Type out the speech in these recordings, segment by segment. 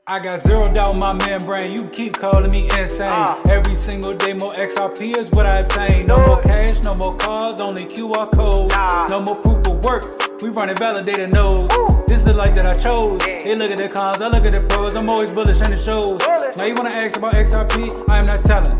I got zeroed out my membrane, you keep calling me insane. Every single day more XRP is what I obtain. No more cash, no more cars, only QR codes. No more proof of work, we running validated nodes. This is the life that I chose. They look at the cons, I look at the pros. I'm always bullish and it shows. Now you wanna ask about XRP, I am not telling.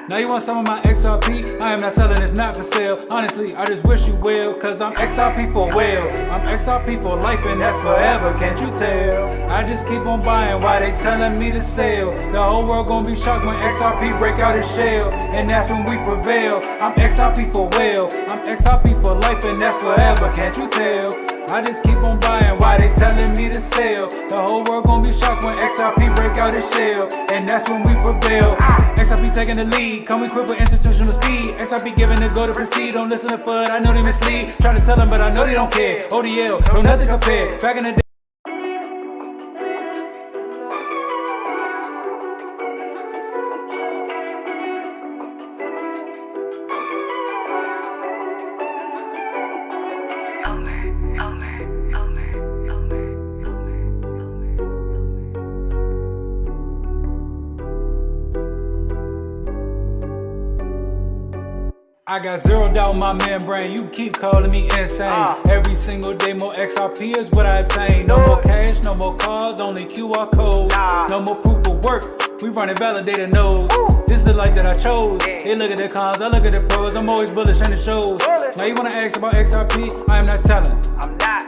Now you want some of my XRP, I am not selling, it's not for sale. Honestly, I just wish you well, cause I'm XRP for well. I'm XRP for life and that's forever, can't you tell? I just keep on buying while they telling me to sell. The whole world gonna be shocked when XRP break out its shell, and that's when we prevail. I'm XRP for well, I'm XRP for life and that's forever, can't you tell? I just keep on buying while they telling me to sell. The whole world gonna be shocked when XRP break out its shell, and that's when we prevail. XRP taking the lead, come equipped with institutional speed. XRP giving the go to proceed, don't listen to FUD, I know they mislead. Trying to tell them but I know they don't care. ODL, no nothing compared, back in the day. I got zeroed out my membrane, you keep calling me insane. Every single day more XRP is what I obtain. No more cash, no more cars, only QR codes. No more proof of work, we running validated nodes. This is the life that I chose. They look at the cons, I look at the pros. I'm always bullish and it shows. Now you wanna ask about XRP, I am not telling.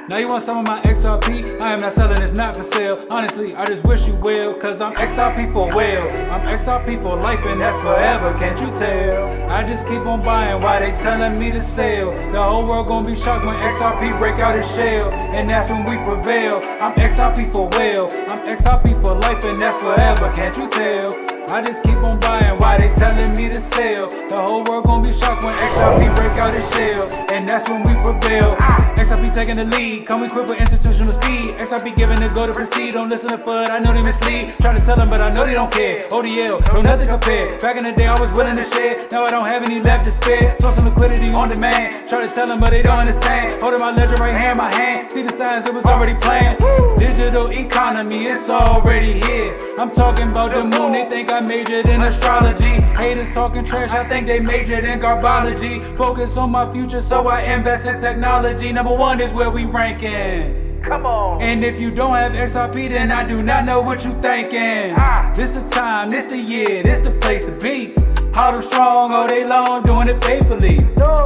Now you want some of my XRP, I am not selling, it's not for sale. Honestly, I just wish you well, cause I'm XRP for well. I'm XRP for life and that's forever, can't you tell? I just keep on buying while they telling me to sell. The whole world gonna be shocked when XRP break out its shell, and that's when we prevail. I'm XRP for well, I'm XRP for life and that's forever, can't you tell? I just keep on buying while they telling me to sell. The whole world gonna be shocked when XRP break out its shell, and that's when we prevail. XRP taking the lead, come equipped with institutional speed. XRP giving the go to proceed, don't listen to FUD, I know they mislead. Trying to tell them but I know they don't care. ODL, no nothing compared. Back in the day I was willing to share, now I don't have any left to spare. Source some liquidity on demand, try to tell them but they don't understand. Holding my ledger right here in my hand, see the signs it was already planned. Digital economy, it's already here. I'm talking about the moon, they think I majored in astrology. Haters talking trash, I think they majored in garbology. Focus on my future, so I invest in technology. Number one is where we ranking. Come on. And if you don't have XRP, then I do not know what you thinking. This the time, this the year, this the place to be. Hard and strong all day long, doing it faithfully.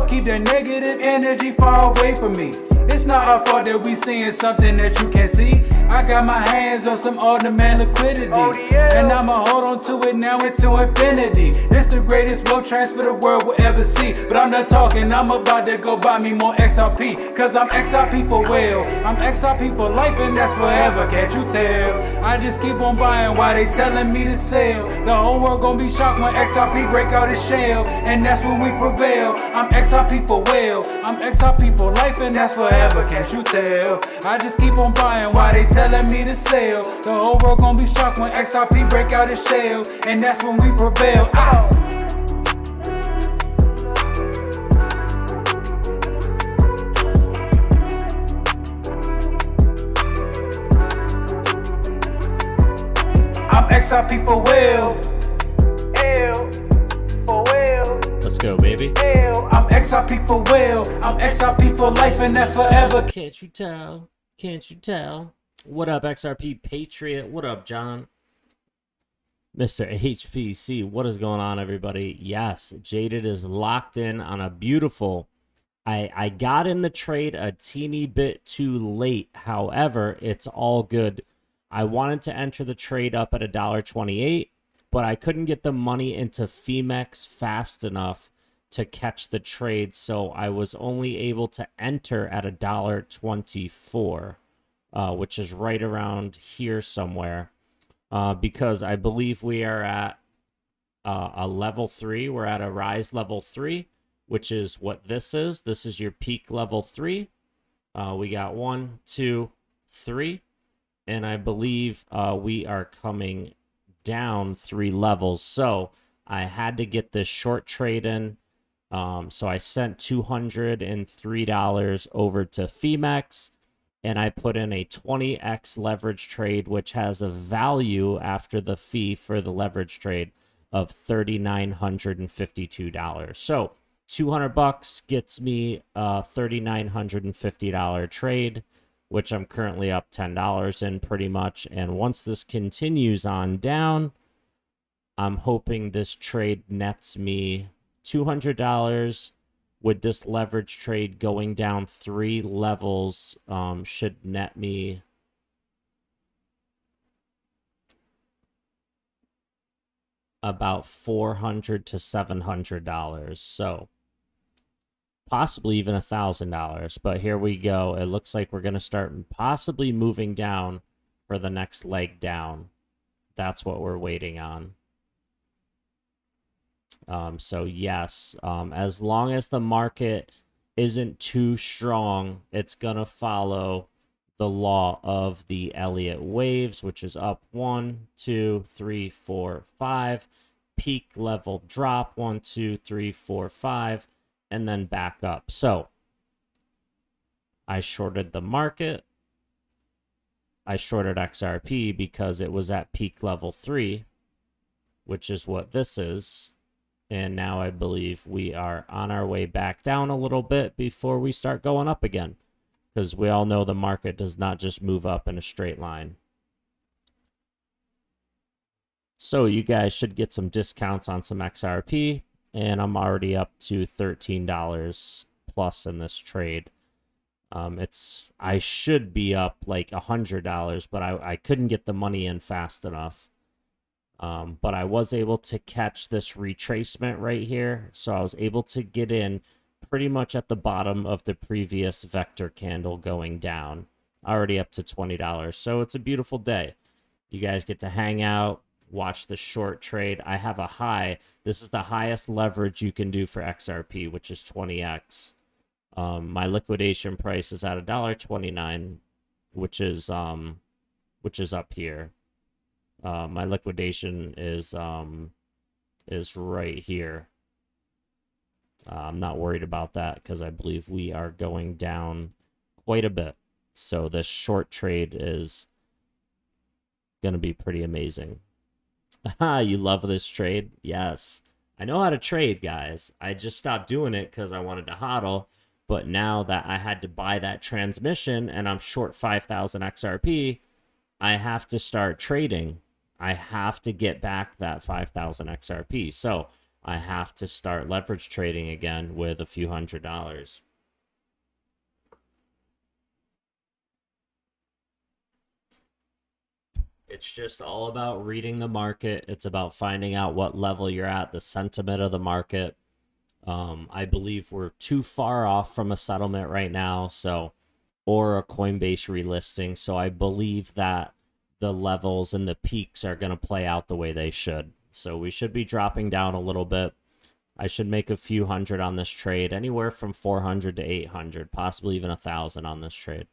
Keep that negative energy far away from me. It's not our fault that we seeing something that you can't see. I got my hands on some on-demand liquidity, and I'ma hold on to it now into infinity. This the greatest wealth transfer the world will ever see. But I'm not talking, I'm about to go buy me more XRP, cause I'm XRP for well, I'm XRP for life and that's forever, can't you tell? I just keep on buying while they telling me to sell. The whole world gonna be shocked when XRP break out its shell, and that's when we prevail. I'm XRP for well, I'm XRP for life and that's forever, can't you tell? I just keep on buying while they telling me to sell. The whole world gonna be shocked when XRP break out its shell, and that's when we prevail. I'm XRP for well. L for well. Let's go, baby. I'm XRP for well, I'm XRP for life and that's forever. Can't you tell? Can't you tell? What up, XRP Patriot? What up, John? Mr. HPC, what is going on, everybody? Yes, Jaded is locked in on a beautiful... I got in the trade a teeny bit too late. However, it's all good. I wanted to enter the trade up at $1.28, but I couldn't get the money into Femex fast enough to catch the trade, so I was only able to enter at $1.24, which is right around here somewhere, because I believe we are at a level 3. We're at a rise level 3, which is what this is. This is your peak level 3. We got 1, 2, 3, and I believe we are coming down 3 levels. So I had to get this short trade in. So I sent $203 over to Femex, and I put in a 20x leverage trade, which has a value after the fee for the leverage trade of $3,952. So 200 bucks gets me a $3,950 trade, which I'm currently up $10 in pretty much. And once this continues on down, I'm hoping this trade nets me $200. With this leverage trade going down 3 levels, should net me about $400 to $700. So possibly even $1,000. But here we go. It looks like we're going to start possibly moving down for the next leg down. That's what we're waiting on. So yes, as long as the market isn't too strong, it's gonna follow the law of the Elliott waves, which is up 1, 2, 3, 4, 5, peak level drop 1, 2, 3, 4, 5, and then back up. So I shorted the market. I shorted XRP because it was at peak level 3, which is what this is. And now I believe we are on our way back down a little bit before we start going up again. Because we all know the market does not just move up in a straight line. So you guys should get some discounts on some XRP. And I'm already up to $13 plus in this trade. I should be up like $100, but I couldn't get the money in fast enough. But I was able to catch this retracement right here. So I was able to get in pretty much at the bottom of the previous vector candle going down. Already up to $20. So it's a beautiful day. You guys get to hang out, watch the short trade. I have a high. This is the highest leverage you can do for XRP, which is 20x. My liquidation price is at $1.29, which is up here. My liquidation is right here. I'm not worried about that because I believe we are going down quite a bit. So this short trade is going to be pretty amazing. You love this trade? Yes. I know how to trade, guys. I just stopped doing it because I wanted to hodl. But now that I had to buy that transmission and I'm short 5,000 XRP, I have to start trading. I have to get back that 5,000 XRP. So I have to start leverage trading again with a few $100s. It's just all about reading the market. It's about finding out what level you're at, the sentiment of the market. I believe we're too far off from a settlement right now, or a Coinbase relisting. So I believe that the levels and the peaks are going to play out the way they should. So we should be dropping down a little bit. I should make a few hundred on this trade, anywhere from 400 to 800, possibly even 1,000 on this trade.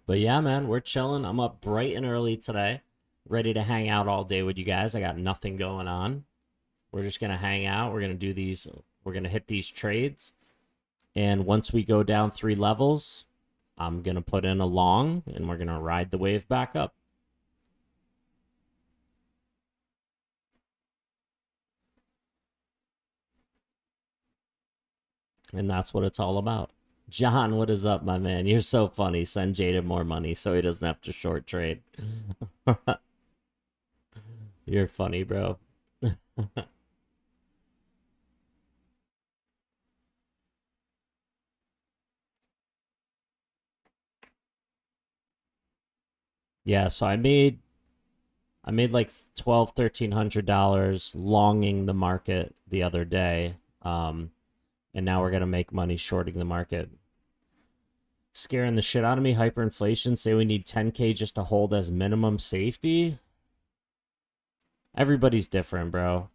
But yeah, man, we're chilling. I'm up bright and early today, ready to hang out all day with you guys. I got nothing going on. We're just going to hang out. We're going to do these. We're going to hit these trades. And once we go down 3 levels, I'm going to put in a long, and we're going to ride the wave back up. And that's what it's all about. John, what is up, my man? You're so funny. Send Jaded more money so he doesn't have to short trade. You're funny, bro. Yeah, so I made like $1,200-$1,300 longing the market the other day. And now we're going to make money shorting the market. Scaring the shit out of me. Hyperinflation. Say we need 10K just to hold as minimum safety. Everybody's different, bro.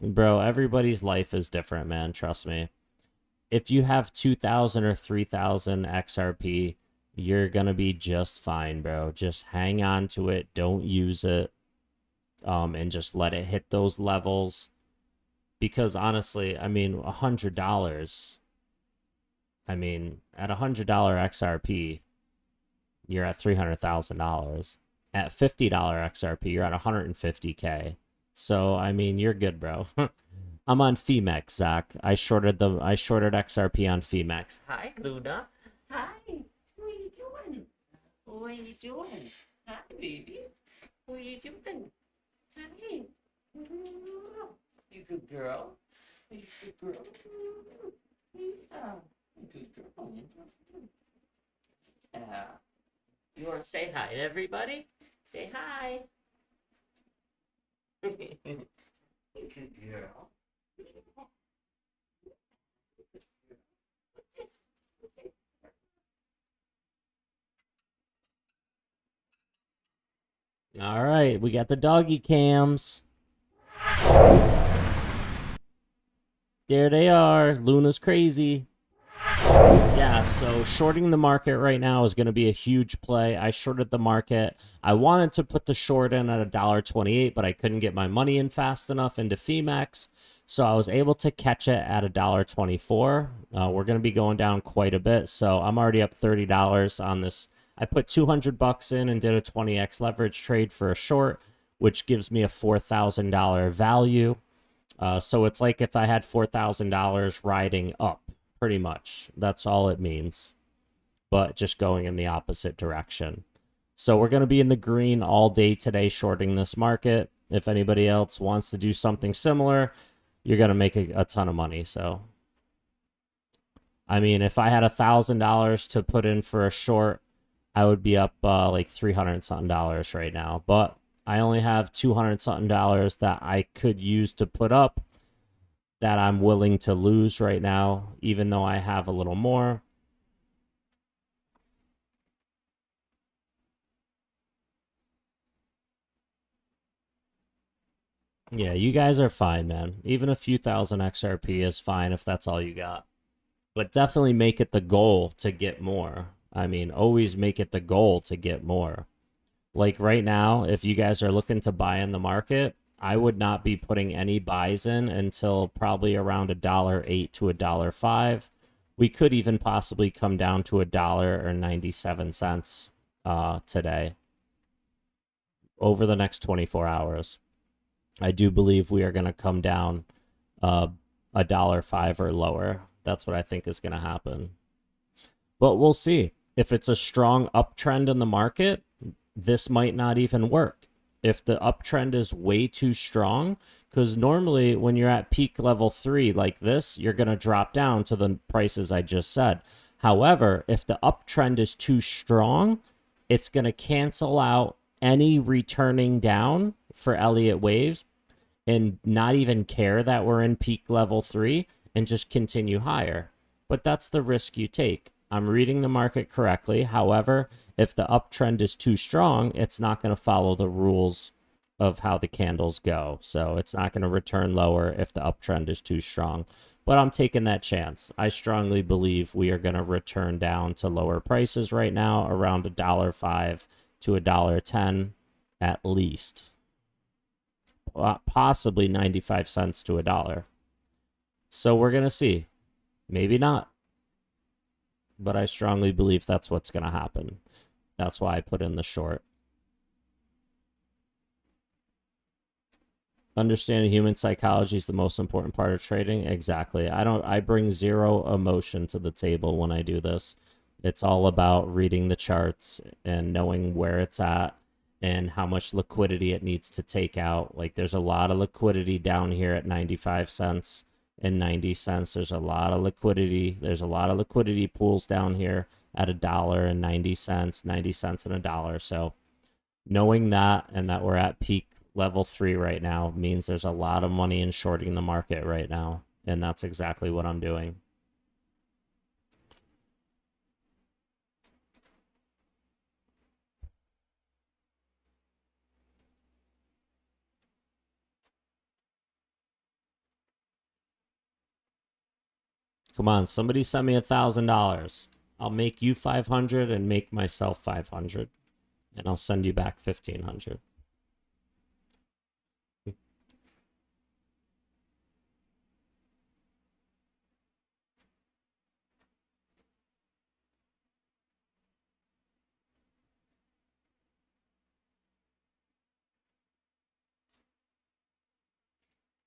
Bro, everybody's life is different, man. Trust me. If you have 2,000 or 3,000 XRP, you're going to be just fine, bro. Just hang on to it. Don't use it. And just let it hit those levels. because honestly, I mean, $100, I mean, at $100 XRP, you're at $300,000. At $50 XRP, you're at 150K. So, I mean, you're good, bro. I'm on Femex, Zach. I shorted XRP on Femex. Hi, Luna. Hi. What are you doing? What are you doing? Hi, baby. What are you doing? Hi. You good girl? You good girl? Yeah. Good girl. Yeah. You want to say hi to everybody? Say hi. You good girl. What's this? All right, we got the doggy cams. There they are. Luna's crazy. Yeah, so shorting the market right now is going to be a huge play. I shorted the market. I wanted to put the short in at $1.28, but I couldn't get my money in fast enough into Femex. So I was able to catch it at $1.24. We're going to be going down quite a bit. So I'm already up $30 on this. I put 200 bucks in and did a 20x leverage trade for a short, which gives me a $4,000 value. So it's like if I had $4,000 riding up, pretty much. That's all it means, but just going in the opposite direction. So we're going to be in the green all day today, shorting this market. If anybody else wants to do something similar, you're going to make a ton of money. So, I mean, if I had $1,000 to put in for a short, I would be up like $300 something right now. But I only have $200 something that I could use to put up that I'm willing to lose right now, even though I have a little more. Yeah, you guys are fine, man. Even a few thousand XRP is fine if that's all you got. But definitely make it the goal to get more. I mean, always make it the goal to get more. Like right now, if you guys are looking to buy in the market, I would not be putting any buys in until probably around $1.08 to $1.05. We could even possibly come down to $1.97 today over the next 24 hours. I do believe we are going to come down $1.05 or lower. That's what I think is going to happen. But we'll see. If it's a strong uptrend in the market, this might not even work. If the uptrend is way too strong, because normally when you're at peak level 3 like this, you're going to drop down to the prices I just said. However, if the uptrend is too strong, it's going to cancel out any returning down for Elliott waves and not even care that we're in peak level 3 and just continue higher. But that's the risk you take. I'm reading the market correctly. However, if the uptrend is too strong, it's not going to follow the rules of how the candles go. So it's not going to return lower if the uptrend is too strong. But I'm taking that chance. I strongly believe we are going to return down to lower prices right now, around $1.05 to $1.10 at least. Possibly 95 cents to $1. So we're going to see. Maybe not. But I strongly believe that's what's going to happen. That's why I put in the short. Understanding human psychology is the most important part of trading. Exactly. I bring zero emotion to the table when I do this. It's all about reading the charts and knowing where it's at and how much liquidity it needs to take out. Like there's a lot of liquidity down here at 95 cents. And 90 cents. There's a lot of liquidity. There's a lot of liquidity pools down here at $1 and 90 cents, 90 cents and $1. So knowing that and that we're at peak level 3 right now means there's a lot of money in shorting the market right now. And that's exactly what I'm doing. Come on, somebody send me $1,000. I'll make you 500 and make myself 500, and I'll send you back 1,500.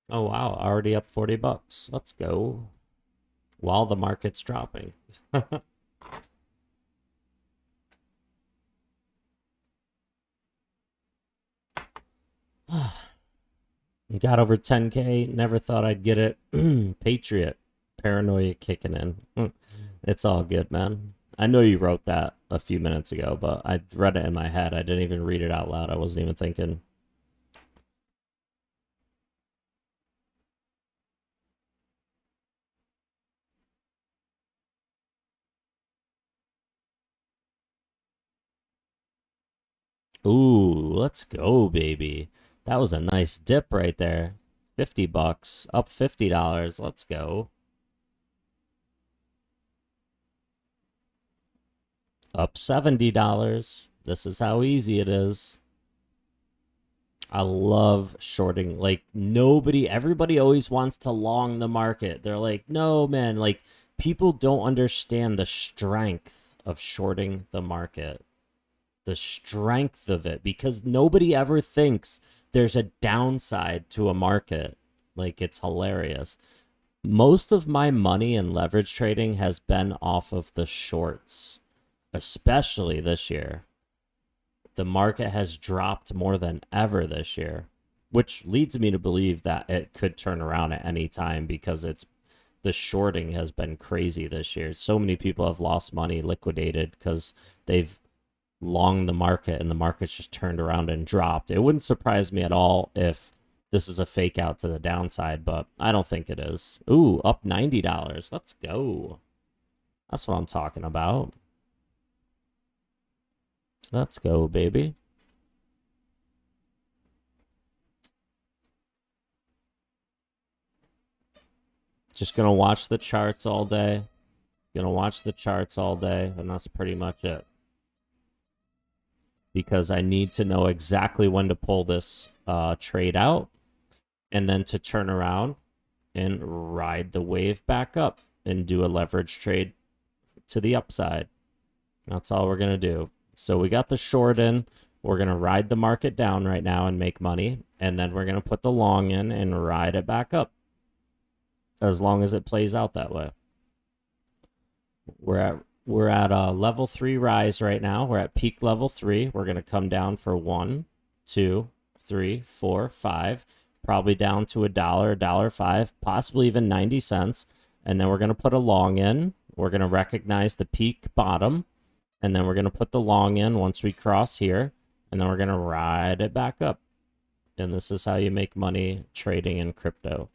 Oh, wow. Already up 40 bucks. Let's go. While the market's dropping. Got over 10K. Never thought I'd get it. Patriot. Paranoia kicking in. It's all good, man. I know you wrote that a few minutes ago, but I read it in my head. I didn't even read it out loud. I wasn't even thinking. Ooh, let's go, baby. That was a nice dip right there. 50 bucks, up $50. Let's go. Up $70. This is how easy it is. I love shorting. Like, everybody always wants to long the market. They're like, no, man, like, people don't understand the strength of shorting the market. The strength of it, because nobody ever thinks there's a downside to a market. Like, it's hilarious. Most of my money in leverage trading has been off of the shorts, especially this year. The market has dropped more than ever this year, which leads me to believe that it could turn around at any time because the shorting has been crazy this year. So many people have lost money, liquidated, because they've long the market and the market's just turned around and dropped. It wouldn't surprise me at all if this is a fake out to the downside, but I don't think it is. Ooh, up $90. Let's go. That's what I'm talking about. Let's go, baby. Just gonna watch the charts all day. Gonna watch the charts all day, and that's pretty much it. Because I need to know exactly when to pull this trade out and then to turn around and ride the wave back up and do a leverage trade to the upside. That's all we're going to do. So we got the short in. We're going to ride the market down right now and make money. And then we're going to put the long in and ride it back up as long as it plays out that way. We're at a level 3 rise right now. We're at peak level 3. We're going to come down for 1, 2, 3, 4, 5. Probably down to $1, $1.05, possibly even 90 cents. And then we're going to put a long in. We're going to recognize the peak bottom. And then we're going to put the long in once we cross here. And then we're going to ride it back up. And this is how you make money trading in crypto.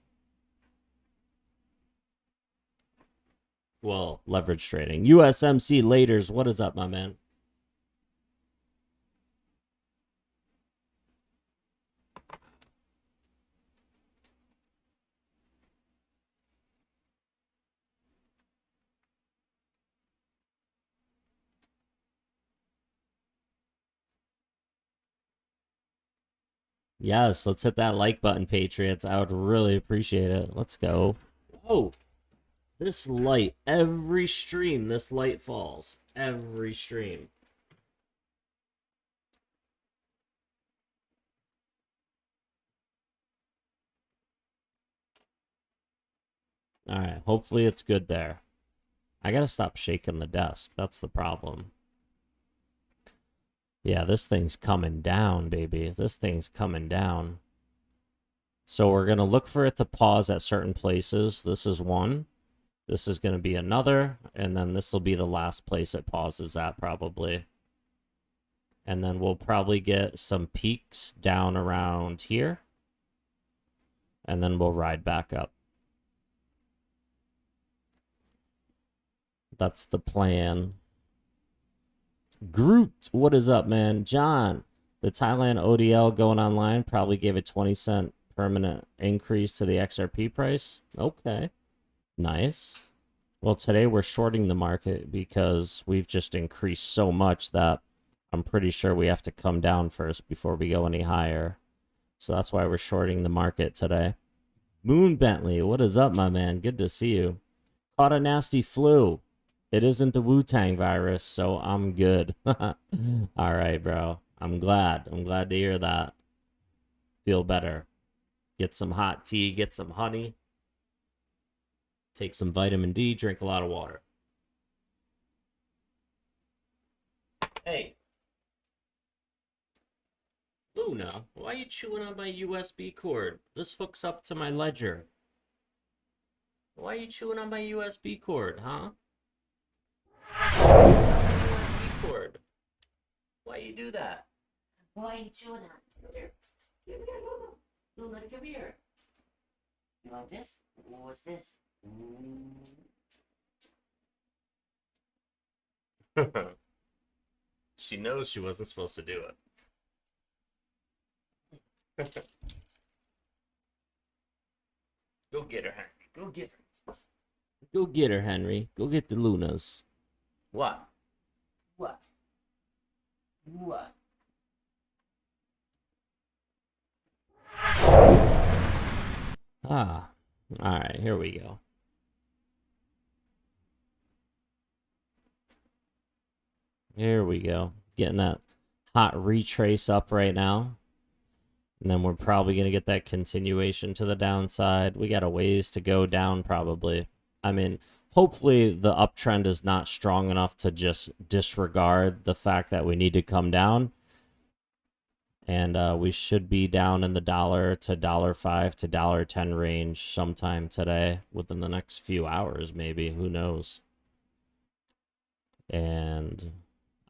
Well, leverage trading. USMC Laters, what is up, my man? Yes, let's hit that like button, Patriots. I would really appreciate it. Let's go. Whoa. This light, every stream, this light falls. Every stream. All right, hopefully it's good there. I gotta stop shaking the desk. That's the problem. Yeah, this thing's coming down, baby. This thing's coming down. So we're gonna look for it to pause at certain places. This is one. This is going to be another, and then this will be the last place it pauses at, probably. And then we'll probably get some peaks down around here, and then we'll ride back up. That's the plan. Groot, what is up, man? John, the Thailand ODL going online probably gave a 20-cent permanent increase to the XRP price. Okay. Nice. Well, today we're shorting the market because we've just increased so much that I'm pretty sure we have to come down first before we go any higher. So that's why we're shorting the market today. Moon Bentley, what is up, my man? Good to see you. Caught a nasty flu. It isn't the Wu-Tang virus, so I'm good. All right, bro. I'm glad. I'm glad to hear that. Feel better. Get some hot tea, get some honey, take some vitamin D, drink a lot of water. Hey, Luna, why are you chewing on my USB cord? This hooks up to my ledger. Why are you chewing on my USB cord, huh? USB cord. Why you do that? Why are you chewing on it? Come here. Come here, Luna. Luna, come here. You want this? What's this? She knows she wasn't supposed to do it. Go get her, Henry. Go get her. Go get her, Henry. Go get the Lunas. What? What? What? Ah. All right, here we go. Here we go. Getting that hot retrace up right now. And then we're probably going to get that continuation to the downside. We got a ways to go down probably. I mean, hopefully the uptrend is not strong enough to just disregard the fact that we need to come down. And we should be down in the $1 to $1.05 to $1.10 range sometime today, within the next few hours, maybe. Who knows? And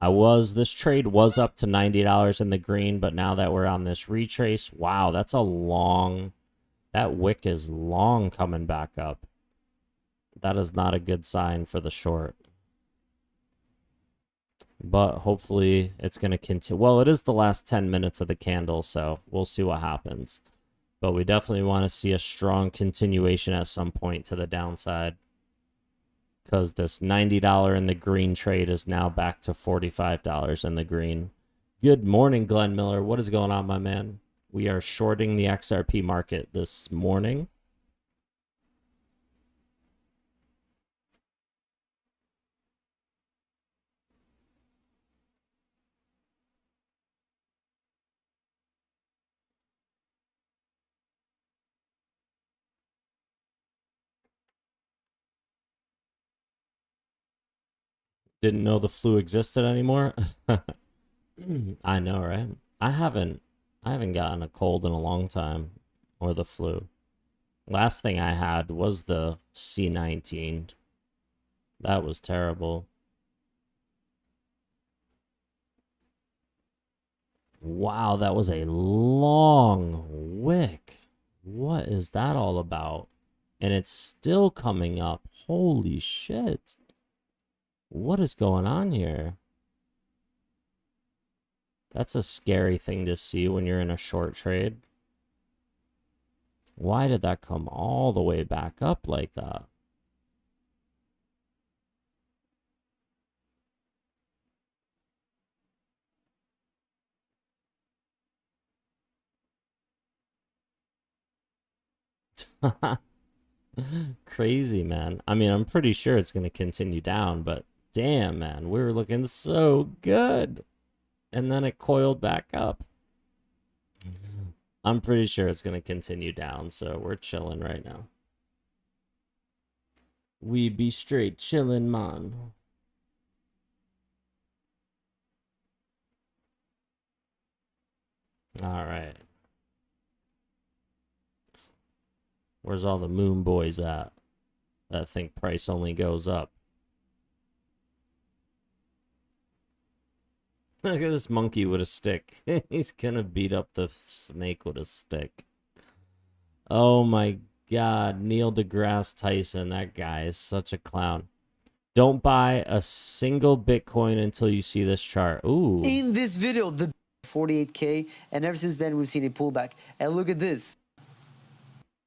this trade was up to $90 in the green, but now that we're on this retrace, wow, that's a long, that wick is long coming back up. That is not a good sign for the short. But hopefully it's going to continue. Well, it is the last 10 minutes of the candle, so we'll see what happens. But we definitely want to see a strong continuation at some point to the downside. Because this $90 in the green trade is now back to $45 in the green. Good morning, Glenn Miller. What is going on, my man? We are shorting the XRP market this morning. Didn't know the flu existed anymore. I know, right? I haven't gotten a cold in a long time, or the flu. Last thing I had was the C19. That was terrible. Wow, that was a long wick. What is that all about? And it's still coming up. Holy shit. What is going on here? That's a scary thing to see when you're in a short trade. Why did that come all the way back up like that? Crazy, man. I mean, I'm pretty sure it's going to continue down, but damn, man, we were looking so good. And then it coiled back up. I'm pretty sure it's going to continue down, so we're chilling right now. We be straight chilling, man. All right. Where's all the moon boys at that think price only goes up? Look at this monkey with a stick. He's gonna beat up the snake with a stick. Oh my god, Neil deGrasse Tyson, that guy is such a clown. Don't buy a single Bitcoin until you see this chart. Ooh. In this video, the 48K, and ever since then we've seen a pullback. And look at this.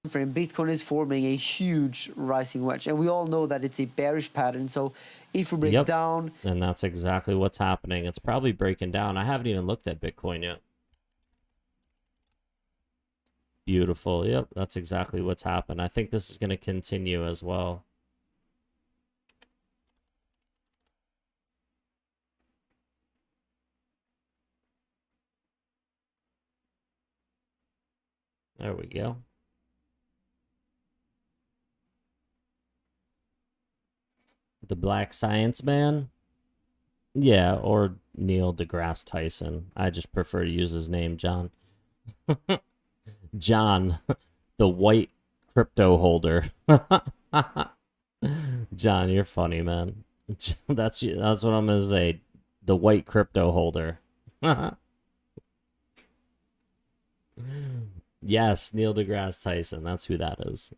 Bitcoin is forming a huge rising wedge, and we all know that it's a bearish pattern. So if we break down, and that's exactly what's happening. It's probably breaking down. I haven't even looked at Bitcoin yet. Beautiful. Yep, that's exactly what's happened. I think this is going to continue as well. There we go. The Black Science Man? Yeah, or Neil deGrasse Tyson. I just prefer to use his name, John. John, the white crypto holder. John, you're funny, man. That's what I'm gonna say. The white crypto holder. Yes, Neil deGrasse Tyson. That's who that is.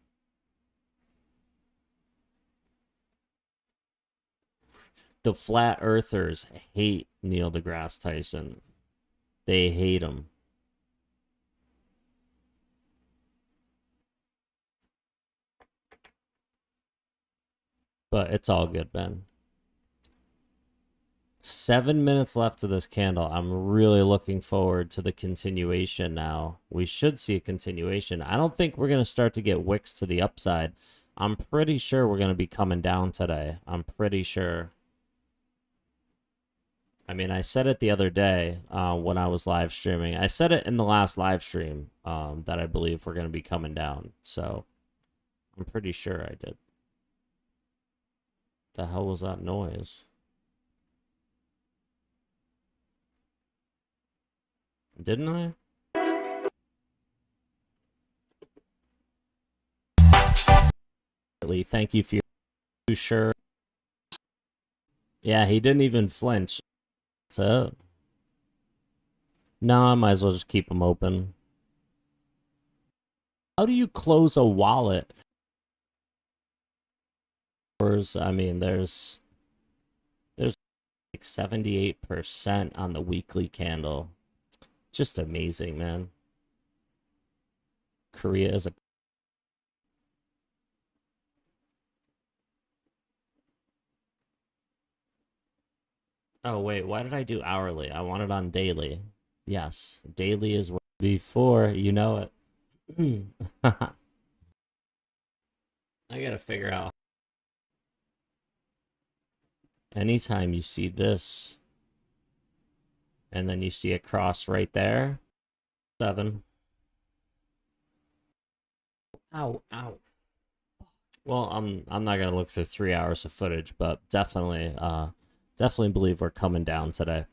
The flat earthers hate Neil deGrasse Tyson. They hate him. But it's all good, man. 7 minutes left of this candle. I'm really looking forward to the continuation now. We should see a continuation. I don't think we're going to start to get wicks to the upside. I'm pretty sure we're going to be coming down today. I'm pretty sure. I mean, I said it the other day when I was live streaming. I said it in the last live stream that I believe we're going to be coming down. So I'm pretty sure I did. The hell was that noise? Didn't I? Thank you for your sure. Yeah, he didn't even flinch. So no, I might as well just keep them open. How do you close a wallet? I mean, there's like 78% on the weekly candle. Just amazing, man. Korea is a... Oh, wait, why did I do hourly? I want it on daily. Yes, daily is what before, you know it. I gotta figure out. Anytime you see this, and then you see a cross right there, 7. Ow, ow. Well, I'm not gonna look through 3 hours of footage, but definitely believe we're coming down today.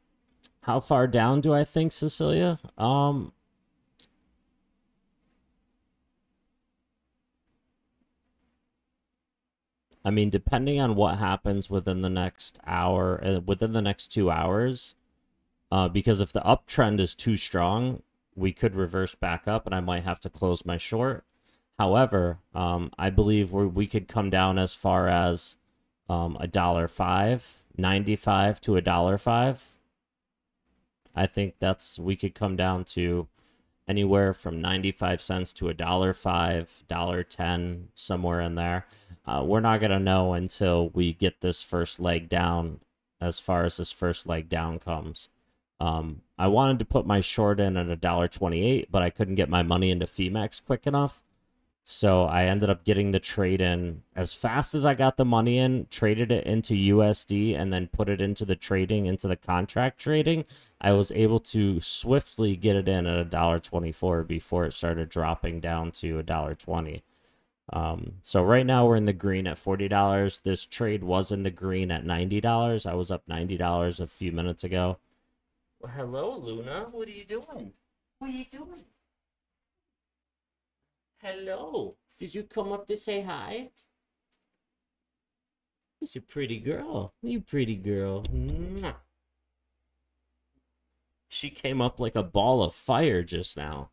How far down do I think, Cecilia? I mean, depending on what happens within the next hour, within the next 2 hours, because if the uptrend is too strong, we could reverse back up and I might have to close my short. However, I believe we could come down as far as $1.05, 95 to $1.05. I think we could come down to anywhere from 95 cents to $1.05, $1.10, somewhere in there. We're not going to know until we get this first leg down, as far as this first leg down comes. I wanted to put my short in at $1.28, but I couldn't get my money into Femex quick enough. So I ended up getting the trade in as fast as I got the money in, traded it into USD, and then put it into the trading, into the contract trading. I was able to swiftly get it in at $1.24 before it started dropping down to $1.20. So right now we're in the green at $40. This trade was in the green at $90. I was up $90 a few minutes ago. Well, hello, Luna. What are you doing? What are you doing? Hello. Did you come up to say hi? You're a pretty girl. You pretty girl. Mwah. She came up like a ball of fire just now.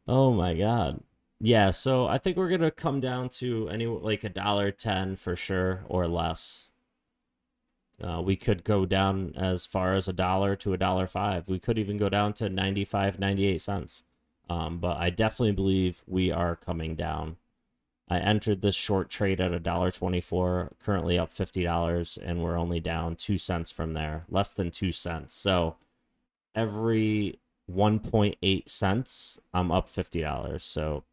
Oh my god. Yeah, so I think we're gonna come down to like $1.10 for sure, or less. We could go down as far as $1 to $1.05. We could even go down to 95, 98 cents. But I definitely believe we are coming down. I entered this short trade at $1.24, currently up $50, and we're only down 2 cents from there, less than 2 cents. So every 1.8 cents, I'm up $50. So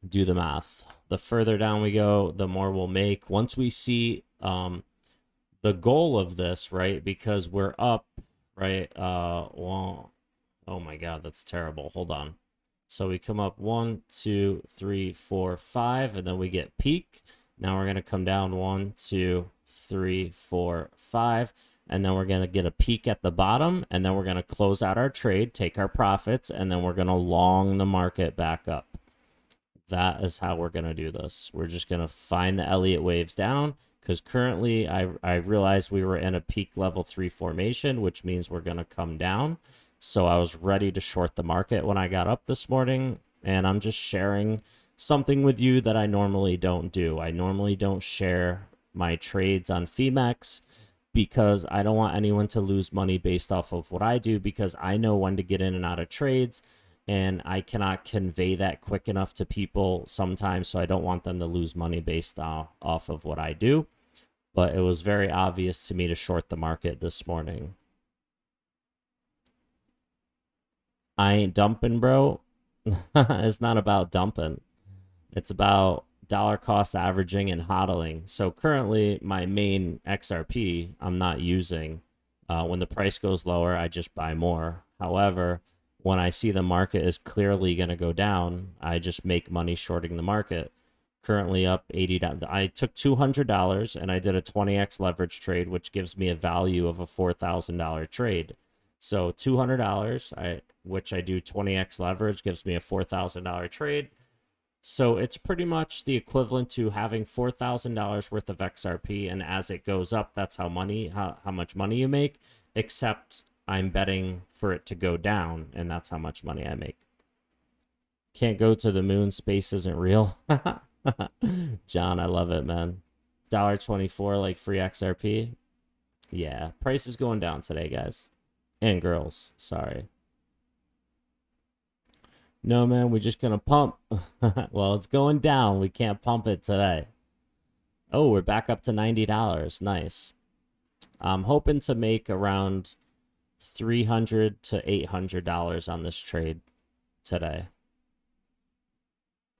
do the math. The further down we go, the more we'll make. Once we see the goal of this, right? Because we're up, right? Well, oh my god, that's terrible. Hold on. So we come up 1, 2, 3, 4, 5, and then we get peak. Now we're going to come down 1, 2, 3, 4, 5, and then we're going to get a peak at the bottom, and then we're going to close out our trade, take our profits, and then we're going to long the market back up. That is how we're going to do this. We're just going to find the Elliott waves down, because currently I realized we were in a peak level 3 formation, which means we're going to come down. So I was ready to short the market when I got up this morning, and I'm just sharing something with you that I normally don't do. I normally don't share my trades on Femex because I don't want anyone to lose money based off of what I do, because I know when to get in and out of trades, and I cannot convey that quick enough to people sometimes, so I don't want them to lose money based off of what I do. But it was very obvious to me to short the market this morning. I ain't dumping, bro. It's not about dumping. It's about dollar cost averaging and hodling. So currently my main XRP I'm not using. When the price goes lower, I just buy more. However, when I see the market is clearly going to go down, I just make money shorting the market. Currently up $80. I took $200 and I did a 20x leverage trade, which gives me a value of a $4,000 trade. So $200, which I do 20x leverage, gives me a $4,000 trade. So it's pretty much the equivalent to having $4,000 worth of XRP, and as it goes up, that's how much money you make, except I'm betting for it to go down, and that's how much money I make. Can't go to the moon, space isn't real. John, I love it, man. $1.24 like free XRP. Yeah, price is going down today, guys. And girls, sorry. No, man, we're just gonna pump. Well, it's going down. We can't pump it today. Oh, we're back up to $90. Nice. I'm hoping to make around $300 to $800 on this trade today.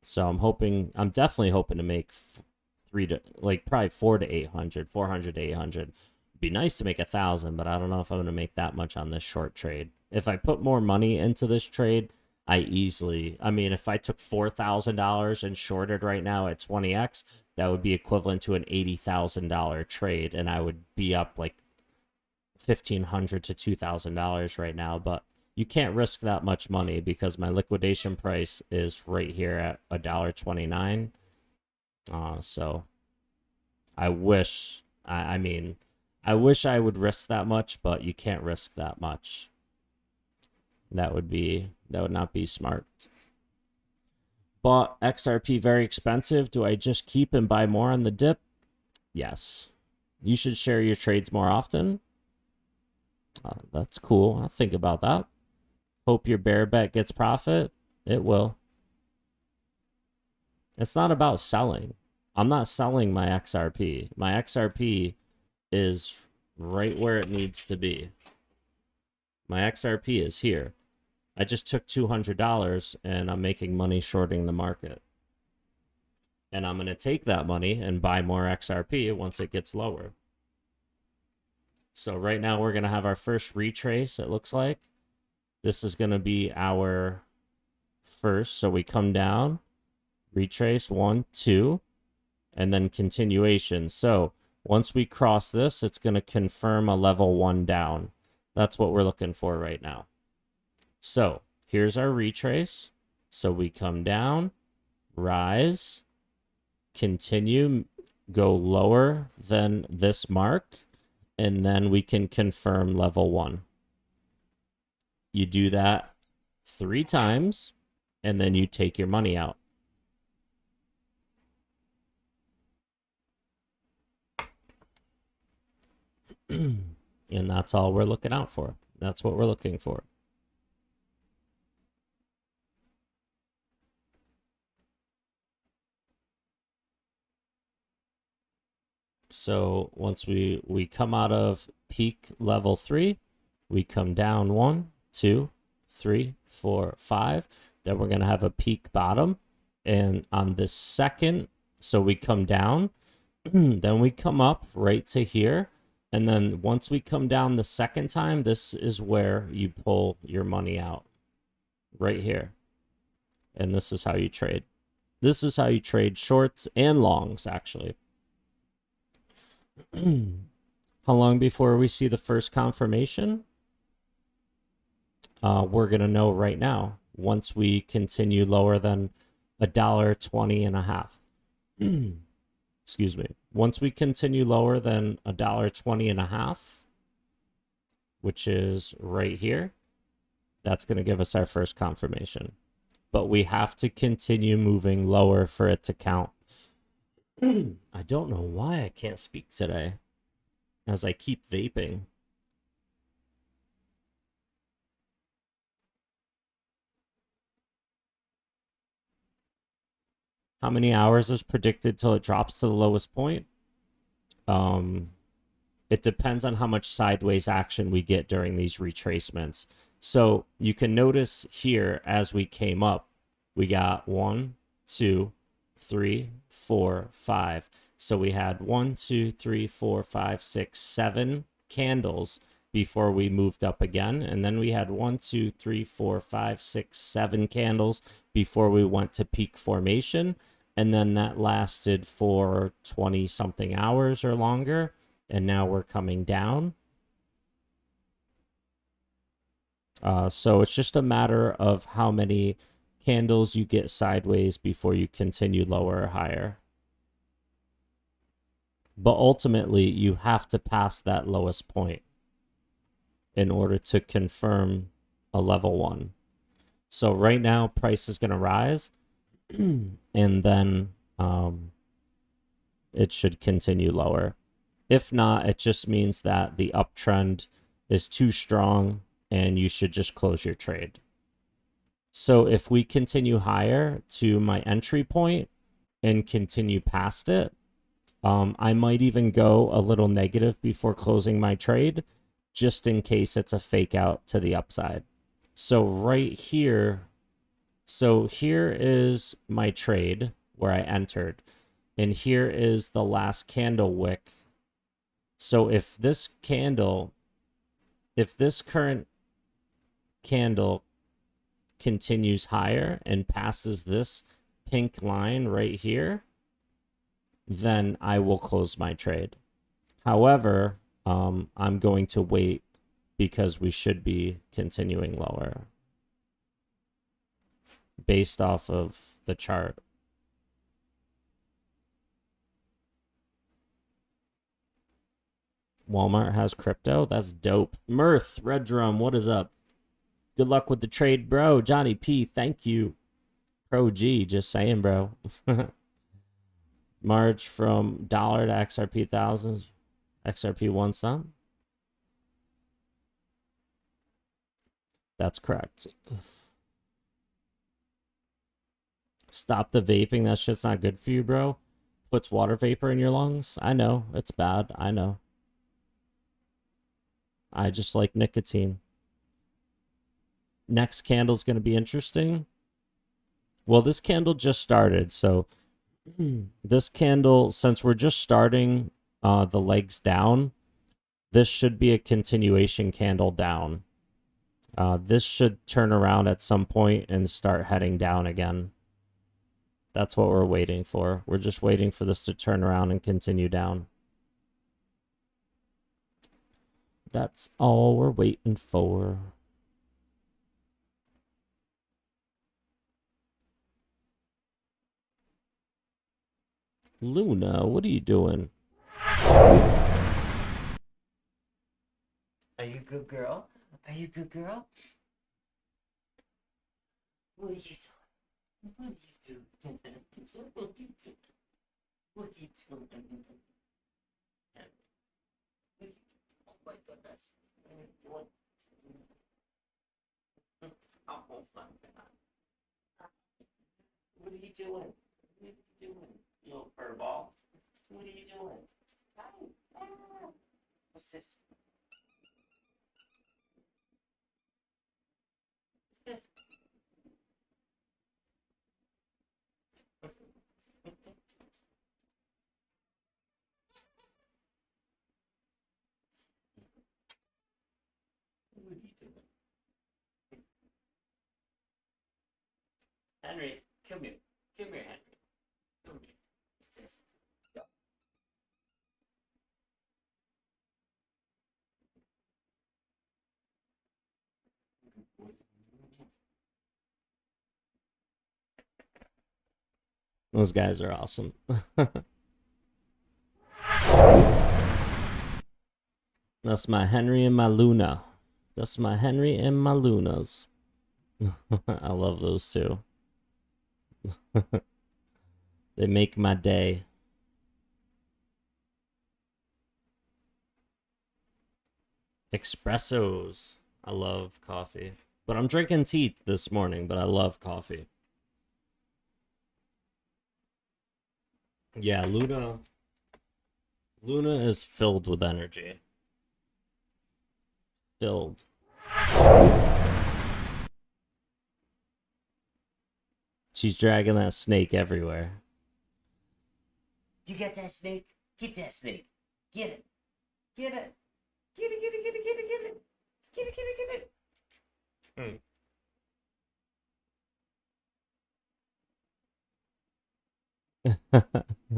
So I'm definitely hoping to make probably 400 to 800. Be nice to make 1,000, but I don't know if I'm going to make that much on this short trade. If I put more money into this trade, if I took $4,000 and shorted right now at 20x, that would be equivalent to an $80,000 trade, and I would be up like $1,500 to $2,000 right now. But you can't risk that much money because my liquidation price is right here at $1.29. So I wish I would risk that much, but you can't risk that much. That would not be smart. Bought XRP very expensive. Do I just keep and buy more on the dip? Yes. You should share your trades more often. That's cool. I'll think about that. Hope your bear bet gets profit. It will. It's not about selling. I'm not selling my XRP. My XRP is right where it needs to be. My XRP is here. I just took $200 and I'm making money shorting the market. And I'm going to take that money and buy more XRP once it gets lower. So right now we're going to have our first retrace, it looks like. This is going to be our first. So we come down, retrace 1, 2, and then continuation. So once we cross this, it's going to confirm a level 1 down. That's what we're looking for right now. So here's our retrace. So we come down, rise, continue, go lower than this mark, and then we can confirm level 1. You do that 3 times, and then you take your money out. And that's all we're looking out for. That's what we're looking for. So once we come out of peak level 3, we come down 1, 2, 3, 4, 5. Then we're going to have a peak bottom. And on this second, so we come down, then we come up right to here. And then once we come down the second time, this is where you pull your money out. Right here. And this is how you trade. This is how you trade shorts and longs, actually. How long before we see the first confirmation? We're going to know right now once we continue lower than $1.20.5. Excuse me. Once we continue lower than $1.20.5, which is right here, that's going to give us our first confirmation. But we have to continue moving lower for it to count. I don't know why I can't speak today as I keep vaping. How many hours is predicted till it drops to the lowest point? It depends on how much sideways action we get during these retracements. So you can notice here as we came up, we got 1, 2, 3, 4, 5. So we had 1, 2, 3, 4, 5, 6, 7 candles before we moved up again. And then we had 1, 2, 3, 4, 5, 6, 7 candles before we went to peak formation. And then that lasted for 20 something hours or longer. And now we're coming down. So it's just a matter of how many candles you get sideways before you continue lower or higher. But ultimately, you have to pass that lowest point in order to confirm a level 1. So right now, price is going to rise, and then it should continue lower. If not, it just means that the uptrend is too strong and you should just close your trade. So if we continue higher to my entry point and continue past it, I might even go a little negative before closing my trade, just in case it's a fake out to the upside. So right here, so here is my trade where I entered, and here is the last candle wick. So if this current candle continues higher and passes this pink line right here, then I will close my trade. However, I'm going to wait because we should be continuing lower based off of the chart. Walmart has crypto? That's dope. Mirth, Red Drum, what is up? Good luck with the trade, bro. Johnny P, thank you. Pro G, just saying, bro. March from dollar to XRP thousands. XRP 1 cent. That's correct. Stop the vaping. That shit's not good for you, bro. Puts water vapor in your lungs. I know. It's bad. I know. I just like nicotine. Next candle's going to be interesting. Well, this candle just started, so this candle, since we're just starting the legs down, this should be a continuation candle down. This should turn around at some point and start heading down again. That's what we're waiting for. We're just waiting for this to turn around and continue down. That's all we're waiting for. Luna, what are you doing? Are you a good girl? Are you a good girl? What are you doing? What are you doing? What are you doing? What are you doing? Oh my goodness. What? Oh my God. What are you doing? What are you doing? You little furball. What are you doing? What's this? What's this? What are you doing? Henry, come here. Come here, Henry. Come here. What's this? Go. Those guys are awesome. That's my Henry and my Luna. That's my Henry and my Lunas. I love those two. They make my day. Espressos. I love coffee. But I'm drinking tea this morning, but I love coffee. Yeah, Luna is filled with energy. Filled. She's dragging that snake everywhere. You got that snake? Get that snake. Get it. Get it. Get it, get it, get it, get it, get it. Get it, get it, get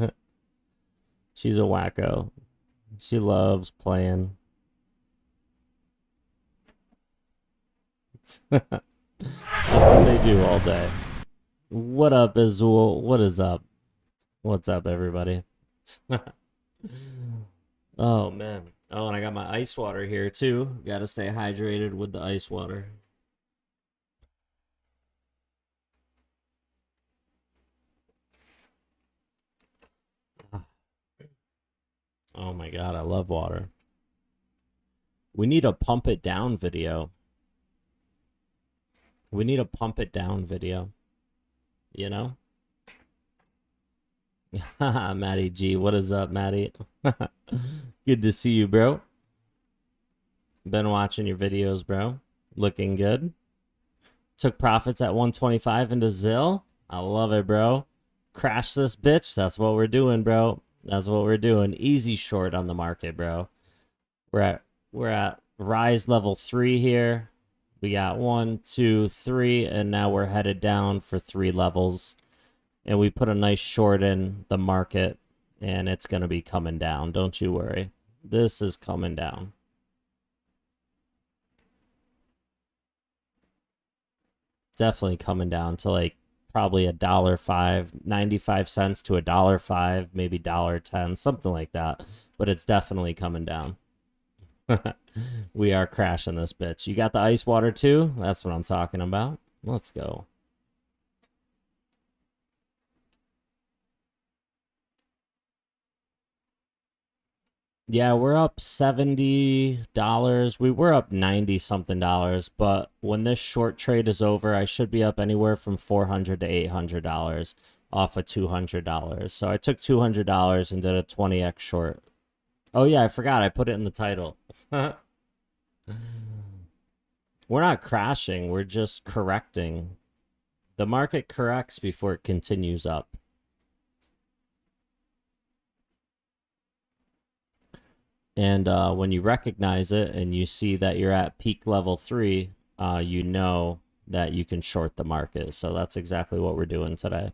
it. She's a wacko. She loves playing. That's what they do all day. What up, Azul? What is up? What's up, everybody? Oh, man. Oh, and I got my ice water here, too. Got to stay hydrated with the ice water. Oh, my God. I love water. We need a pump it down video. We need a pump it down video. You know? Matty G. What is up, Matty? Good to see you, bro. Been watching your videos, bro. Looking good. Took profits at 125 into Zill. I love it, bro. Crash this bitch. That's what we're doing, bro. That's what we're doing. Easy short on the market, bro. We're at rise level 3 here. We got 1, 2, 3, and now we're headed down for 3 levels. And we put a nice short in the market, and it's going to be coming down. Don't you worry. This is coming down. Definitely coming down to like probably $1.05, 95 cents to $1.05, maybe $1.10, something like that. But it's definitely coming down. We are crashing this bitch. You got the ice water too? That's what I'm talking about. Let's go. Yeah, we're up $70. We were up 90 something dollars, but when this short trade is over, I should be up anywhere from $400 to $800 off of $200. So I took $200 and did a 20x short. Oh yeah, I forgot. I put it in the title. We're not crashing. We're just correcting. The market corrects before it continues up. And when you recognize it and you see that you're at peak level 3, you know that you can short the market. So that's exactly what we're doing today.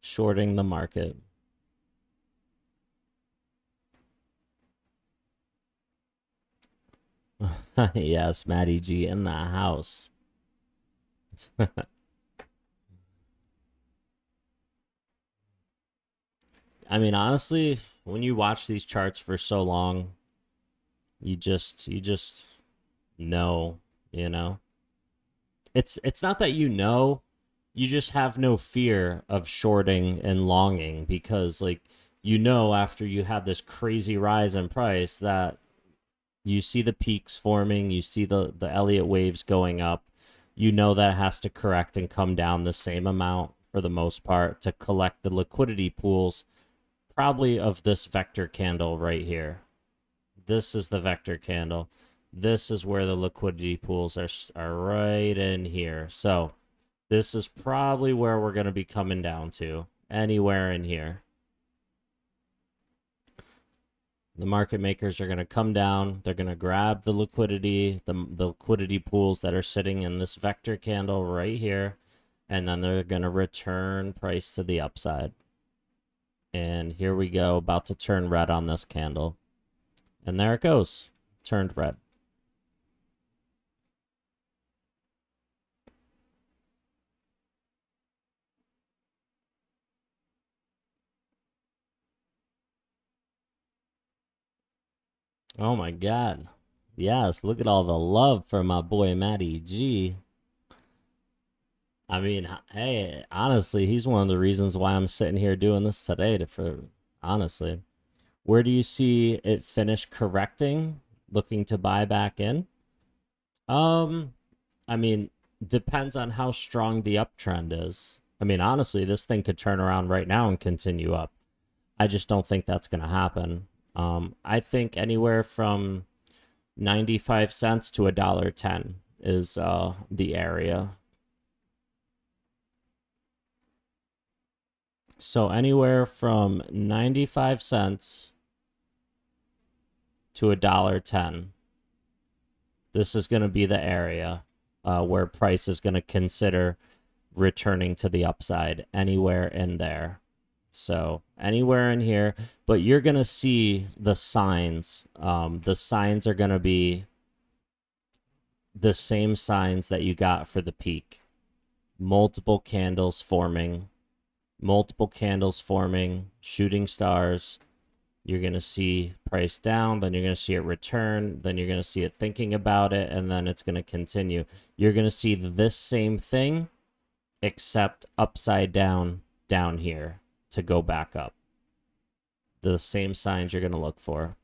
Shorting the market. Yes, Matty G in the house. I mean, honestly, when you watch these charts for so long, you just know, you know. It's not that you know, you just have no fear of shorting and longing because like you know after you have this crazy rise in price that you see the peaks forming, you see the Elliott waves going up, you know that it has to correct and come down the same amount for the most part to collect the liquidity pools. Probably of this vector candle right here. This is the vector candle. This is where the liquidity pools are right in here. So this is probably where we're going to be coming down to. Anywhere in here. The market makers are going to come down. They're going to grab the liquidity, the liquidity pools that are sitting in this vector candle right here. and then they're going to return price to the upside. And here we go, about to turn red on this candle. And there it goes, turned red. Oh my God. Yes, look at all the love for my boy Matty G. I mean, hey, honestly, he's one of the reasons why I'm sitting here doing this today. Honestly, where do you see it finish correcting? Looking to buy back in? I mean, depends on how strong the uptrend is. I mean, honestly, this thing could turn around right now and continue up. I just don't think that's going to happen. I think anywhere from 95 cents to $1.10 is the area. So anywhere from 95 cents to $1.10. This is going to be the area where price is going to consider returning to the upside, anywhere in there. So anywhere in here, but you're going to see the signs. The signs are going to be the same signs that you got for the peak. Multiple candles forming, shooting stars. You're going to see price down, then you're going to see it return, then you're going to see it thinking about it, and then it's going to continue. You're going to see this same thing, except upside down, down here, to go back up. The same signs you're going to look for.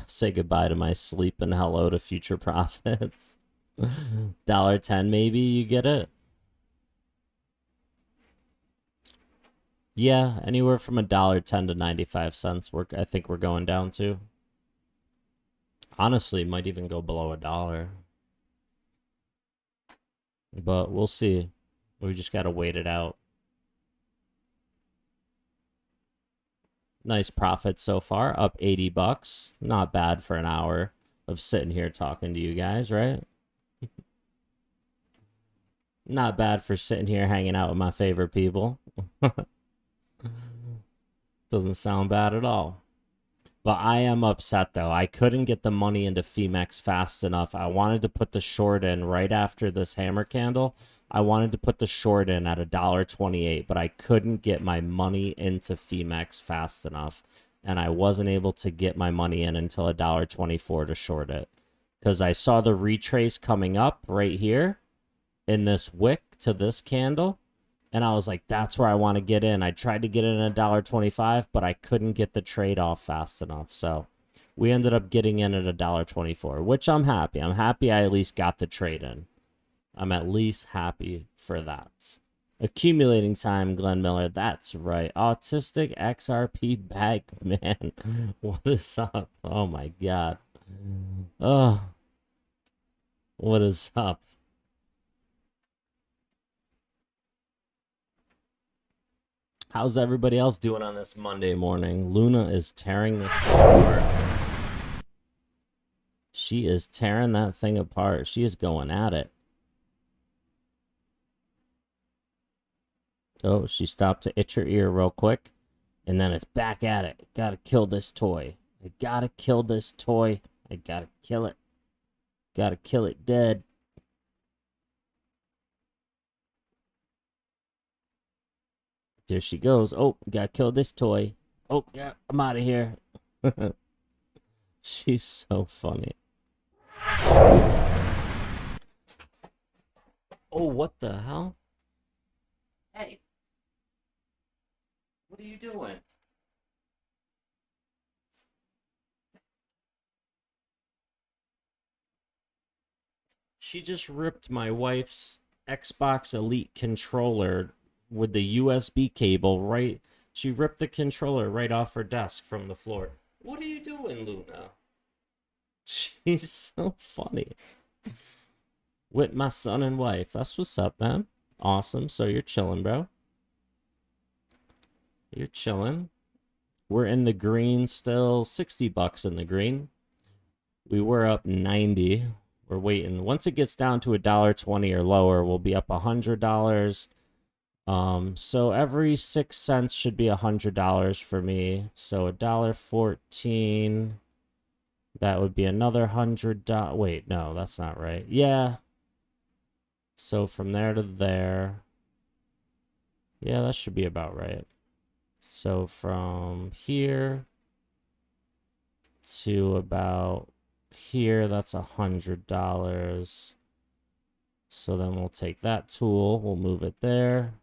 Say goodbye to my sleep and hello to future profits. $1.10 maybe, you get it? Yeah, anywhere from $1.10 to 95 cents. I think we're going down to. Honestly, might even go below $1. But we'll see. We just gotta wait it out. Nice profit so far, up 80 bucks. Not bad for an hour of sitting here talking to you guys, right? Not bad for sitting here hanging out with my favorite people. Doesn't sound bad at all. But I am upset, though. I couldn't get the money into Femex fast enough. I wanted to put the short in right after this hammer candle. I wanted to put the short in at $1.28, but I couldn't get my money into Femex fast enough. And I wasn't able to get my money in until $1.24 to short it. Because I saw the retrace coming up right here in this wick to this candle. And I was like, that's where I want to get in. I tried to get in at $1.25, but I couldn't get the trade off fast enough. So we ended up getting in at $1.24, which I'm happy. I'm happy I at least got the trade in. I'm at least happy for that. Accumulating time, Glenn Miller. That's right. Autistic XRP bag, man. What is up? Oh, my God. Oh, what is up? How's everybody else doing on this Monday morning? Luna is tearing this thing apart. She is tearing that thing apart. She is going at it. Oh, she stopped to itch her ear real quick. And then it's back at it. Gotta kill this toy. I gotta kill this toy. I gotta kill it. Gotta kill it dead. There she goes. Oh, gotta kill this toy. Oh, yeah, I'm out of here. She's so funny. Oh, what the hell? Hey. What are you doing? She just ripped my wife's Xbox Elite controller with the USB cable right. She ripped the controller right off her desk from the floor. What are you doing, Luna? She's so funny. With my son and wife. That's what's up, man. Awesome. So you're chilling, bro. You're chilling. We're in the green still. 60 bucks in the green. We were up 90. We're waiting. Once it gets down to $1.20 or lower, we'll be up $100. So every 6 cents should be $100 for me. So $1.14. That would be another $100. Wait, no, that's not right. Yeah. So from there to there. Yeah, that should be about right. So from here to about here, that's $100. So then we'll take that tool, we'll move it there,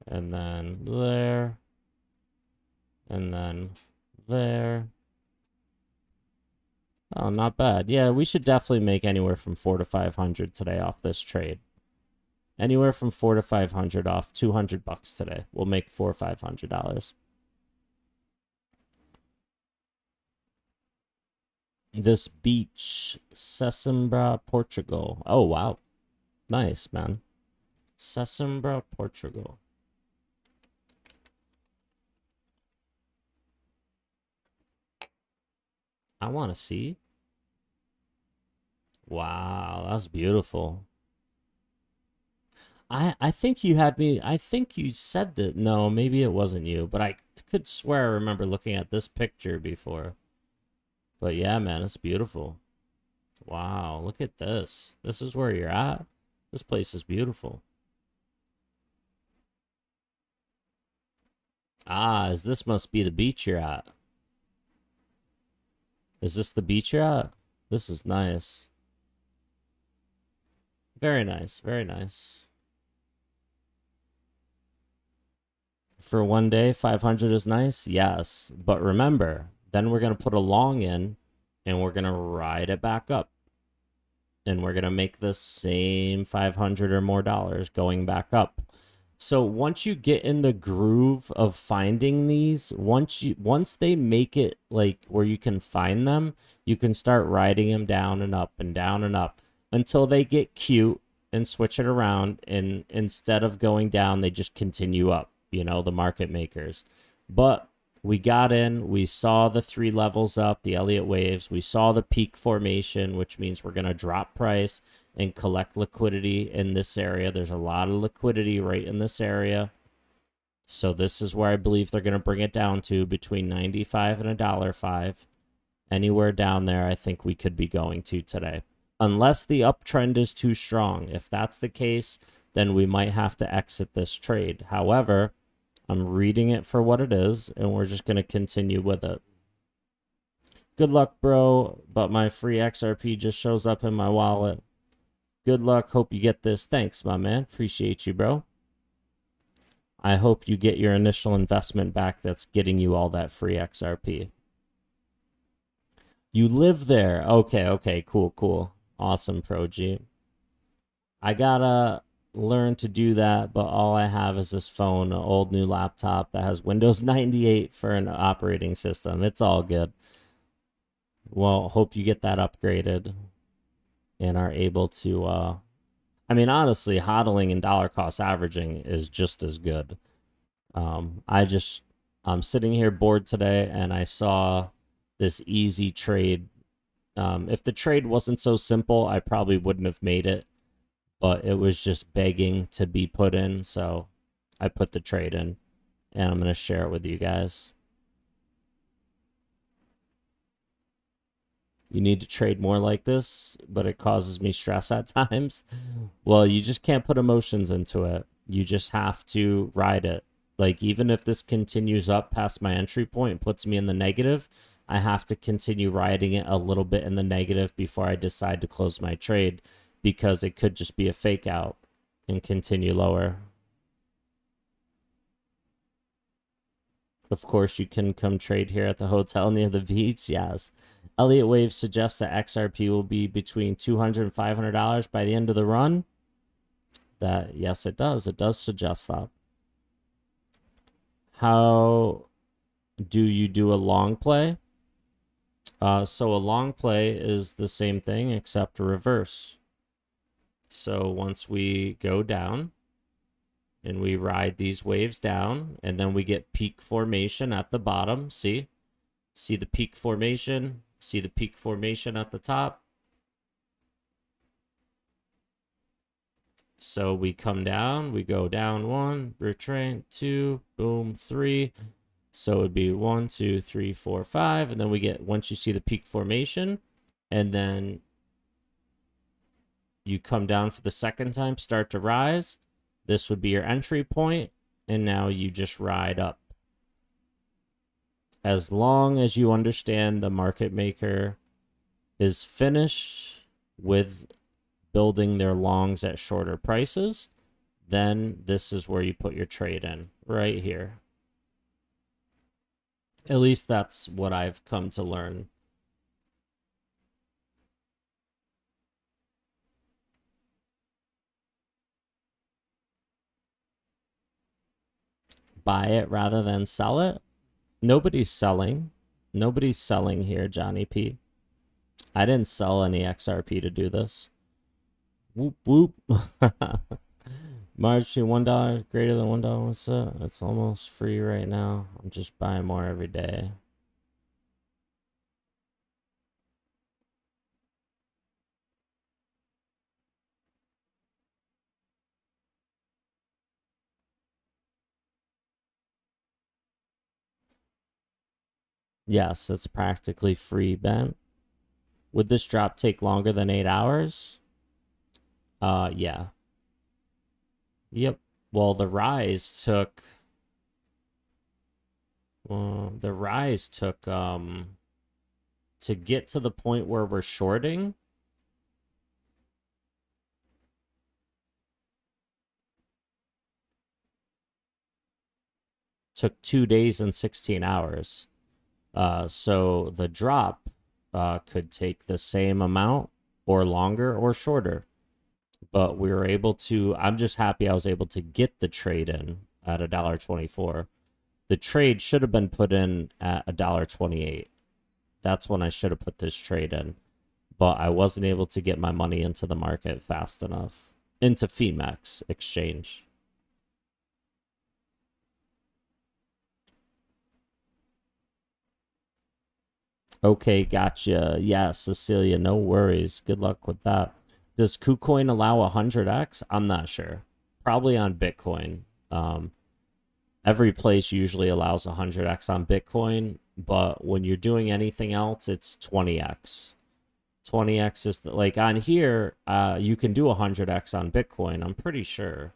and then there, and then there. Oh, not bad. Yeah, we should definitely make anywhere from 400 to 500 today off this trade. Anywhere from 400 to 500 off, $200 today. We'll make $400 or $500. This beach, Sesimbra, Portugal. Oh, wow. Nice, man. Sesimbra, Portugal. I want to see. Wow, that's beautiful. I think you had me, I think you said that. No, maybe it wasn't you, but I could swear I remember looking at this picture before. But yeah, man, it's beautiful. Wow, look at this. This is where you're at. This place is beautiful. Ah, this must be the beach you're at. Is this the beach you're at? This is nice. Very nice, very nice. For one day, 500 is nice? Yes. But remember, then we're going to put a long in, and we're going to ride it back up. And we're going to make the same 500 or more dollars going back up. So once you get in the groove of finding these, once they make it like where you can find them, you can start riding them down and up and down and up until they get cute and switch it around. And instead of going down, they just continue up, you know, the market makers. But we got in, we saw the 3 levels up, the Elliott waves. We saw the peak formation, which means we're going to drop price and collect liquidity in this area. There's a lot of liquidity right in this area. So this is where I believe they're going to bring it down to between 95 and $1.05. Anywhere down there, I think we could be going to today. Unless the uptrend is too strong. If that's the case, then we might have to exit this trade. However, I'm reading it for what it is, and we're just going to continue with it. Good luck, bro, but my free XRP just shows up in my wallet. Good luck. Hope you get this. Thanks, my man. Appreciate you, bro. I hope you get your initial investment back that's getting you all that free XRP. You live there. Okay, cool. Awesome, Pro G. I gotta learn to do that, but all I have is this phone, an old new laptop that has Windows 98 for an operating system. It's all good. Well, hope you get that upgraded and are able to I mean, honestly, hodling and dollar cost averaging is just as good. I'm sitting here bored today, and I saw this easy trade. If the trade wasn't so simple, I probably wouldn't have made it, but it was just begging to be put in, so I put the trade in, and I'm going to share it with you guys. You need to trade more like this, but it causes me stress at times. Well, you just can't put emotions into it. You just have to ride it. Like, even if this continues up past my entry point and puts me in the negative, I have to continue riding it a little bit in the negative before I decide to close my trade, because it could just be a fake out and continue lower. Of course, you can come trade here at the hotel near the beach. Yes. Elliott Wave suggests that XRP will be between $200 and $500 by the end of the run. Yes, it does. It does suggest that. How do you do a long play? So a long play is the same thing except reverse. So once we go down and we ride these waves down, and then we get peak formation at the bottom. See the peak formation? See the peak formation at the top? So we come down, we go down 1, retrace 2, boom, 3. So it would be 1, 2, 3, 4, 5. And then we get, once you see the peak formation, and then you come down for the second time, start to rise. This would be your entry point, and now you just ride up. As long as you understand the market maker is finished with building their longs at shorter prices, then this is where you put your trade in, right here. At least that's what I've come to learn. Buy it rather than sell it. Nobody's selling. Nobody's selling here, Johnny P. I didn't sell any XRP to do this. Whoop, whoop. Margin $1 greater than $1. What's that? It's almost free right now. I'm just buying more every day. Yes, it's practically free, Ben. Would this drop take longer than 8 hours? Yeah. Yep. Well, the rise took to get to the point where we're shorting. Took 2 days and 16 hours. So the drop could take the same amount or longer or shorter. But we were able to, I'm just happy I was able to get the trade in at $1.24. The trade should have been put in at $1.28. That's when I should have put this trade in. But I wasn't able to get my money into the market fast enough. Into Femex exchange. Okay, gotcha. Yeah, Cecilia, no worries. Good luck with that. Does KuCoin allow 100x? I'm not sure. Probably on Bitcoin. Every place usually allows 100x on Bitcoin, but when you're doing anything else, it's 20x. 20x is like on here, you can do 100x on Bitcoin. I'm pretty sure.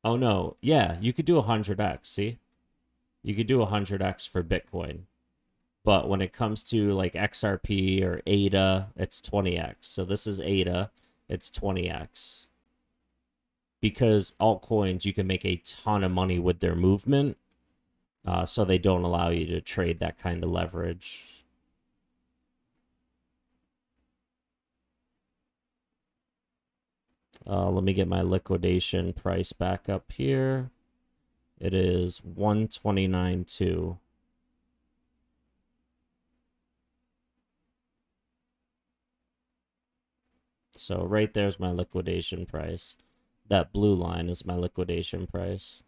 Oh no, yeah, you could do 100x. See, you could do 100x for Bitcoin. But when it comes to like XRP or ADA, it's 20x. So this is ADA, it's 20x. Because altcoins, you can make a ton of money with their movement. So they don't allow you to trade that kind of leverage. Let me get my liquidation price back up here. It is 129.2. So right there's my liquidation price. That blue line is my liquidation price.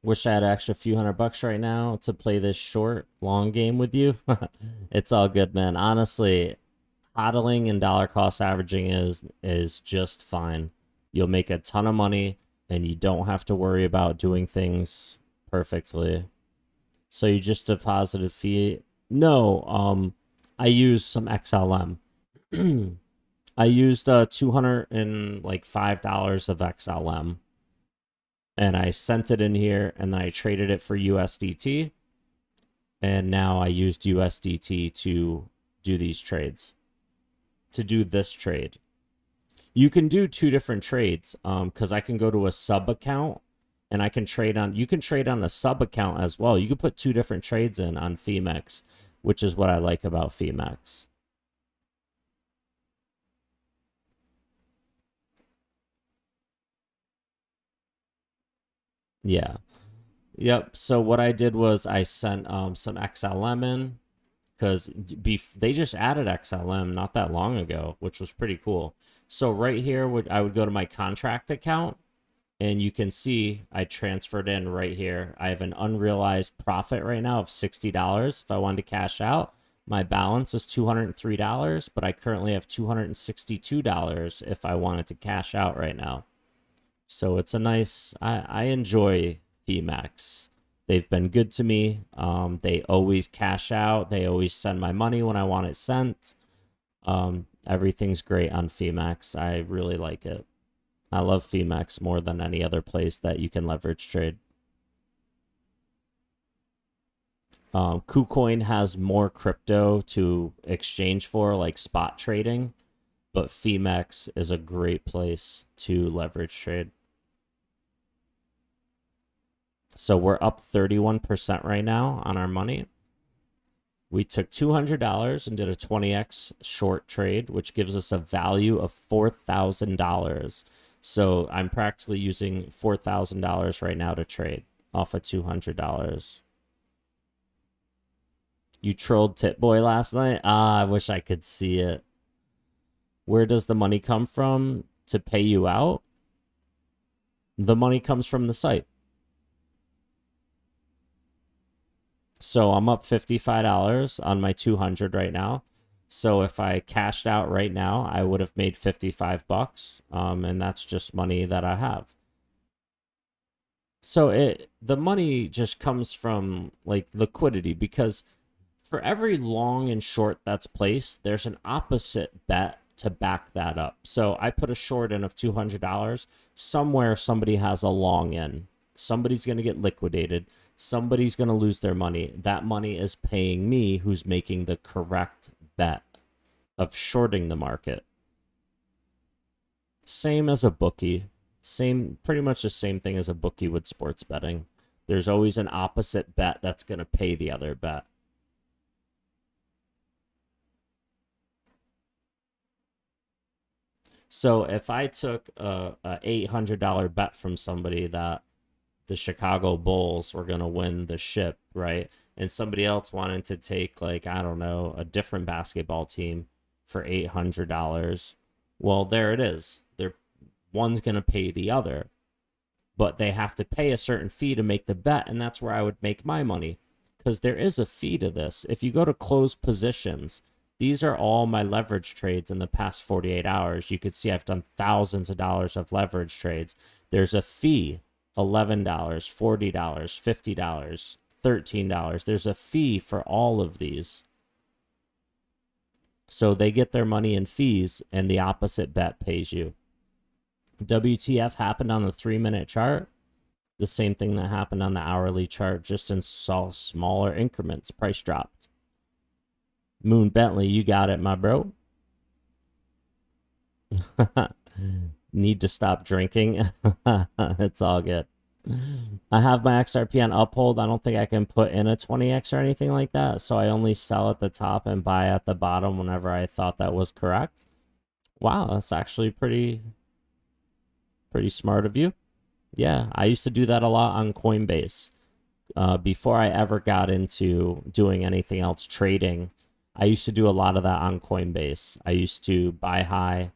Wish I had an extra few $100 right now to play this short, long game with you. It's all good, man. Honestly, hodling and dollar cost averaging is just fine. You'll make a ton of money and you don't have to worry about doing things perfectly. So you just deposited fee. No, I used some XLM. I used $205 of XLM. And I sent it in here and then I traded it for USDT. And now I used USDT to do these trades. To do this trade. You can do 2 different trades because I can go to a sub account and I can trade on, you can trade on a sub account as well. You can put 2 different trades in on Femex, which is what I like about Femex. Yeah. Yep. So what I did was I sent some XLM in because they just added XLM not that long ago, which was pretty cool. So right here, I would go to my contract account, and you can see I transferred in right here. I have an unrealized profit right now of $60. If I wanted to cash out, my balance is $203, but I currently have $262 if I wanted to cash out right now. So it's a nice, I enjoy Femex. They've been good to me. They always cash out. They always send my money when I want it sent. Everything's great on Femex. I really like it. I love Femex more than any other place that you can leverage trade. KuCoin has more crypto to exchange for, like spot trading, but Femex is a great place to leverage trade. So we're up 31% right now on our money. We took $200 and did a 20x short trade, which gives us a value of $4,000. So I'm practically using $4,000 right now to trade off of $200. You trolled Tit Boy last night? Ah, I wish I could see it. Where does the money come from to pay you out? The money comes from the site. So I'm up $55 on my 200 right now. So if I cashed out right now, I would have made 55 bucks. And that's just money that I have. So the money just comes from like liquidity, because for every long and short that's placed, there's an opposite bet to back that up. So I put a short in of $200. Somewhere somebody has a long in. Somebody's going to get liquidated. Somebody's going to lose their money. That money is paying me, who's making the correct bet of shorting the market. Same as a bookie. Pretty much the same thing as a bookie with sports betting. There's always an opposite bet that's going to pay the other bet. So if I took a $800 bet from somebody that the Chicago Bulls were going to win the ship, right? And somebody else wanted to take, like, I don't know, a different basketball team for $800. Well, there it is. One's going to pay the other. But they have to pay a certain fee to make the bet, and that's where I would make my money. Because there is a fee to this. If you go to closed positions, these are all my leverage trades in the past 48 hours. You could see I've done thousands of dollars of leverage trades. There's a fee. $11, $40, $50, $13. There's a fee for all of these. So they get their money in fees, and the opposite bet pays you. WTF happened on the 3-minute chart. The same thing that happened on the hourly chart, just in smaller increments. Price dropped. Moon Bentley, you got it, my bro. Need to stop drinking. It's all good. I have my XRP on uphold. I don't think I can put in a 20x or anything like that, so I only sell at the top and buy at the bottom whenever I thought that was correct. Wow, that's actually pretty smart of you. Yeah, I used to do that a lot on Coinbase. Before I ever got into doing anything else trading, I used to do a lot of that on Coinbase. I used to buy high,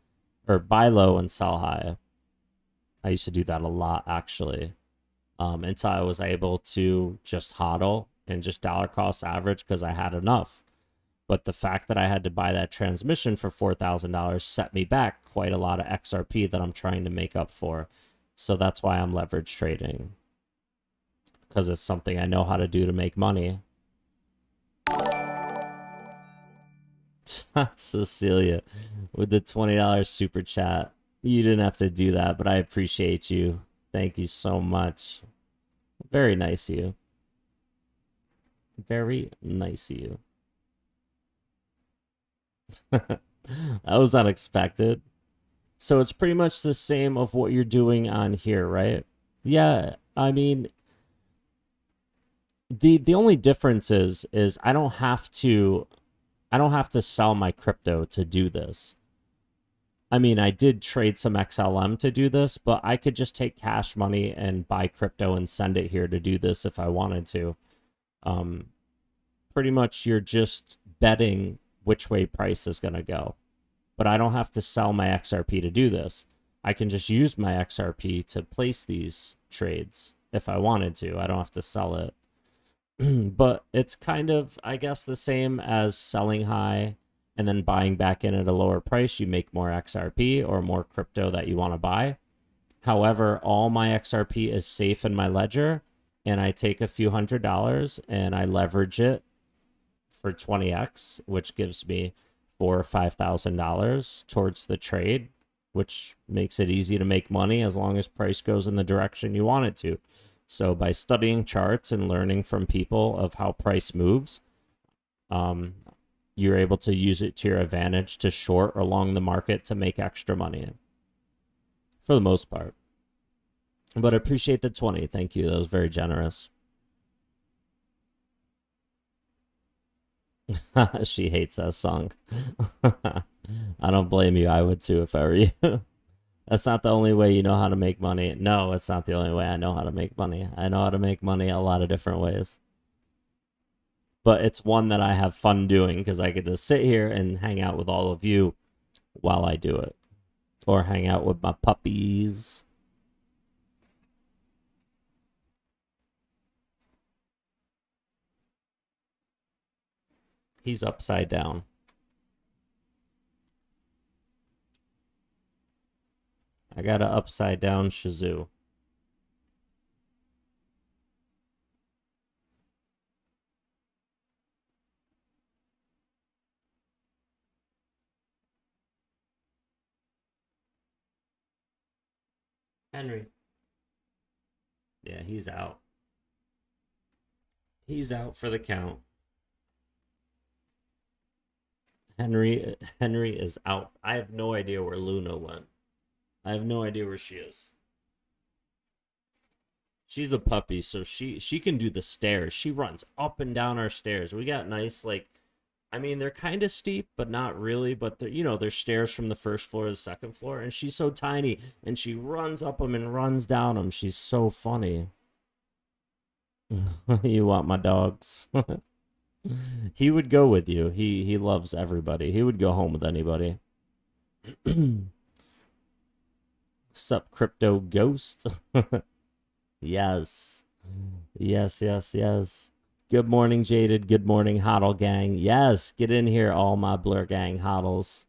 or buy low and sell high. I used to do that a lot, actually, until I was able to just hodl and just dollar cost average because I had enough. But the fact that I had to buy that transmission for $4,000 set me back quite a lot of XRP that I'm trying to make up for. So that's why I'm leverage trading, because it's something I know how to do to make money. Cecilia with the $20 super chat. You didn't have to do that, but I appreciate you. Thank you so much. Very nice of you. Very nice of you. That was unexpected. So it's pretty much the same of what you're doing on here, right? Yeah, I mean, the only difference is I don't have to sell my crypto to do this. I mean, I did trade some XLM to do this, but I could just take cash money and buy crypto and send it here to do this if I wanted to. Pretty much you're just betting which way price is going to go. But I don't have to sell my XRP to do this. I can just use my XRP to place these trades if I wanted to. I don't have to sell it. But it's kind of, I guess, the same as selling high and then buying back in at a lower price. You make more XRP or more crypto that you want to buy. However, all my XRP is safe in my ledger, and I take a few $100s and I leverage it for 20x, which gives me $4,000 or $5,000 towards the trade, which makes it easy to make money as long as price goes in the direction you want it to. So by studying charts and learning from people of how price moves, you're able to use it to your advantage to short or long the market to make extra money, for the most part. But I appreciate the 20. Thank you. That was very generous. She hates that song. I don't blame you. I would too if I were you. That's not the only way you know how to make money. No, it's not the only way I know how to make money. I know how to make money a lot of different ways. But it's one that I have fun doing because I get to sit here and hang out with all of you while I do it. Or hang out with my puppies. He's upside down. I got an upside down Shazoo. Henry. Yeah, he's out. He's out for the count. Henry is out. I have no idea where Luna went. I have no idea where she is. She's a puppy, so she can do the stairs. She runs up and down our stairs. We got nice, like, I mean, they're kind of steep, but not really. But they're, you know, there's stairs from the first floor to the second floor, and she's so tiny, and she runs up them and runs down them. She's so funny. You want my dogs? He would go with you. He loves everybody. He would go home with anybody. Sup, crypto ghost? Yes. Yes, yes, yes. Good morning, Jaded. Good morning, Hodl Gang. Yes, get in here, all my Blur Gang Hodls.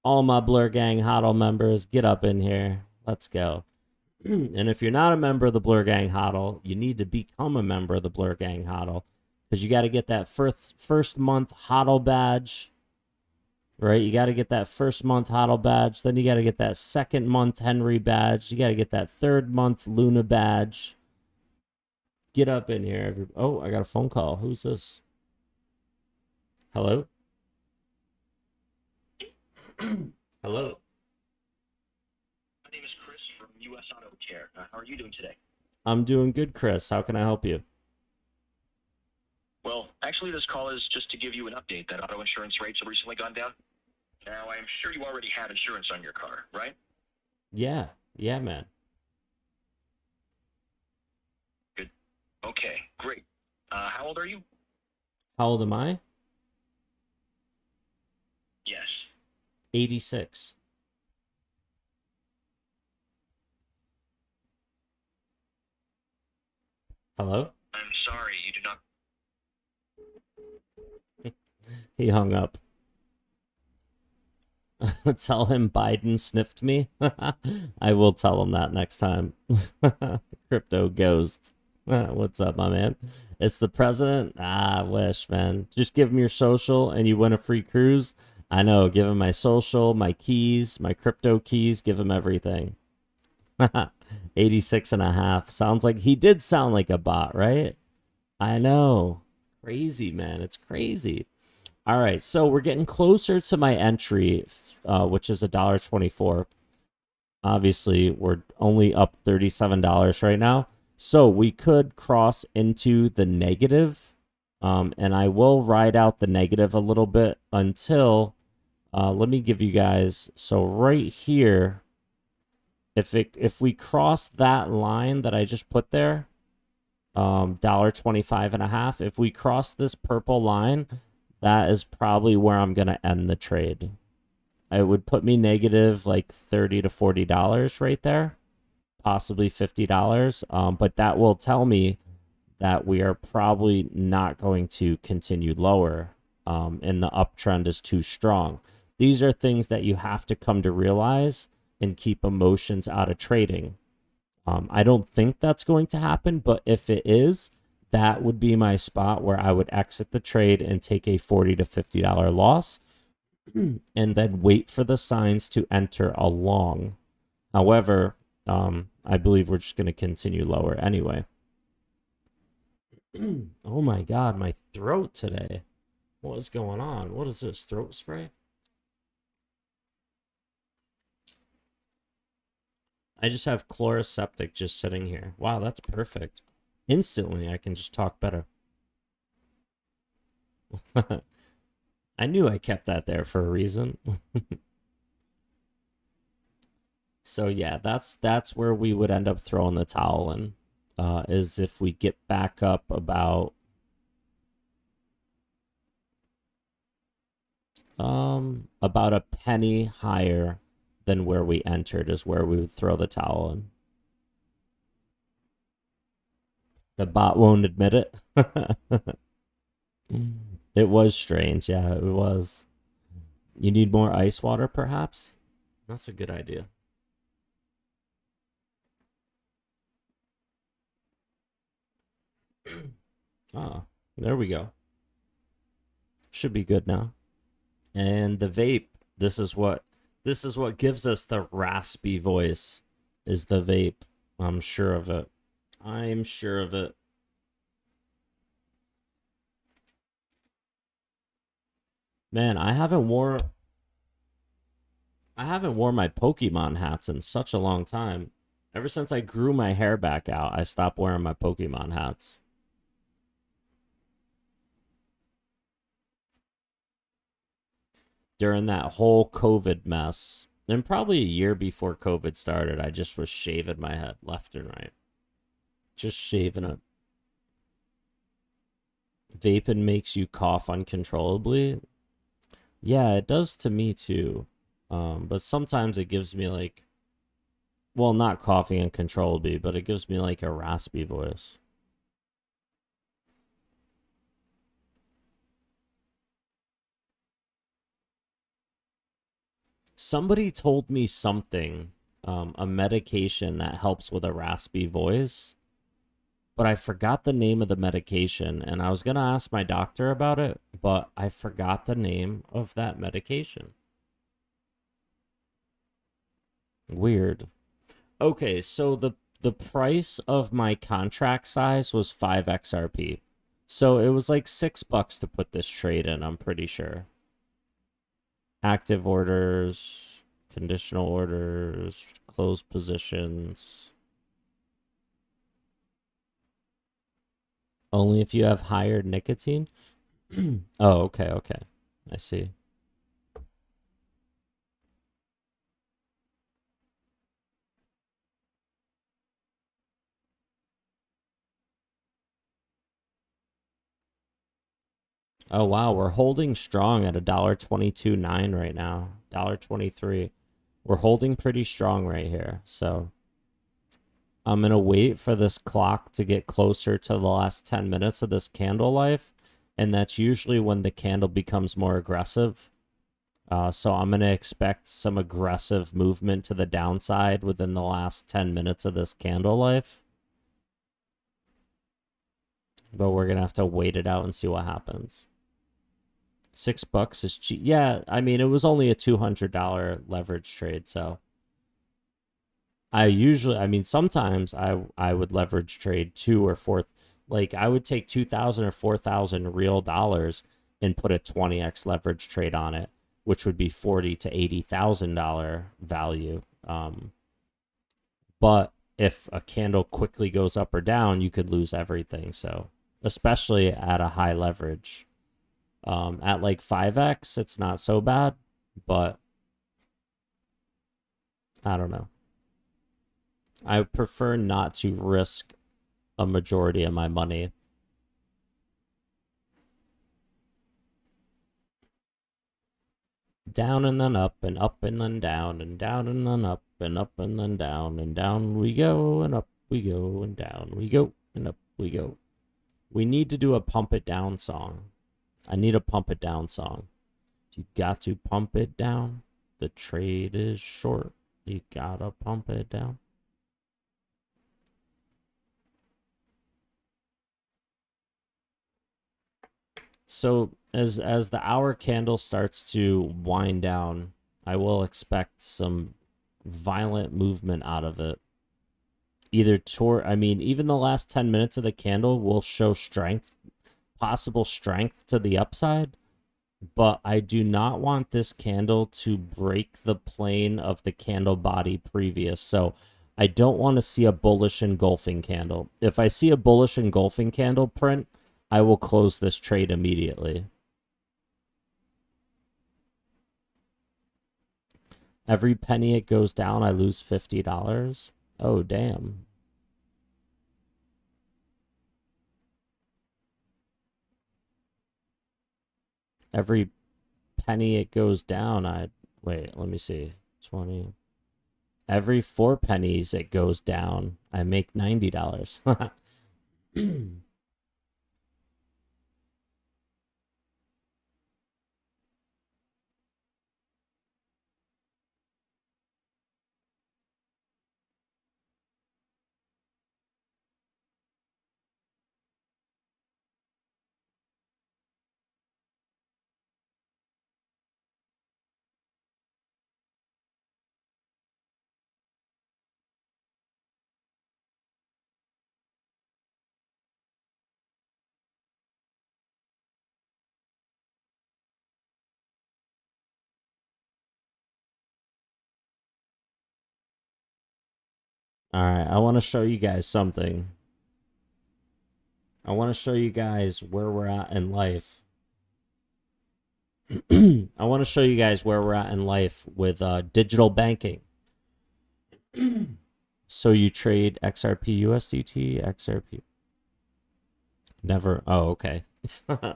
All my Blur Gang Hodl members, get up in here. Let's go. And if you're not a member of the Blur Gang Hodl, you need to become a member of the Blur Gang Hodl. Because you got to get that first month HODL badge, right? You got to get that first month HODL badge. Then you got to get that second month Henry badge. You got to get that third month Luna badge. Get up in here. Oh, I got a phone call. Who's this? Hello? Hello? My name is Chris from U.S. Auto Care. How are you doing today? I'm doing good, Chris. How can I help you? Well, actually, this call is just to give you an update that auto insurance rates have recently gone down. Now, I'm sure you already have insurance on your car, right? Yeah. Yeah, man. Good. Okay, great. How old are you? How old am I? Yes. 86. Hello? I'm sorry, you do not... He hung up. Tell him Biden sniffed me. I will tell him that next time. Crypto ghost. What's up, my man? It's the president? Ah, I wish, man. Just give him your social and you win a free cruise. I know. Give him my social, my keys, my crypto keys. Give him everything. 86 and a half. Sounds like he did sound like a bot, right? I know. Crazy, man. It's crazy. All right, so we're getting closer to my entry, which is $1.24. Obviously, we're only up $37 right now. So we could cross into the negative, and I will ride out the negative a little bit until, let me give you guys, so right here, if we cross that line that I just put there, $1.25 and a half, if we cross this purple line, that is probably where I'm going to end the trade. It would put me negative like $30 to $40 right there, possibly $50. But that will tell me that we are probably not going to continue lower, and the uptrend is too strong. These are things that you have to come to realize and keep emotions out of trading. I don't think that's going to happen, but if it is, that would be my spot where I would exit the trade and take a $40 to $50 loss and then wait for the signs to enter a long. However, I believe we're just going to continue lower anyway. Oh my God, my throat today. What is going on? What is this, throat spray? I just have Chloraseptic just sitting here. Wow, that's perfect. Instantly, I can just talk better. I knew I kept that there for a reason. So yeah, that's where we would end up throwing the towel in, is if we get back up about a penny higher than where we entered is where we would throw the towel in. The bot won't admit it. It was strange. Yeah, it was. You need more ice water, perhaps? That's a good idea. Ah, there we go. Should be good now. And the vape, this is what gives us the raspy voice, is the vape. I'm sure of it. I'm sure of it. Man, I haven't worn my Pokemon hats in such a long time. Ever since I grew my hair back out, I stopped wearing my Pokemon hats. During that whole COVID mess, and probably a year before COVID started, I just was shaving my head left and right. Just shaving it. Vaping makes you cough uncontrollably. Yeah, it does to me too. But sometimes it gives me like, well, not coughing uncontrollably, but it gives me like a raspy voice. Somebody told me something, a medication that helps with a raspy voice, but I forgot the name of the medication, and I was going to ask my doctor about it, but I forgot the name of that medication. Weird. Okay, so the price of my contract size was 5 XRP. So it was like $6 to put this trade in, I'm pretty sure. Active orders, conditional orders, closed positions. Only if you have higher nicotine? Oh, okay. I see. Oh wow, we're holding strong at $1.22.9 right now. $1.23. We're holding pretty strong right here. So I'm gonna wait for this clock to get closer to the last 10 minutes of this candle life, and that's usually when the candle becomes more aggressive. So I'm gonna expect some aggressive movement to the downside within the last 10 minutes of this candle life. But we're gonna have to wait it out and see what happens. $6 is cheap. Yeah, I mean, it was only a $200 leverage trade, so sometimes I would leverage trade 2 or 4, like I would take 2,000 or 4,000 real dollars and put a 20x leverage trade on it, which would be $40,000 to $80,000 value. But if a candle quickly goes up or down, you could lose everything. So especially at a high leverage. At like 5x, it's not so bad, but I don't know. I prefer not to risk a majority of my money. Down and then up and up and then down and down and then up and up and then down and down we go and up we go and down we go and up we go. We need to do a pump it down song. I need a pump it down song. You got to pump it down. The trade is short. You gotta pump it down. So as the hour candle starts to wind down, I will expect some violent movement out of it. Either toward, I mean, even the last 10 minutes of the candle will show strength, possible strength to the upside, but I do not want this candle to break the plane of the candle body previous. So I don't want to see a bullish engulfing candle. If I see a bullish engulfing candle print, I will close this trade immediately. Every penny it goes down, I lose $50. Oh, damn. Every penny it goes down, wait, let me see. 20. Every 4 pennies it goes down, I make $90. All right, I want to show you guys something. I want to show you guys where we're at in life. I want to show you guys where we're at in life with digital banking. So you trade XRP, USDT, XRP. Never. Oh, okay. I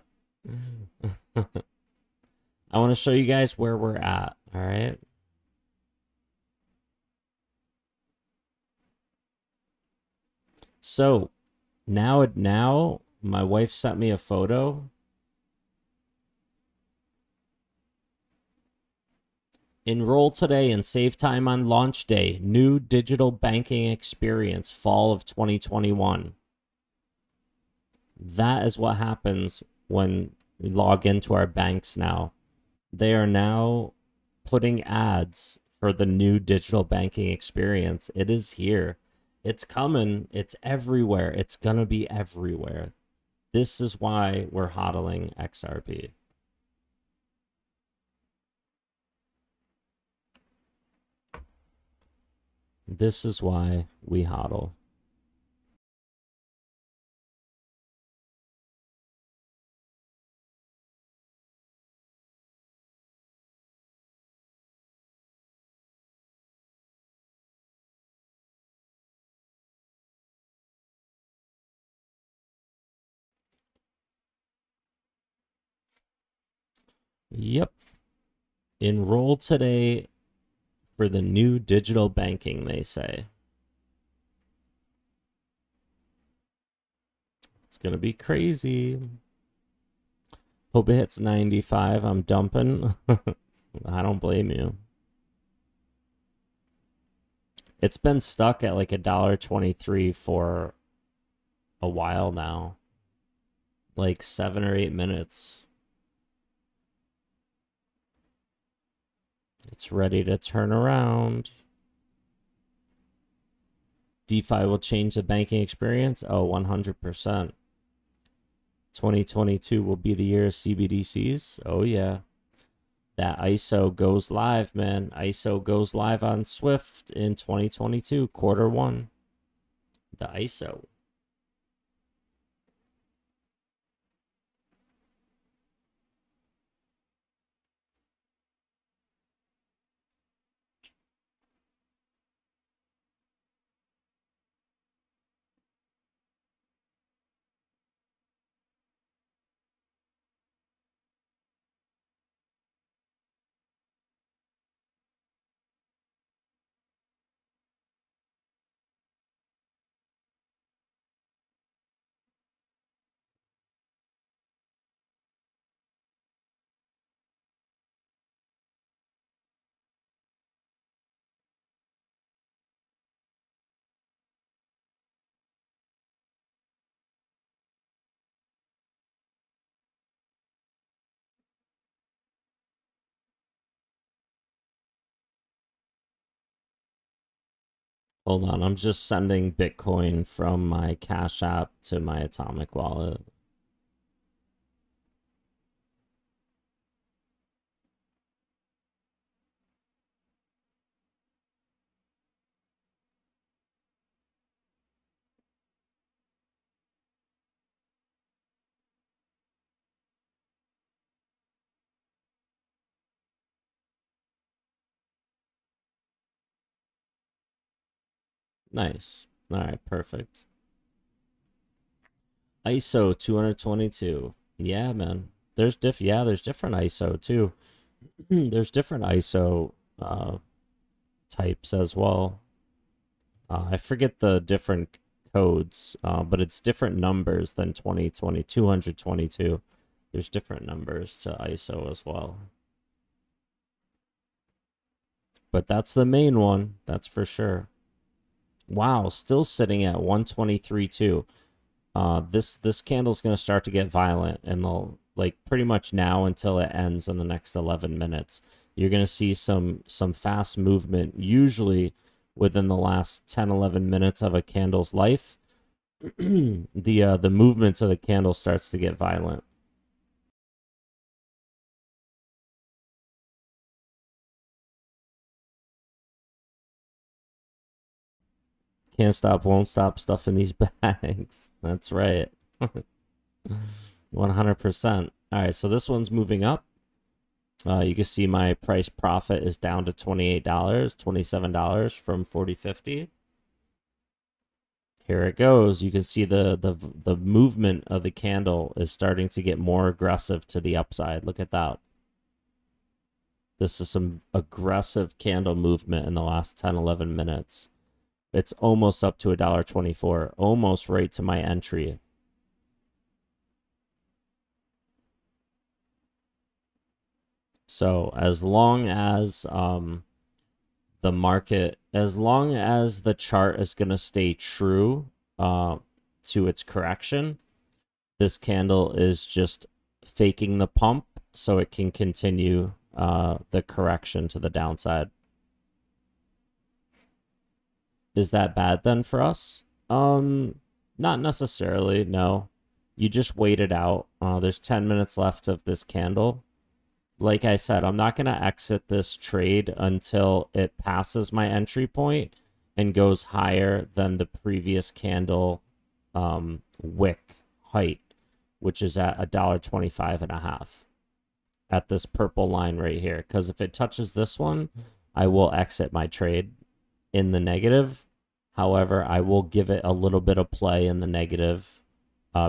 want to show you guys where we're at. All right. So now my wife sent me a photo. Enroll today and save time on launch day. New digital banking experience, fall of 2021. That is what happens when we log into our banks now. They are now putting ads for the new digital banking experience. It is here. It's coming. It's everywhere. It's going to be everywhere. This is why we're hodling XRP. This is why we hodl. Yep. Enroll today for the new digital banking, they say. It's going to be crazy. Hope it hits 95. I'm dumping. I don't blame you. It's been stuck at like $1.23 for a while now. Like 7 or 8 minutes. It's ready to turn around. DeFi will change the banking experience. Oh, 100%. 2022 will be the year of CBDCs. Oh, yeah. That ISO goes live, man. ISO goes live on Swift in 2022, Q1. The ISO. Hold on, I'm just sending Bitcoin from my Cash App to my Atomic wallet. Nice. All right, perfect. ISO 222. Yeah, man. There's different ISO too. There's different ISO types as well. I forget the different codes, but it's different numbers than 2020, 222. There's different numbers to ISO as well. But that's the main one, that's for sure. Wow, still sitting at 123.2. This candle's gonna start to get violent, and they'll like pretty much now until it ends in the next 11 minutes. You're gonna see some fast movement, usually within the last 10-11 minutes of a candle's life. The movements of the candle starts to get violent. Can't stop, won't stop stuff in these bags. That's right. 100%. All right, so this one's moving up. You can see my price profit is down to $28, $27 from $40.50. Here it goes. You can see the movement of the candle is starting to get more aggressive to the upside. Look at that. This is some aggressive candle movement in the last 10-11 minutes. It's almost up to $1.24, almost right to my entry. So as long as the market, as long as the chart is going to stay true to its correction, this candle is just faking the pump so it can continue the correction to the downside. Is that bad then for us? Not necessarily, no. You just wait it out. There's 10 minutes left of this candle. Like I said, I'm not going to exit this trade until it passes my entry point and goes higher than the previous candle wick height, which is at $1.25.5 at this purple line right here. Because if it touches this one, I will exit my trade in the negative. However, I will give it a little bit of play in the negative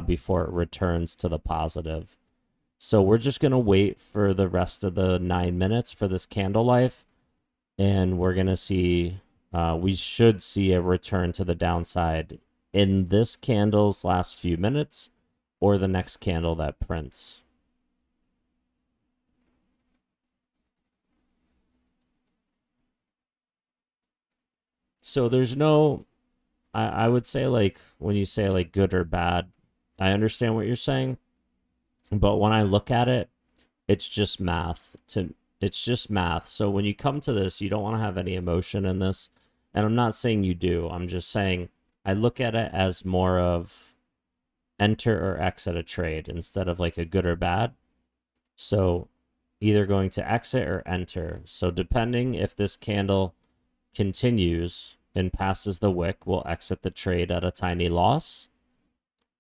before it returns to the positive. So we're just going to wait for the rest of the 9 minutes for this candle life. And we're going to see, we should see a return to the downside in this candle's last few minutes or the next candle that prints. So there's no, I would say, like, when you say like good or bad, I understand what you're saying. But when I look at it, it's just math. It's just math. So when you come to this, you don't want to have any emotion in this. And I'm not saying you do. I'm just saying I look at it as more of enter or exit a trade instead of like a good or bad. So either going to exit or enter. So depending if this candle continues and passes the wick, we'll exit the trade at a tiny loss,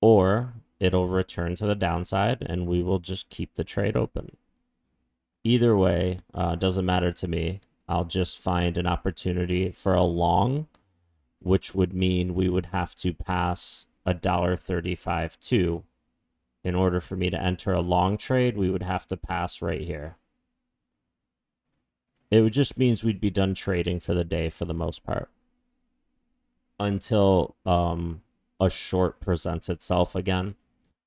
or it'll return to the downside and we will just keep the trade open. Either way, doesn't matter to me. I'll just find an opportunity for a long, which would mean we would have to pass $1.35.2. In order for me to enter a long trade, we would have to pass right here. It would just means we'd be done trading for the day for the most part until a short presents itself again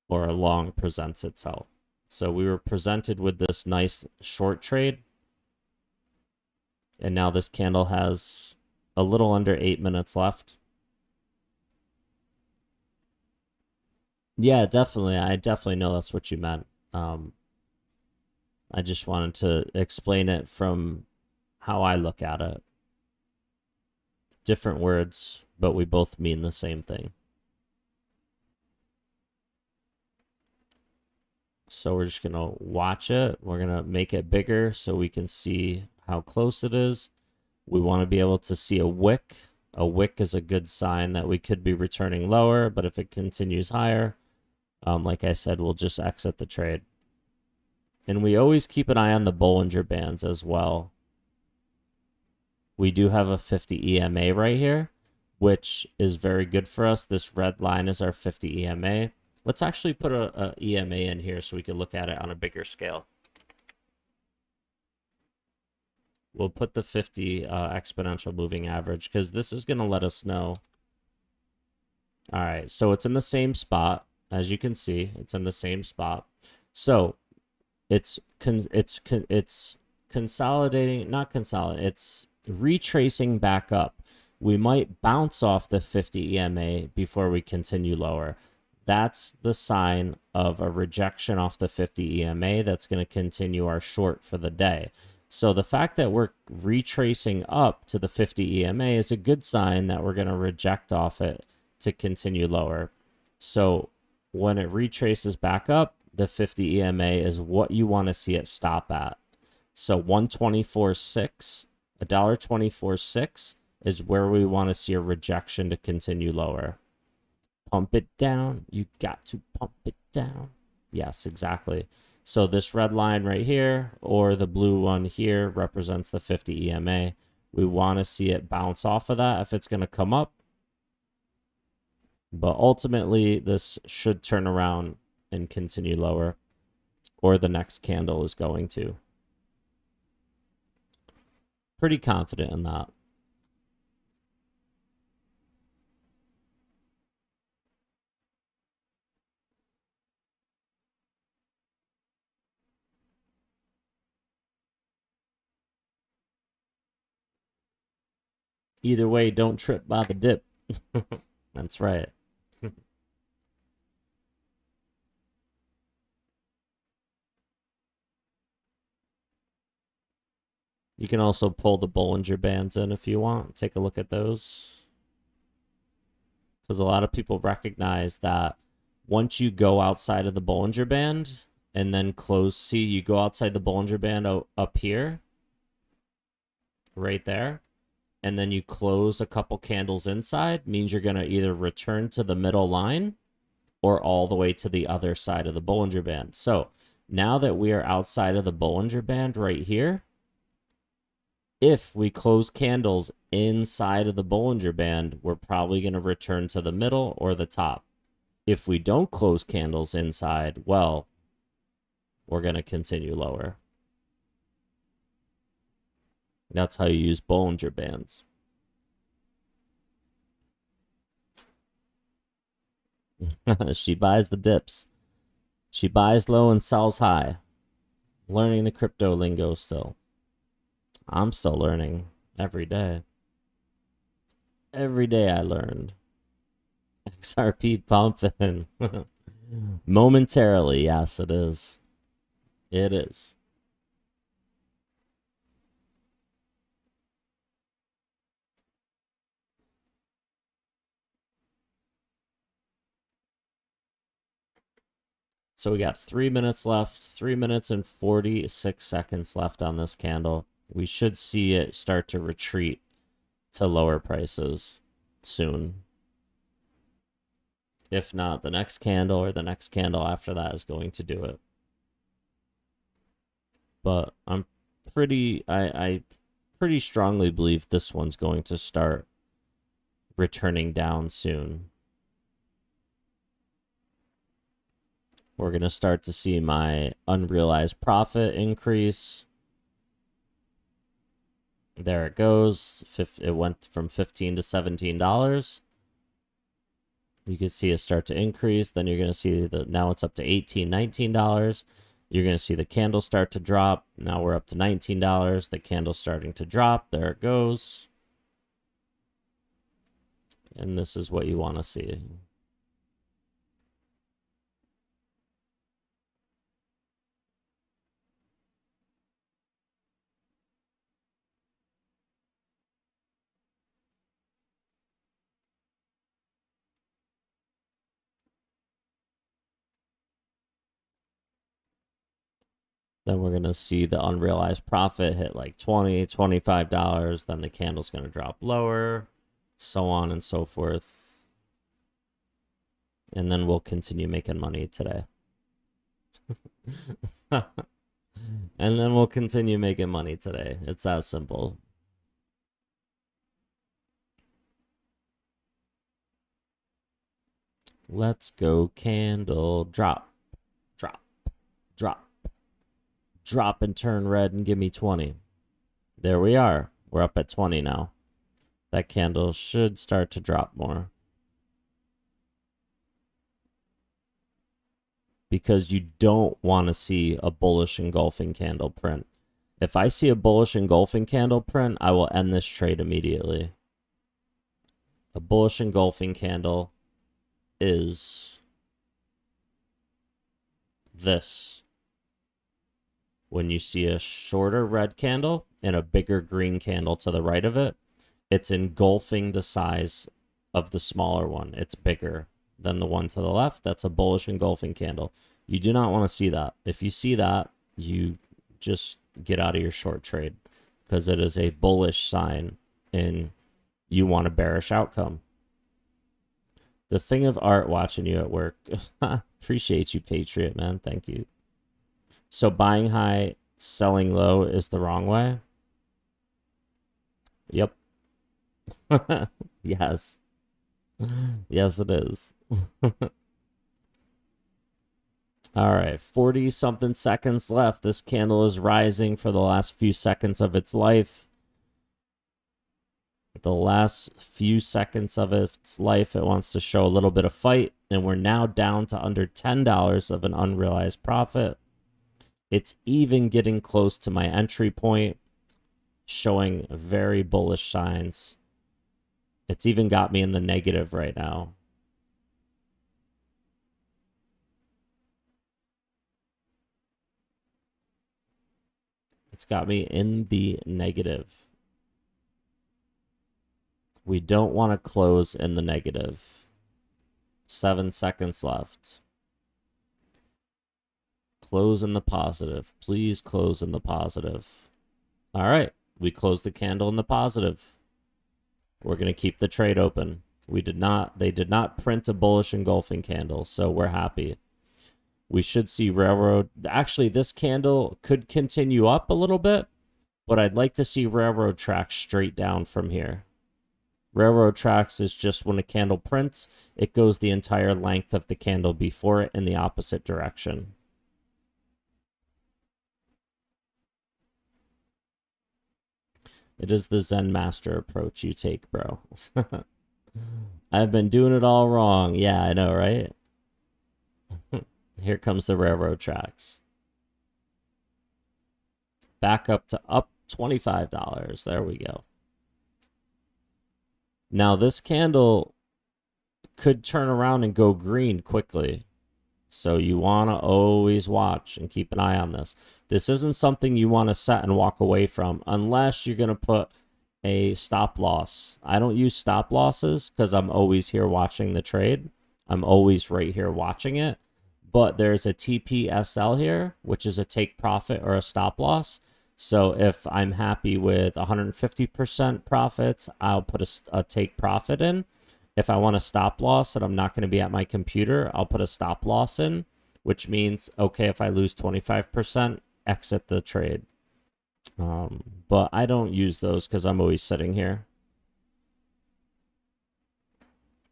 or a long presents itself. So we were presented with this nice short trade, and now this candle has a little under 8 minutes left. Yeah, definitely. I definitely know that's what you meant. I just wanted to explain it from how I look at it. different words, but we both mean the same thing. So we're just going to watch it. We're going to make it bigger so we can see how close it is. We want to be able to see a wick. A wick is a good sign that we could be returning lower, but if it continues higher, like I said, we'll just exit the trade. And we always keep an eye on the Bollinger Bands as well. We do have a 50 EMA right here, which is very good for us. This red line is our 50 EMA. Let's actually put a EMA in here so we can look at it on a bigger scale. We'll put the 50 exponential moving average because this is going to let us know. All right, so it's in the same spot. As you can see, it's in the same spot. So it's consolidating, not consolidating, it's retracing back up. We might bounce off the 50 EMA before we continue lower. That's the sign of a rejection off the 50 EMA that's going to continue our short for the day. So the fact that we're retracing up to the 50 EMA is a good sign that we're going to reject off it to continue lower. So when it retraces back up, the 50 EMA is what you want to see it stop at. So 124.6, $1.24.6 is where we want to see a rejection to continue lower. Pump it down. You got to pump it down. Yes, exactly. So this red line right here, or the blue one here, represents the 50 EMA. We want to see it bounce off of that if it's going to come up. But ultimately, this should turn around and continue lower, or the next candle is going to. Pretty confident in that. Either way, don't trip by the dip. That's right. You can also pull the Bollinger Bands in if you want. Take a look at those. Because a lot of people recognize that once you go outside of the Bollinger Band and then close, see, you go outside the Bollinger Band up here, right there, and then you close a couple candles inside, means you're going to either return to the middle line or all the way to the other side of the Bollinger Band. So now that we are outside of the Bollinger Band right here, if we close candles inside of the Bollinger Band, we're probably going to return to the middle or the top. If we don't close candles inside, well, we're going to continue lower. That's how you use Bollinger Bands. She buys the dips. She buys low and sells high. Learning the crypto lingo still. I'm still learning every day. Every day I learned. XRP pumping. Momentarily, yes, it is. It is. So we got 3 minutes left, 3 minutes and 46 seconds left on this candle. We should see it start to retreat to lower prices soon. If not, the next candle or the next candle after that is going to do it. But I'm I pretty strongly believe this one's going to start returning down soon. We're going to start to see my unrealized profit increase. There it goes. It went from $15 to $17. You can see it start to increase. Then you're going to see that now it's up to $18, $19. You're going to see the candle start to drop. Now we're up to $19. The candle's starting to drop. There it goes. And this is what you want to see. Then we're going to see the unrealized profit hit like $20, $25. Then the candle's going to drop lower, so on and so forth. And then we'll continue making money today. And then we'll continue making money today. It's that simple. Let's go candle. Drop, drop, drop. Drop and turn red and give me 20. There we are. We're up at 20 now. That candle should start to drop more. Because you don't want to see a bullish engulfing candle print. If I see a bullish engulfing candle print, I will end this trade immediately. A bullish engulfing candle is this. When you see a shorter red candle and a bigger green candle to the right of it, it's engulfing the size of the smaller one. It's bigger than the one to the left. That's a bullish engulfing candle. You do not want to see that. If you see that, you just get out of your short trade because it is a bullish sign and you want a bearish outcome. The thing of art watching you at work. Appreciate you, Patriot, man. Thank you. So buying high, selling low is the wrong way? Yep. Yes. Yes, it is. All right, 40-something seconds left. This candle is rising for the last few seconds of its life. The last few seconds of its life, it wants to show a little bit of fight, and we're now down to under $10 of an unrealized profit. It's even getting close to my entry point, showing very bullish signs. It's even got me in the negative right now. It's got me in the negative. We don't want to close in the negative. 7 seconds left. Close in the positive. Please close in the positive. All right. We closed the candle in the positive. We're going to keep the trade open. They did not print a bullish engulfing candle, so we're happy. We should see railroad. Actually, this candle could continue up a little bit, but I'd like to see railroad tracks straight down from here. Railroad tracks is just when a candle prints, it goes the entire length of the candle before it in the opposite direction. It is the Zen master approach you take, bro. I've been doing it all wrong. Yeah, I know, right? Here comes the railroad tracks. Back up to up $25. There we go. Now this candle could turn around and go green quickly. So you want to always watch and keep an eye on this. This isn't something you want to set and walk away from unless you're going to put a stop loss. I don't use stop losses because I'm always here watching the trade. I'm always right here watching it. But there's a TPSL here, which is a take profit or a stop loss. So if I'm happy with 150% profits, I'll put a take profit in. If I want a stop loss and I'm not going to be at my computer, I'll put a stop loss in, which means, okay, if I lose 25%, exit the trade. But I don't use those because I'm always sitting here.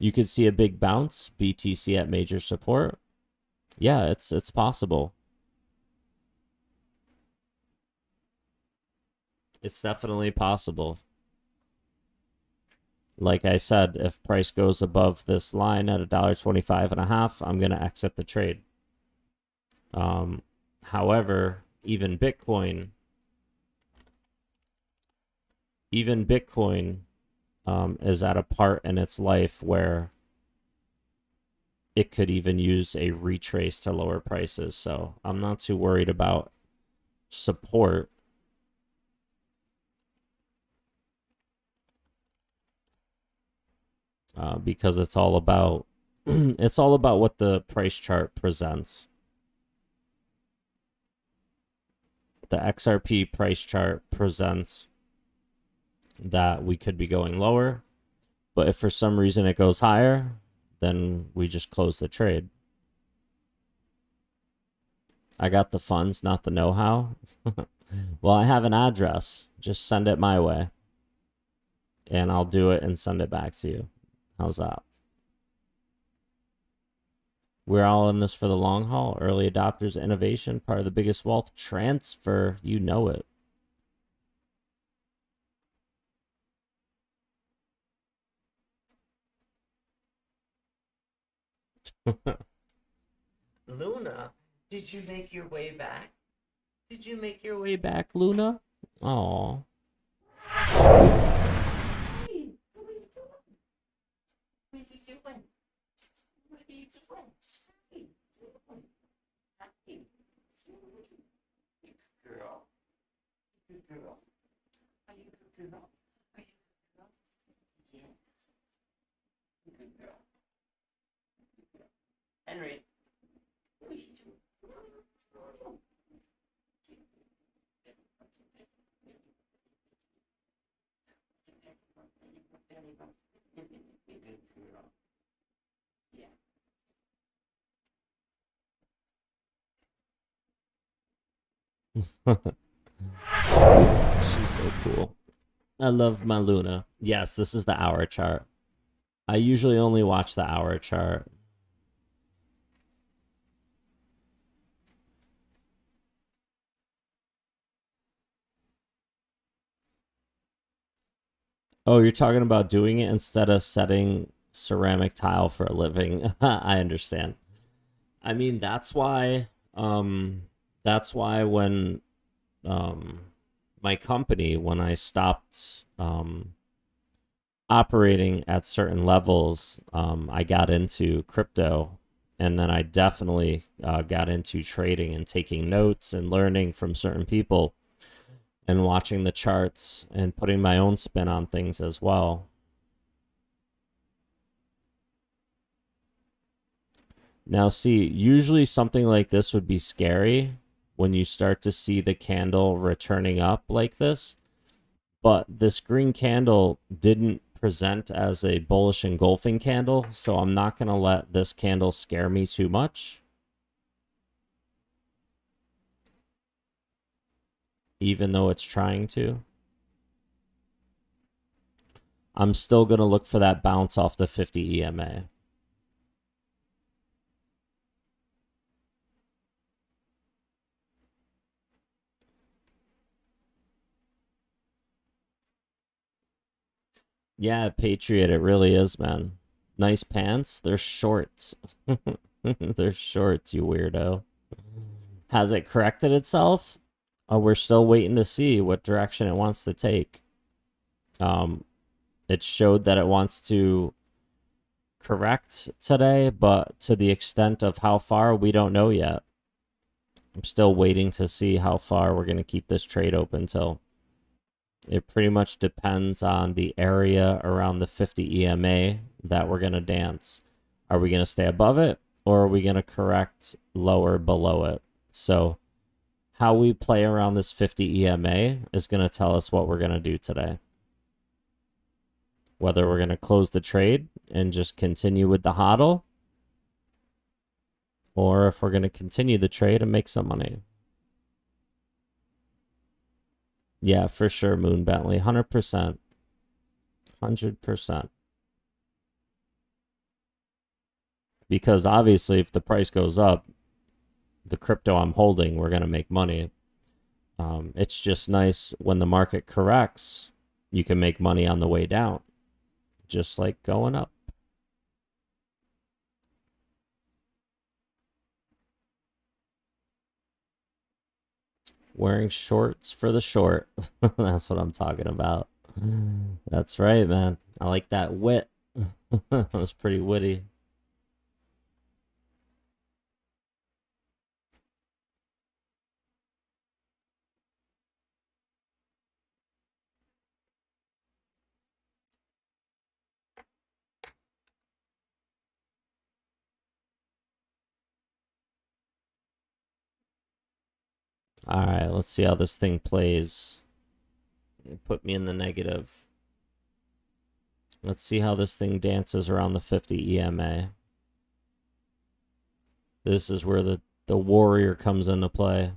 You could see a big bounce, BTC at major support. Yeah, it's possible. It's definitely possible. Like I said, if price goes above this line at $1.25.5, I'm going to exit the trade. However, even Bitcoin is at a part in its life where it could even use a retrace to lower prices. So I'm not too worried about support. Because it's all about what the price chart presents. the XRP price chart presents that we could be going lower, but if for some reason it goes higher, then we just close the trade. I got the funds, not the know-how. Well, I have an address. Just send it my way. And I'll do it and send it back to you. How's that? We're all in this for the long haul. Early adopters, innovation, part of the biggest wealth transfer. You know it. Luna, did you make your way back? Did you make your way back, Luna? Aw. Girl. Good girl. Are you a good girl? Are you a good girl? Yes. Good girl. Good girl. Henry. What are you doing? Good girl. Yeah. She's so cool. I love my Luna. Yes, this is the hour chart. I usually only watch the hour chart. Oh, you're talking about doing it instead of setting ceramic tile for a living. I understand. I mean, that's why when my company, when I stopped operating at certain levels, I got into crypto, and then I definitely got into trading and taking notes and learning from certain people and watching the charts and putting my own spin on things as well. Now, see, usually something like this would be scary when you start to see the candle returning up like this. But this green candle didn't present as a bullish engulfing candle, so I'm not going to let this candle scare me too much. Even though it's trying to. I'm still going to look for that bounce off the 50 EMA. Yeah, Patriot, it really is, man. Nice pants. They're shorts. They're shorts, you weirdo. Has it corrected itself? Oh, we're still waiting to see what direction it wants to take. It showed that it wants to correct today, but to the extent of how far, we don't know yet. I'm still waiting to see how far we're going to keep this trade open till. It pretty much depends on the area around the 50 EMA that we're going to dance. Are we going to stay above it, or are we going to correct lower below it? So how we play around this 50 EMA is going to tell us what we're going to do today. Whether we're going to close the trade and just continue with the hodl, or if we're going to continue the trade and make some money. Yeah, for sure, Moon Bentley. 100%. 100%. Because obviously, if the price goes up, the crypto I'm holding, we're going to make money. It's just nice when the market corrects, you can make money on the way down. Just like going up. Wearing shorts for the short. That's what I'm talking about. That's right, man. I like that wit. That was pretty witty. All right, let's see how this thing plays. It put me in the negative. Let's see how this thing dances around the 50 EMA. This is where the warrior comes into play.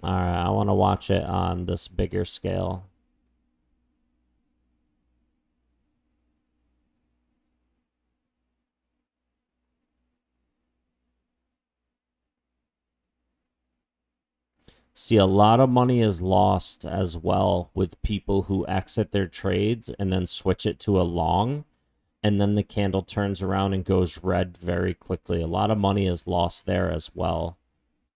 All right, I want to watch it on this bigger scale. See, a lot of money is lost as well with people who exit their trades and then switch it to a long, and then the candle turns around and goes red very quickly. A lot of money is lost there as well.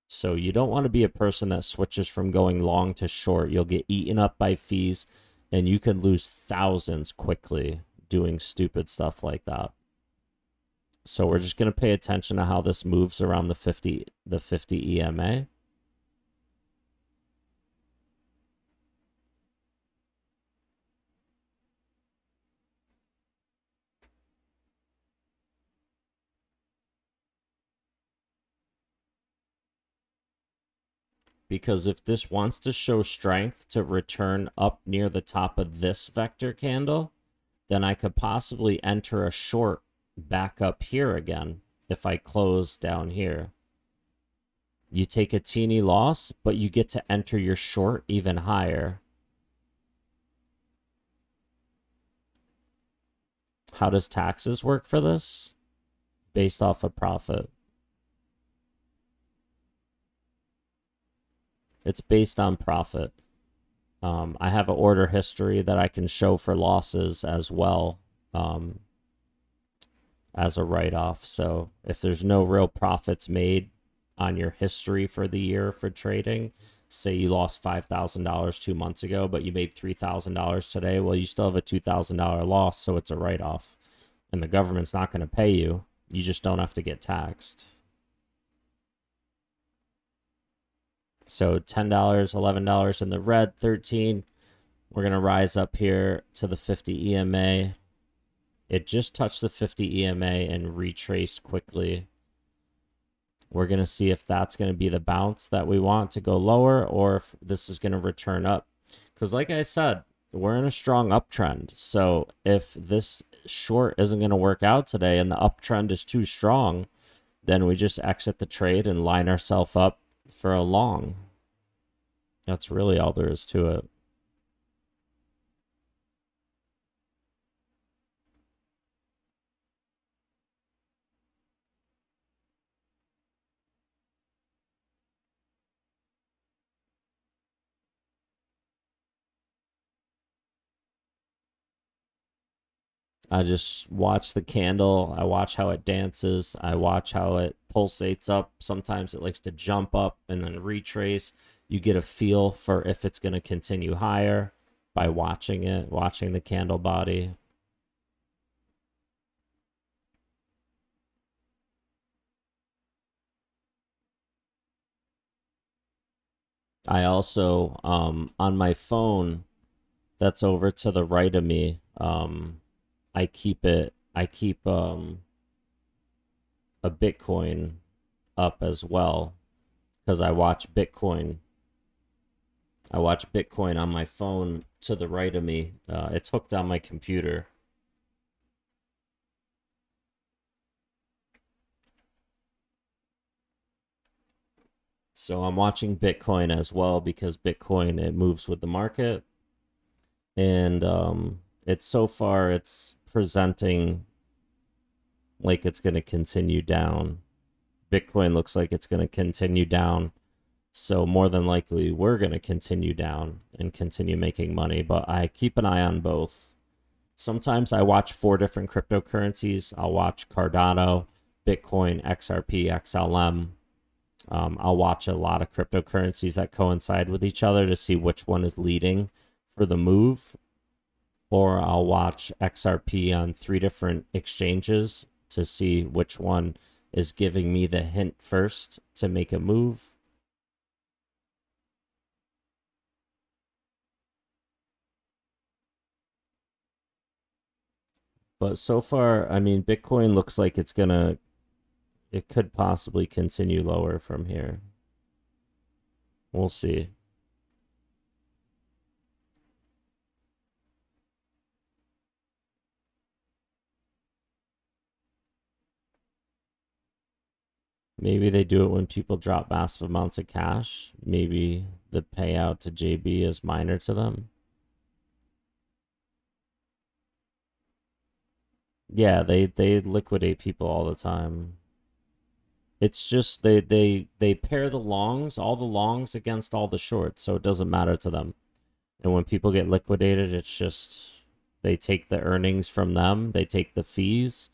So you don't want to be a person that switches from going long to short. You'll get eaten up by fees, and you can lose thousands quickly doing stupid stuff like that. So we're just going to pay attention to how this moves around the 50 EMA. Because if this wants to show strength to return up near the top of this vector candle, then I could possibly enter a short back up here again if I close down here. You take a teeny loss, but you get to enter your short even higher. How does taxes work for this? Based off of profit. It's based on profit. I have an order history that I can show for losses as well as a write-off. So if there's no real profits made on your history for the year for trading, say you lost $5,000 2 months ago, but you made $3,000 today, well, you still have a $2,000 loss, so it's a write-off. And the government's not going to pay you. You just don't have to get taxed. So $10, $11 in the red, 13. We're going to rise up here to the 50 EMA. It just touched the 50 EMA and retraced quickly. We're going to see if that's going to be the bounce that we want to go lower, or if this is going to return up. Because like I said, we're in a strong uptrend. So if this short isn't going to work out today and the uptrend is too strong, then we just exit the trade and line ourselves up for a long. That's really all there is to it. I just watch the candle. I watch how it dances. I watch how it pulsates up. Sometimes it likes to jump up and then retrace. You get a feel for if it's going to continue higher by watching it, watching the candle body. I also, on my phone that's over to the right of me, I keep a Bitcoin up as well, because I watch Bitcoin on my phone to the right of me. It's hooked on my computer. So I'm watching Bitcoin as well, because Bitcoin, it moves with the market. And it's so far, it's presenting like it's going to continue down. Bitcoin looks like it's going to continue down. So more than likely, we're going to continue down and continue making money. But I keep an eye on both. Sometimes I watch 4 different cryptocurrencies. I'll watch Cardano, Bitcoin, XRP, XLM. I'll watch a lot of cryptocurrencies that coincide with each other to see which one is leading for the move. Or I'll watch XRP on 3 different exchanges to see which one is giving me the hint first to make a move. But so far, I mean, Bitcoin looks like it could possibly continue lower from here. We'll see. Maybe they do it when people drop massive amounts of cash. Maybe the payout to JB is minor to them. Yeah, they liquidate people all the time. It's just they pair the longs, all the longs against all the shorts, so it doesn't matter to them. And when people get liquidated, it's just they take the earnings from them, they take the fees,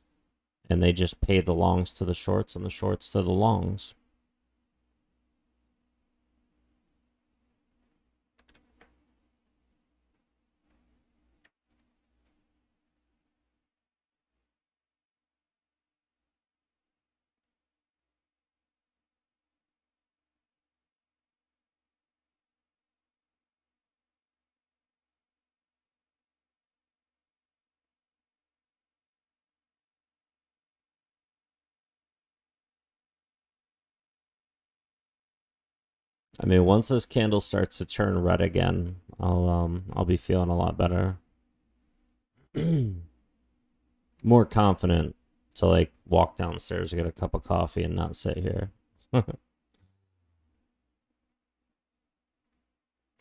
and they just pay the longs to the shorts and the shorts to the longs. I mean, once this candle starts to turn red again, I'll be feeling a lot better. More confident to like walk downstairs, get a cup of coffee, and not sit here.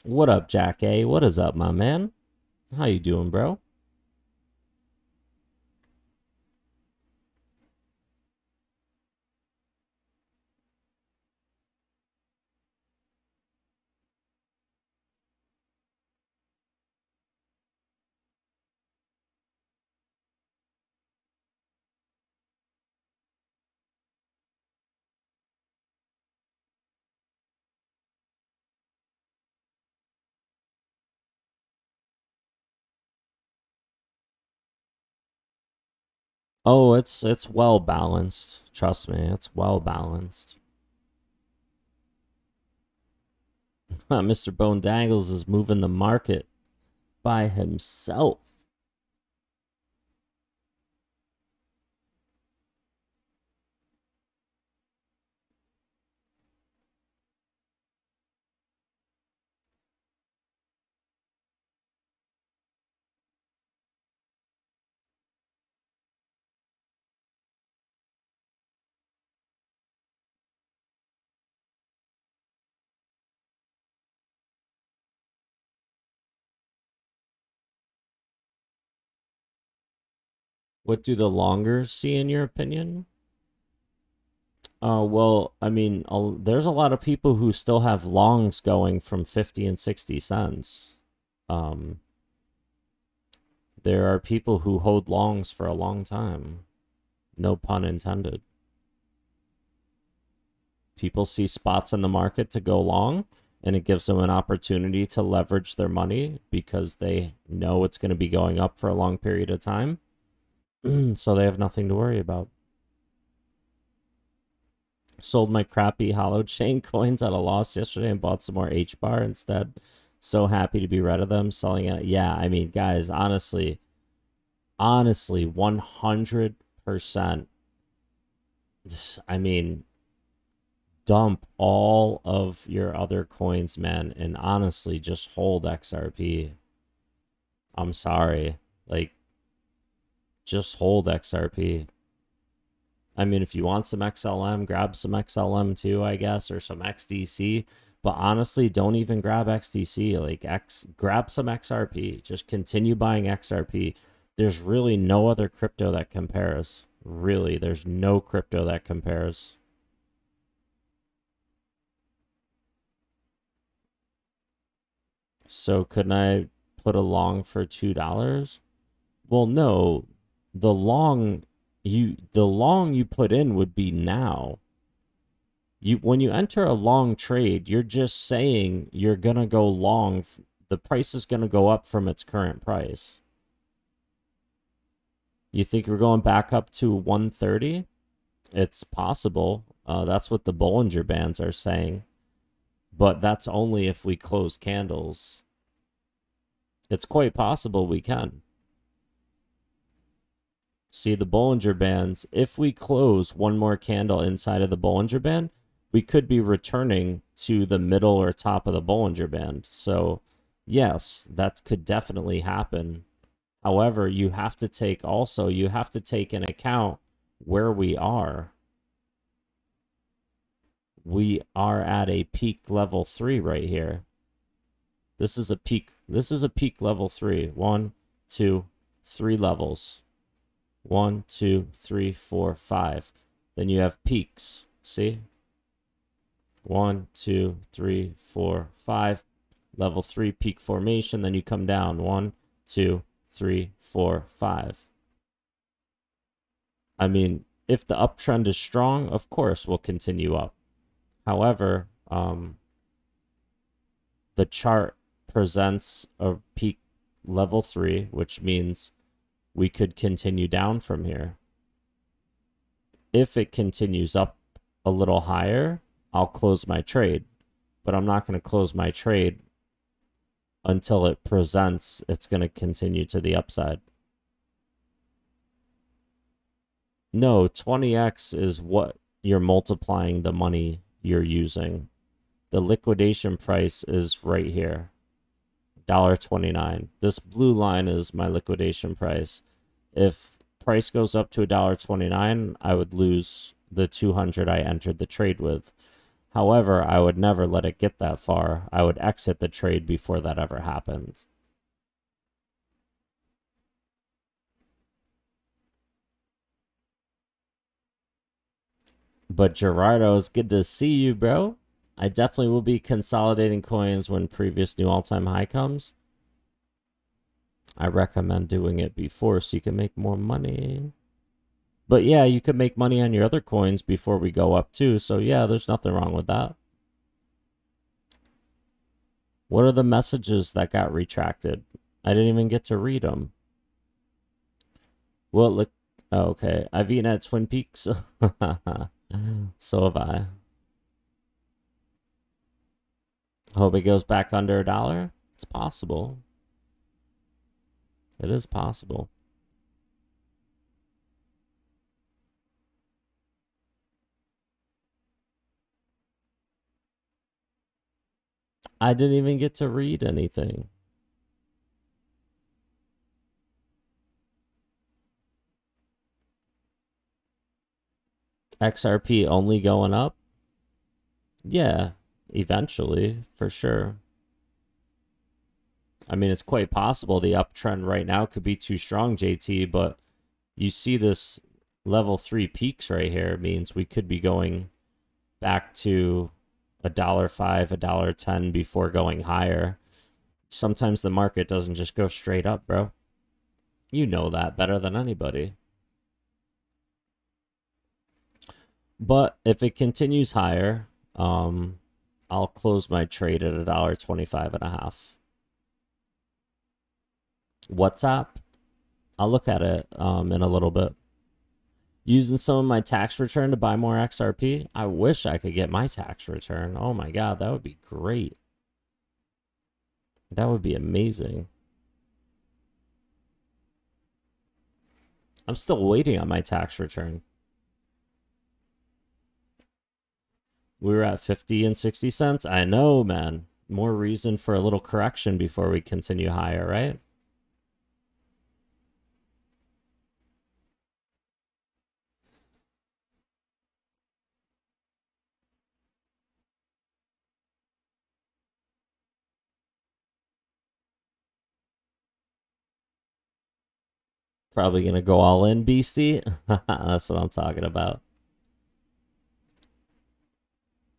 What up, Jack A? What is up, my man? How you doing, bro? Oh, it's well balanced. Trust me, it's well balanced. Mr. Bone Dangles is moving the market by himself. What do the longers see in your opinion? Well, I mean, there's a lot of people who still have longs going from 50 and 60 cents. There are people who hold longs for a long time. No pun intended. People see spots in the market to go long, and it gives them an opportunity to leverage their money because they know it's going to be going up for a long period of time. So they have nothing to worry about. Sold my crappy hollow chain coins at a loss yesterday and bought some more H-bar instead. So happy to be rid of them. Selling it. Yeah, I mean, guys, honestly, 100%. I mean, dump all of your other coins, man, and honestly, just hold XRP. I'm sorry. Like, just hold XRP. I mean, if you want some XLM, grab some XLM too, I guess, or some XDC. But honestly, don't even grab XDC. Like, grab some XRP. Just continue buying XRP. There's really no other crypto that compares. Really, there's no crypto that compares. So couldn't I put a long for $2? Well, no. The long you put in would be now. When you enter a long trade, you're just saying you're gonna go long. The price is gonna go up from its current price. You think we're going back up to 130? It's possible. That's what the Bollinger Bands are saying. But that's only if we close candles. It's quite possible we can. See the Bollinger Bands. If we close one more candle inside of the Bollinger Band, we could be returning to the middle or top of the Bollinger Band. So yes, that could definitely happen. However, you have to take in account where we are. We are at a peak level 3 right here. This is a peak level 3. 1, 2, 3 levels. 1, 2, 3, 4, 5. Then you have peaks. See? 1, 2, 3, 4, 5. Level 3 peak formation. Then you come down. 1, 2, 3, 4, 5. I mean, if the uptrend is strong, of course we'll continue up. However, the chart presents a peak level 3, which means we could continue down from here. If it continues up a little higher, I'll close my trade. But I'm not going to close my trade until it presents it's going to continue to the upside. No, 20x is what you're multiplying the money you're using. The liquidation price is right here. $1.29. This blue line is my liquidation price. If price goes up to $1.29, I would lose the 200 I entered the trade with. However, I would never let it get that far. I would exit the trade before that ever happened. But Gerardo, it's good to see you, bro. I definitely will be consolidating coins when previous new all-time high comes. I recommend doing it before so you can make more money. But yeah, you could make money on your other coins before we go up too. So yeah, there's nothing wrong with that. What are the messages that got retracted? I didn't even get to read them. Well, look. Oh, okay. I've eaten at Twin Peaks. So have I. Hope it goes back under $1. It's possible. It is possible. I didn't even get to read anything. XRP only going up? Yeah, eventually, for sure. I mean, it's quite possible the uptrend right now could be too strong, JT, but you see this level 3 peaks right here. It means we could be going back to $1.05, $1.10 before going higher. Sometimes the market doesn't just go straight up, bro. You know that better than anybody. But if it continues higher, I'll close my trade at $1.25.5. WhatsApp, I'll look at it in a little bit. Using some of my tax return to buy more XRP. I wish I could get my tax return. Oh my God, that would be great. That would be amazing. I'm still waiting on my tax return. We were at 50 and 60 cents. I know, man. More reason for a little correction before we continue higher, right? Probably gonna go all in, BC. That's what I'm talking about.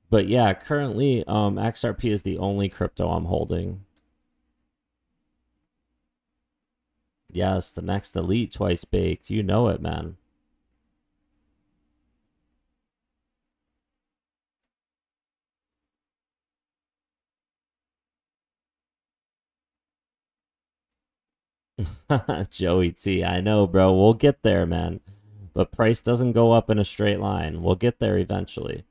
But yeah, currently, XRP is the only crypto I'm holding. Yes, the next elite twice baked. You know it, man. Joey T, I know, bro. We'll get there, man. But price doesn't go up in a straight line. We'll get there eventually.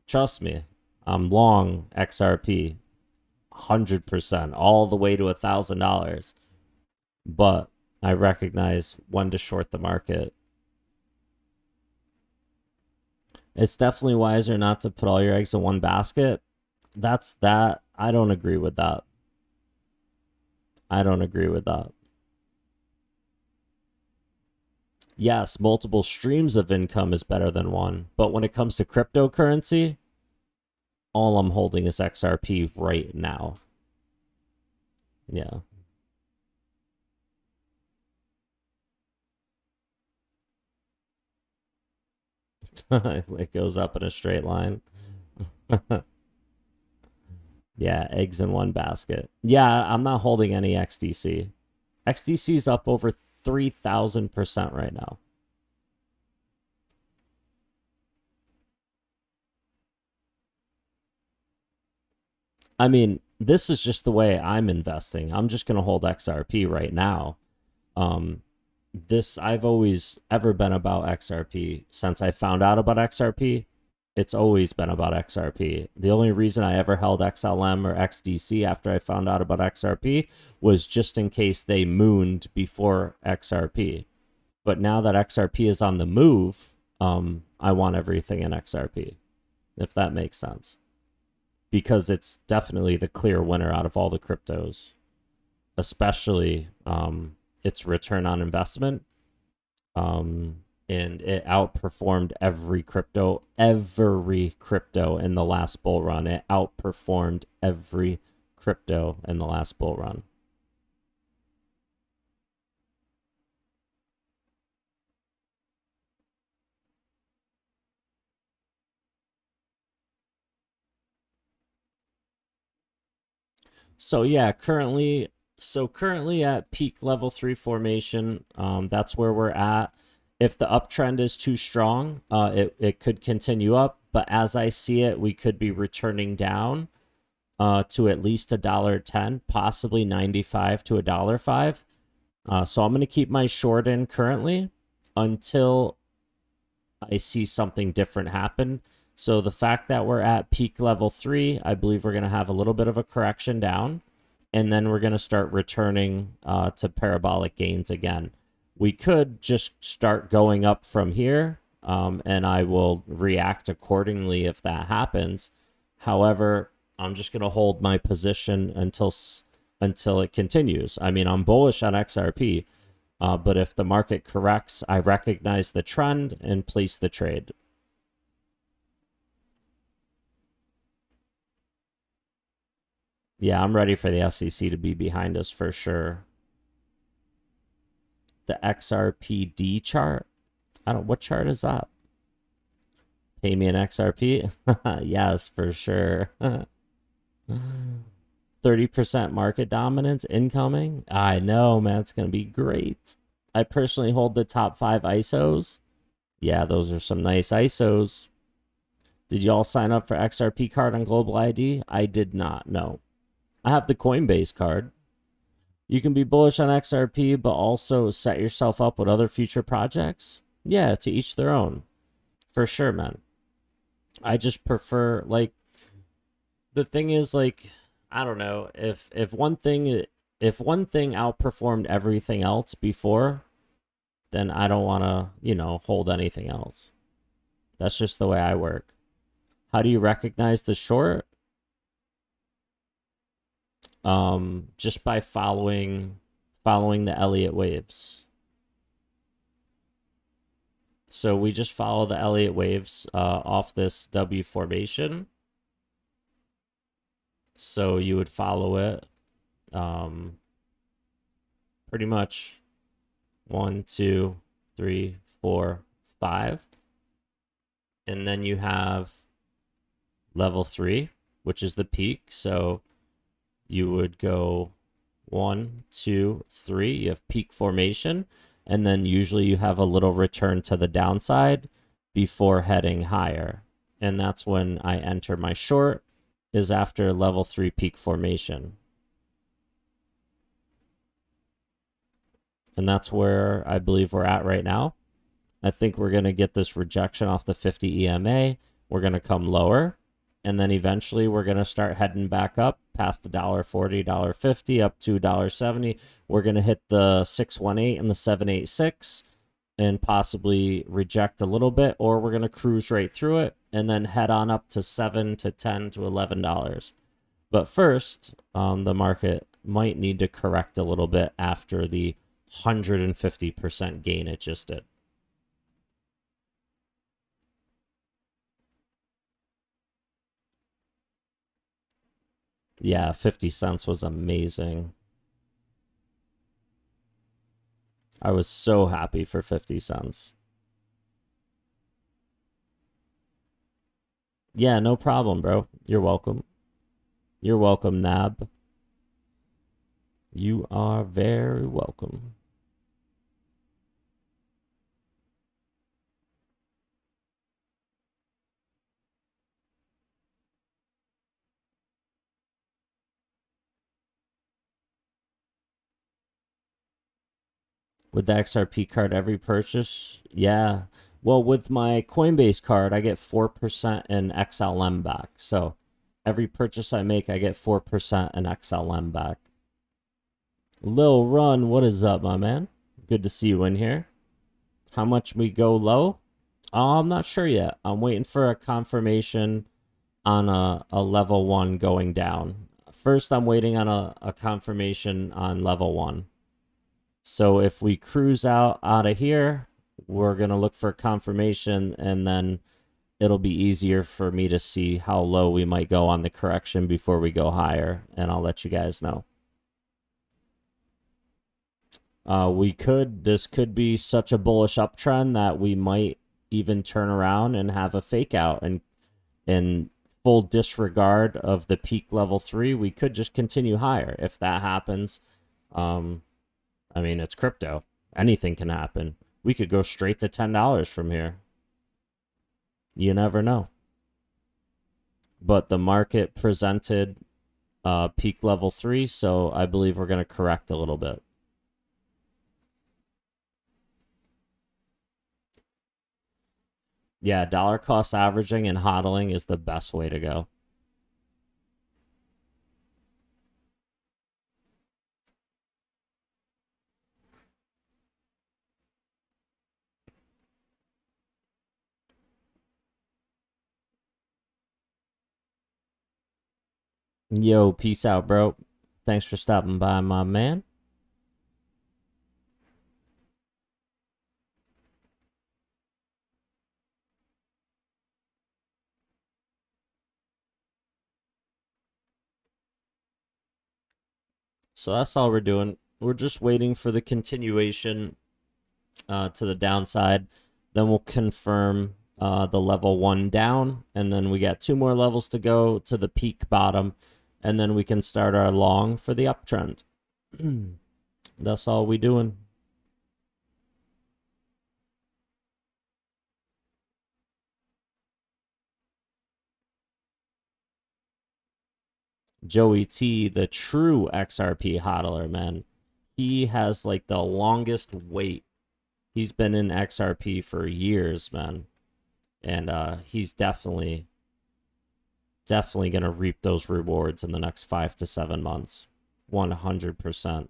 Trust me. I'm long XRP. 100%. All the way to $1,000. But I recognize when to short the market. It's definitely wiser not to put all your eggs in one basket. I don't agree with that. I don't agree with that. Yes, multiple streams of income is better than one. But when it comes to cryptocurrency, all I'm holding is XRP right now. Yeah. It goes up in a straight line. Yeah, eggs in one basket. Yeah, I'm not holding any XDC. XDC is up over 3,000% right now. I mean, this is just the way I'm investing. I'm just going to hold XRP right now. I've always ever been about XRP. Since I found out about XRP, it's always been about XRP. The only reason I ever held XLM or XDC after I found out about XRP was just in case they mooned before XRP. But now that XRP is on the move, I want everything in XRP, if that makes sense. Because it's definitely the clear winner out of all the cryptos, especially its return on investment. And it outperformed every crypto in the last bull run. It outperformed every crypto in the last bull run. So yeah, currently at peak level 3 formation, that's where we're at. If the uptrend is too strong, it could continue up, but as I see it, we could be returning down to at least $1.10, possibly 95 to $1.05. So I'm going to keep my short in currently until I see something different happen. So the fact that we're at peak level 3, I believe we're going to have a little bit of a correction down, and then we're going to start returning to parabolic gains again. We could just start going up from here, and I will react accordingly if that happens. However, I'm just going to hold my position until it continues. I mean, I'm bullish on XRP, but if the market corrects, I recognize the trend and place the trade. Yeah, I'm ready for the SEC to be behind us for sure. The XRPD chart? What chart is that? Pay me an XRP? Yes, for sure. 30% market dominance incoming? I know, man, it's going to be great. I personally hold the top 5 ISOs. Yeah, those are some nice ISOs. Did you all sign up for XRP card on Global ID? I did not, no. I have the Coinbase card. You can be bullish on XRP, but also set yourself up with other future projects. Yeah, to each their own. For sure, man. I just prefer, like, the thing is, like, I don't know, if one thing outperformed everything else before, then I don't want to, hold anything else. That's just the way I work. How do you recognize the short? Just by following the Elliott waves. So we just follow the Elliott waves off this W formation. So you would follow it pretty much 1, 2, 3, 4, 5. And then you have level 3, which is the peak. So you would go 1, 2, 3. You have peak formation. And then usually you have a little return to the downside before heading higher. And that's when I enter my short, is after level 3 peak formation. And that's where I believe we're at right now. I think we're going to get this rejection off the 50 EMA. We're going to come lower. And then eventually we're going to start heading back up past $1.40, $1.50, up to $1.70. We're going to hit the 618 and the 786 and possibly reject a little bit, or we're going to cruise right through it and then head on up to $7 to $10 to $11. But first, the market might need to correct a little bit after the 150% gain it just did. Yeah, 50 cents was amazing. I was so happy for 50 cents. Yeah, no problem, bro. You're welcome. You're welcome, Nab. You are very welcome. With the XRP card, every purchase? Yeah. Well, with my Coinbase card, I get 4% in XLM back. So every purchase I make, I get 4% in XLM back. Lil Run, what is up, my man? Good to see you in here. How much we go low? I'm not sure yet. I'm waiting for a confirmation on a level 1 going down. First, I'm waiting on a confirmation on level 1. So if we cruise out of here, we're going to look for confirmation, and then it'll be easier for me to see how low we might go on the correction before we go higher, and I'll let you guys know. This could be such a bullish uptrend that we might even turn around and have a fake out, and in full disregard of the peak level 3, we could just continue higher. If that happens, I mean, it's crypto. Anything can happen. We could go straight to $10 from here. You never know. But the market presented peak level 3, so I believe we're going to correct a little bit. Yeah, dollar cost averaging and hodling is the best way to go. Yo, peace out, bro. Thanks for stopping by, my man. So that's all we're doing. We're just waiting for the continuation to the downside. Then we'll confirm the level 1 down, and then we got 2 more levels to go to the peak bottom, and then we can start our long for the uptrend. That's all we doing. Joey T, the true XRP hodler, man. He has like the longest wait. He's been in XRP for years, man. And he's definitely going to reap those rewards in the next 5 to 7 months. 100%.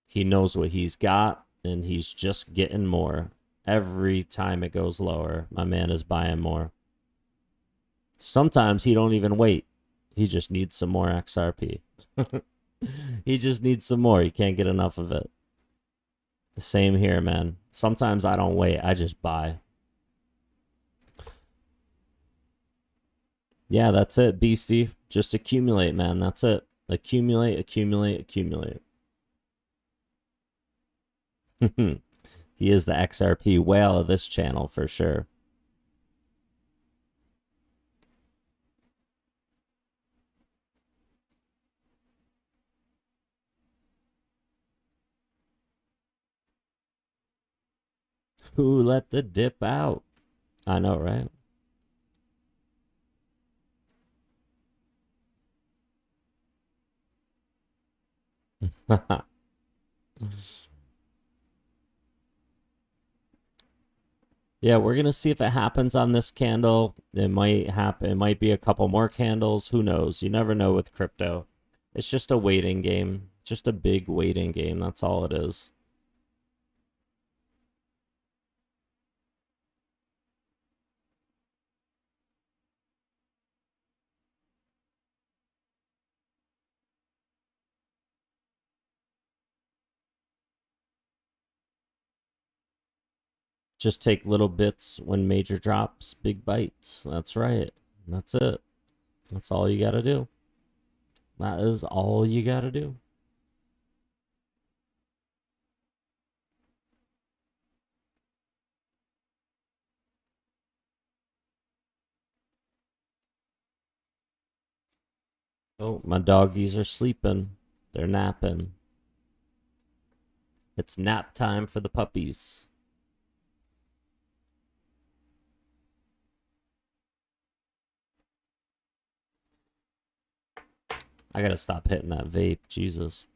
He knows what he's got, and he's just getting more. Every time it goes lower, my man is buying more. Sometimes he don't even wait. He just needs some more XRP. He just needs some more. He can't get enough of it. Same here, man. Sometimes I don't wait. I just buy. Yeah, that's it, Beastie. Just accumulate, man. That's it. Accumulate, accumulate, accumulate. He is the XRP whale of this channel for sure. Who let the dip out? I know, right? Yeah, we're gonna see if it happens on this candle. It might happen. It might be a couple more candles. Who knows? You never know with crypto. It's just a waiting game. Just a big waiting game. That's all it is. Just take little bits when major drops, big bites. That's right. That's it. That's all you got to do. That is all you got to do. Oh, my doggies are sleeping. They're napping. It's nap time for the puppies. I gotta stop hitting that vape. Jesus.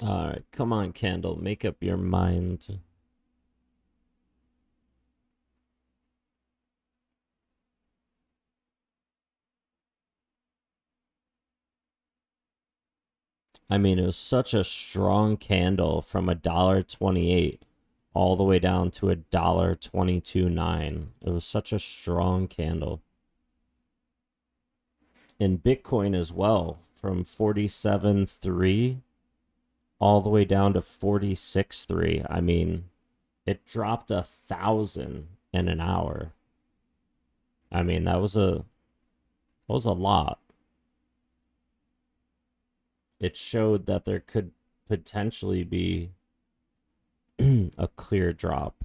All right, come on, Candle. Make up your mind. I mean, it was such a strong candle from $1.28 all the way down to $1.22.9. It was such a strong candle. In Bitcoin as well, from 47.3 all the way down to 46.3. I mean, it dropped 1,000 in an hour. I mean, that was a lot. It showed that there could potentially be a clear drop,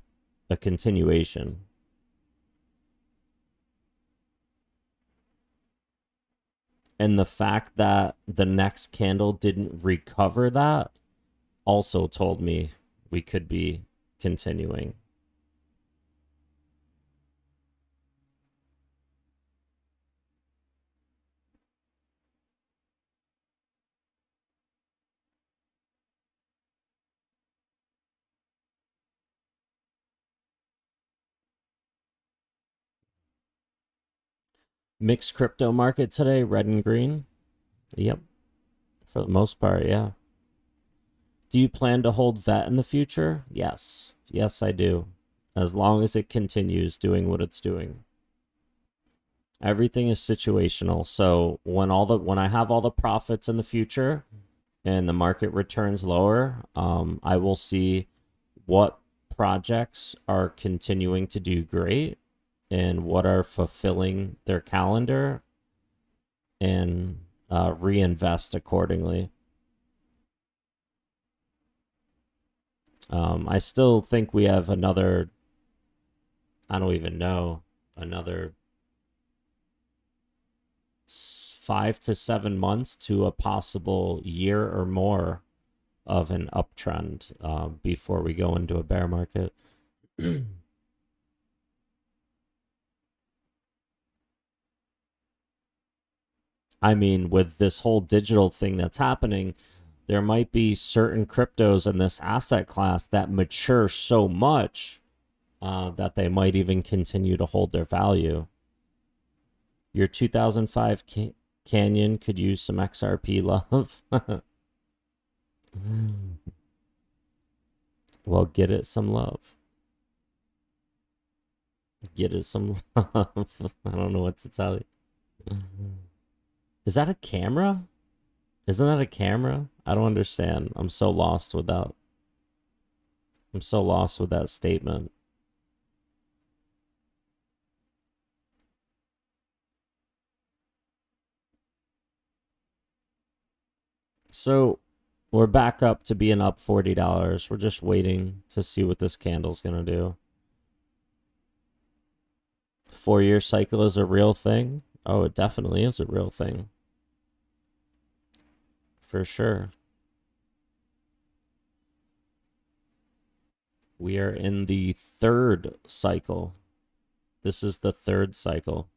a continuation. And the fact that the next candle didn't recover that also told me we could be continuing. Mixed crypto market today, red and green. Yep. For the most part, yeah. Do you plan to hold VET in the future? Yes. Yes, I do. As long as it continues doing what it's doing. Everything is situational. So when I have all the profits in the future and the market returns lower, I will see what projects are continuing to do great and what are fulfilling their calendar and reinvest accordingly. I still think we have another, I don't even know, another 5 to 7 months to a possible year or more of an uptrend before we go into a bear market. I mean, with this whole digital thing that's happening, there might be certain cryptos in this asset class that mature so much that they might even continue to hold their value. Your 2005 Canyon could use some XRP love. Well, get it some love. Get it some love. I don't know what to tell you. Is that a camera? Isn't that a camera? I don't understand. I'm so lost with that. I'm so lost with that statement. So we're back up to being up $40. We're just waiting to see what this candle's going to do. 4-year cycle is a real thing. Oh, it definitely is a real thing. For sure. We are in the 3rd cycle. This is the 3rd cycle.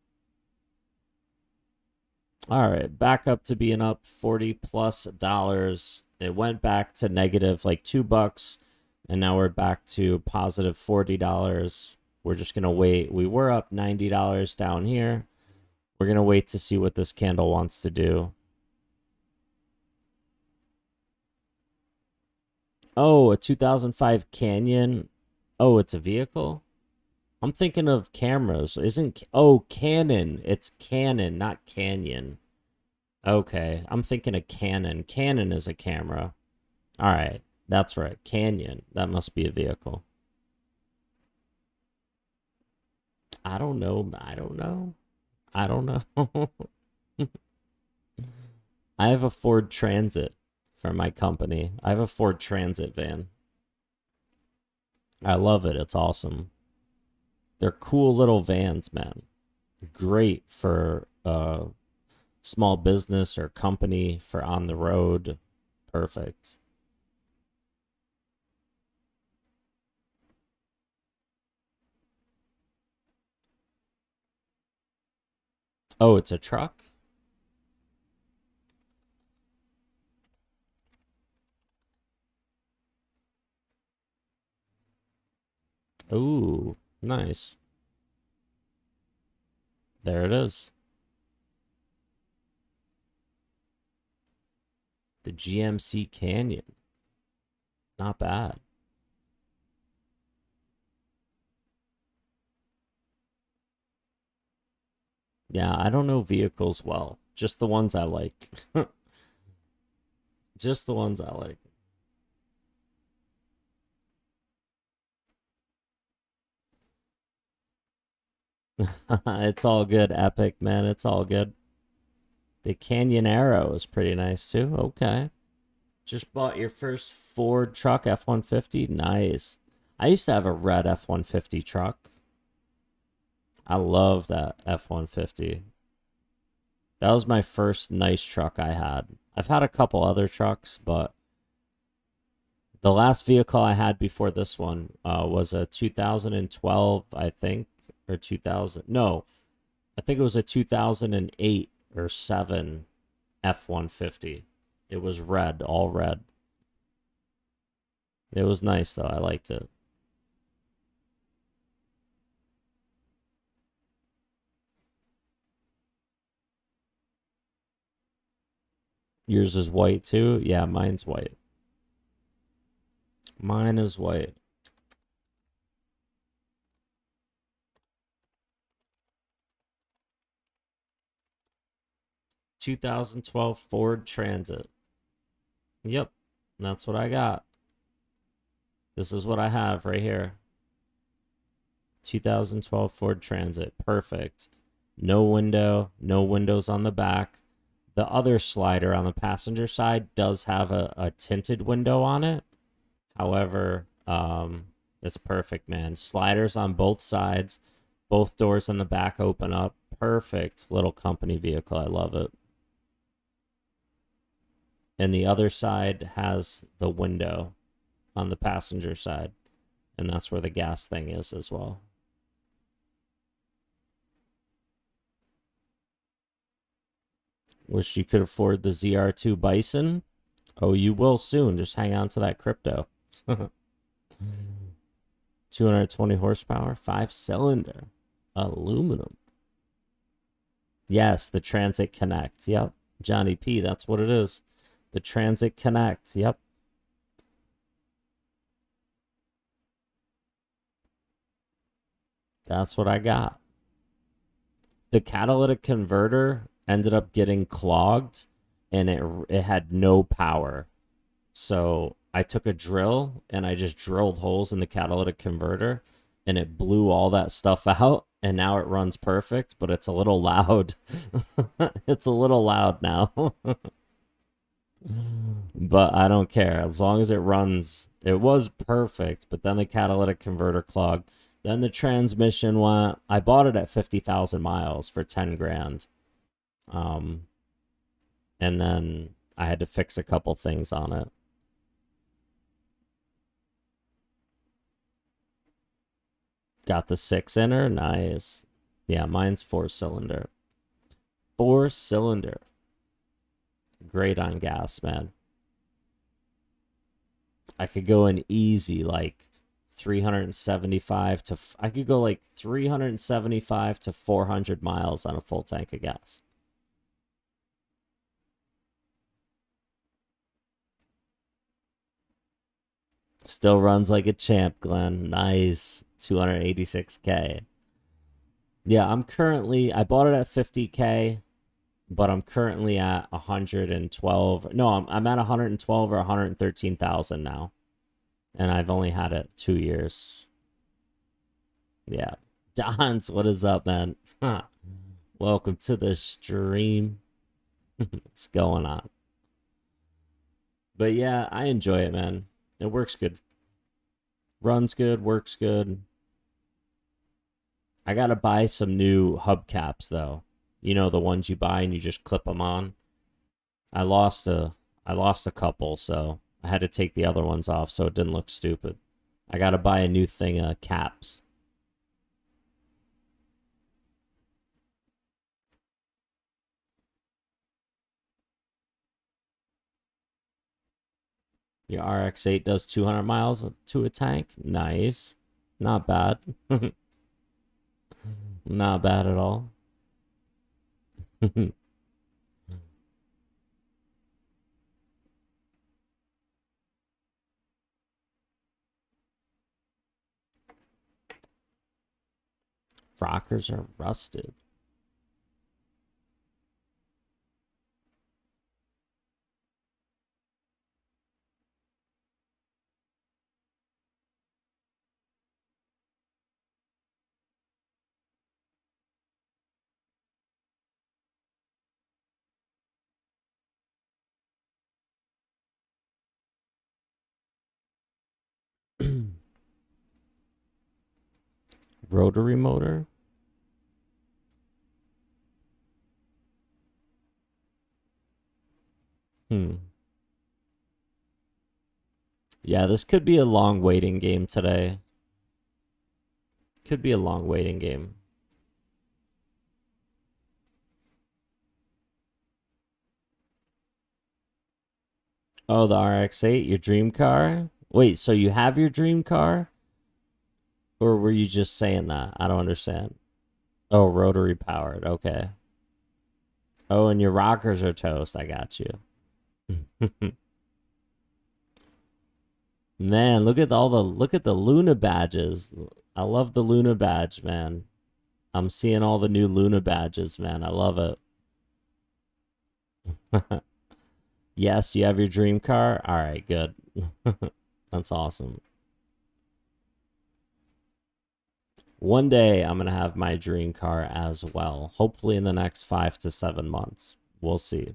All right, back up to being up $40+. It went back to negative like $2, and now we're back to positive $40. We're just gonna wait. We were up $90 down here. We're gonna wait to see what this candle wants to do. Oh, a 2005 Canyon. Oh, it's a vehicle? I'm thinking of cameras. Oh, Canon. It's Canon, not Canyon. Okay, I'm thinking of Canon. Canon is a camera. All right, that's right. Canyon. That must be a vehicle. I don't know. I don't know. I don't know. I have a Ford Transit for my company. I have a Ford Transit van. I love it. It's awesome. They're cool little vans, man. Great for small business or company, for on the road. Perfect. Oh, it's a truck? Ooh, nice. There it is. The GMC Canyon. Not bad. Yeah, I don't know vehicles well. Just the ones I like. Just the ones I like. It's all good, Epic, man. It's all good. The Canyon Arrow is pretty nice, too. Okay. Just bought your first Ford truck, F-150? Nice. I used to have a red F-150 truck. I love that F-150. That was my first nice truck I had. I've had a couple other trucks, but the last vehicle I had before this one was a 2012, I think, or 2000. No, I think it was a 2008 or 7 F-150. It was red, all red. It was nice, though. I liked it. Yours is white, too? Yeah, mine's white. Mine is white. ...2012 Ford Transit. Yep, that's what I got. This is what I have right here. 2012 Ford Transit. Perfect. No window. No windows on the back. The other slider on the passenger side does have a tinted window on it. However, it's perfect, man. Sliders on both sides. Both doors in the back open up. Perfect little company vehicle. I love it. And the other side has the window on the passenger side. And that's where the gas thing is as well. Wish you could afford the ZR2 Bison. Oh, you will soon. Just hang on to that crypto. 220 horsepower, 5-cylinder, aluminum. Yes, the Transit Connect. Yep. Johnny P, that's what it is. The Transit Connect. Yep. That's what I got. The catalytic converter ended up getting clogged, and it had no power. So I took a drill and I just drilled holes in the catalytic converter, and it blew all that stuff out, and now it runs perfect, but it's a little loud. It's a little loud now. But I don't care. As long as it runs, it was perfect, but then the catalytic converter clogged. Then the transmission went. I bought it at 50,000 miles for 10 grand. And then I had to fix a couple things on it. Got the 6-inner, nice. Yeah, mine's 4-cylinder. 4-cylinder. Great on gas, man. I could go in easy, like 375 to, I could go like 375 to 400 miles on a full tank of gas. Still runs like a champ, Glenn. Nice. 286K. Yeah, I bought it at 50K, but I'm currently at 112. No, I'm at 112 or 113,000 now. And I've only had it 2 years. Yeah. Dons, what is up, man? Welcome to the stream. What's going on? But yeah, I enjoy it, man. It works good. Runs good, works good. I gotta buy some new hubcaps though. You know, the ones you buy and you just clip them on. I lost a couple, so I had to take the other ones off so it didn't look stupid. I gotta buy a new thing of caps. Your RX-8 does 200 miles to a tank. Nice. Not bad. Not bad at all. Rockers are rusted. Rotary motor. Yeah, this could be a long waiting game today. Could be a long waiting game. Oh, the RX-8, your dream car? Wait, so you have your dream car? Or were you just saying that? I don't understand. Oh, rotary powered. Okay. Oh, and your rockers are toast. I got you. Man, look at the Luna badges. I love the Luna badge, man. I'm seeing all the new Luna badges, man. I love it. Yes, you have your dream car? All right, good. That's awesome. One day I'm going to have my dream car as well. Hopefully in the next 5 to 7 months. We'll see.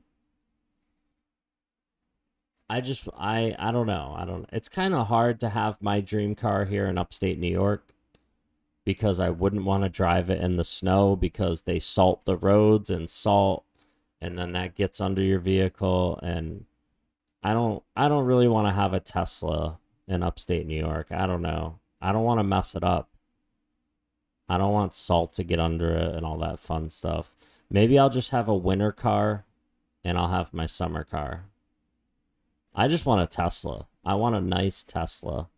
I don't know. It's kind of hard to have my dream car here in upstate New York because I wouldn't want to drive it in the snow because they salt the roads and then that gets under your vehicle, and I don't really want to have a Tesla in upstate New York. I don't know. I don't want to mess it up. I don't want salt to get under it and all that fun stuff. Maybe I'll just have a winter car and I'll have my summer car. I just want a Tesla. I want a nice Tesla.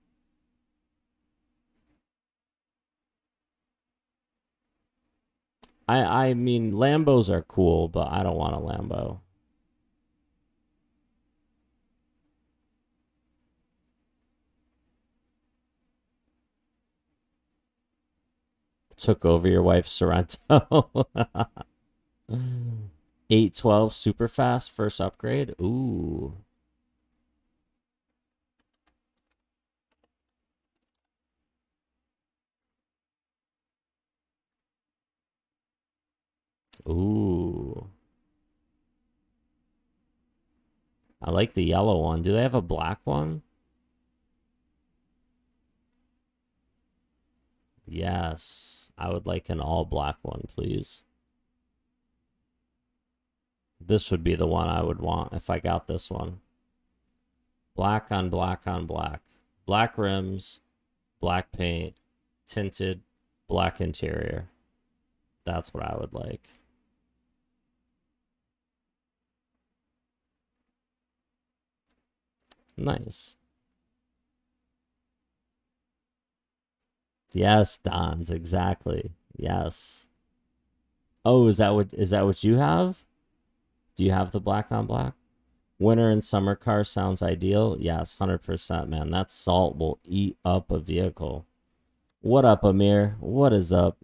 I mean, Lambos are cool, but I don't want a Lambo. Took over your wife's Sorrento. 812 super fast first upgrade. Ooh. Ooh. I like the yellow one. Do they have a black one? Yes. I would like an all black one, please. This would be the one I would want if I got this one. Black on black on black. Black rims, black paint, tinted, black interior. That's what I would like. Nice. Yes, Dons, exactly. Yes. Oh, is that what you have? Do you have the black on black? Winter and summer car sounds ideal. Yes, 100%, man. That salt will eat up a vehicle. What up, Amir? What is up?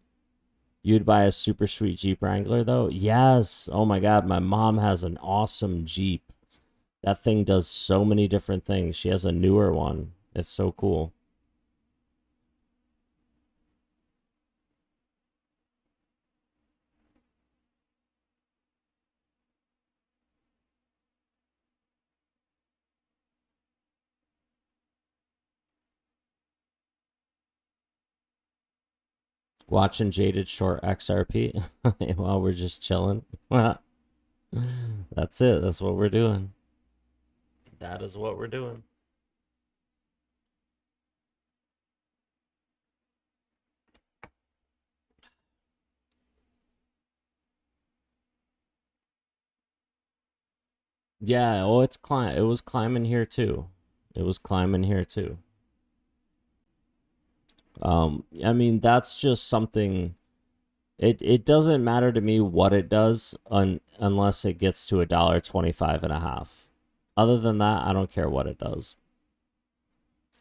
You'd buy a super sweet Jeep Wrangler, though? Yes. Oh, my God. My mom has an awesome Jeep. That thing does so many different things. She has a newer one. It's so cool. Watching Jaded short XRP while we're just chilling. That's it. That's what we're doing. That is what we're doing. Yeah, oh, it was climbing here too. It was climbing here too. I mean, that's just something. It doesn't matter to me what it does unless it gets to $1.25.5. Other than that, I don't care what it does.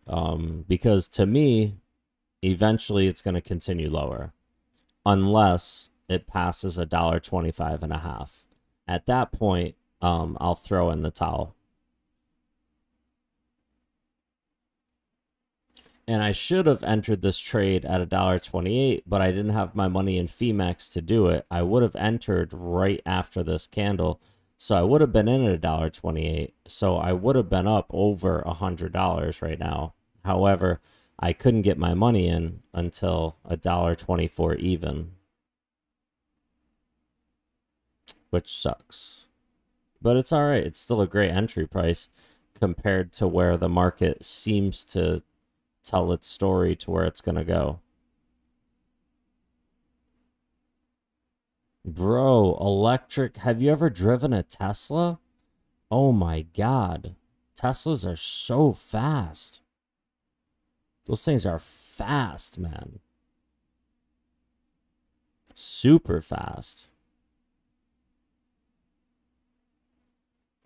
Because to me, eventually it's going to continue lower unless it passes $1.25.5. At that point, I'll throw in the towel. And I should have entered this trade at $1.28, but I didn't have my money in Femex to do it. I would have entered right after this candle, so I would have been in at $1.28. So I would have been up over $100 right now. However, I couldn't get my money in until $1.24 even, which sucks. But it's all right. It's still a great entry price compared to where the market seems to tell its story to where it's going to go. Bro, electric. Have you ever driven a Tesla? Oh my God. Teslas are so fast. Those things are fast, man. Super fast.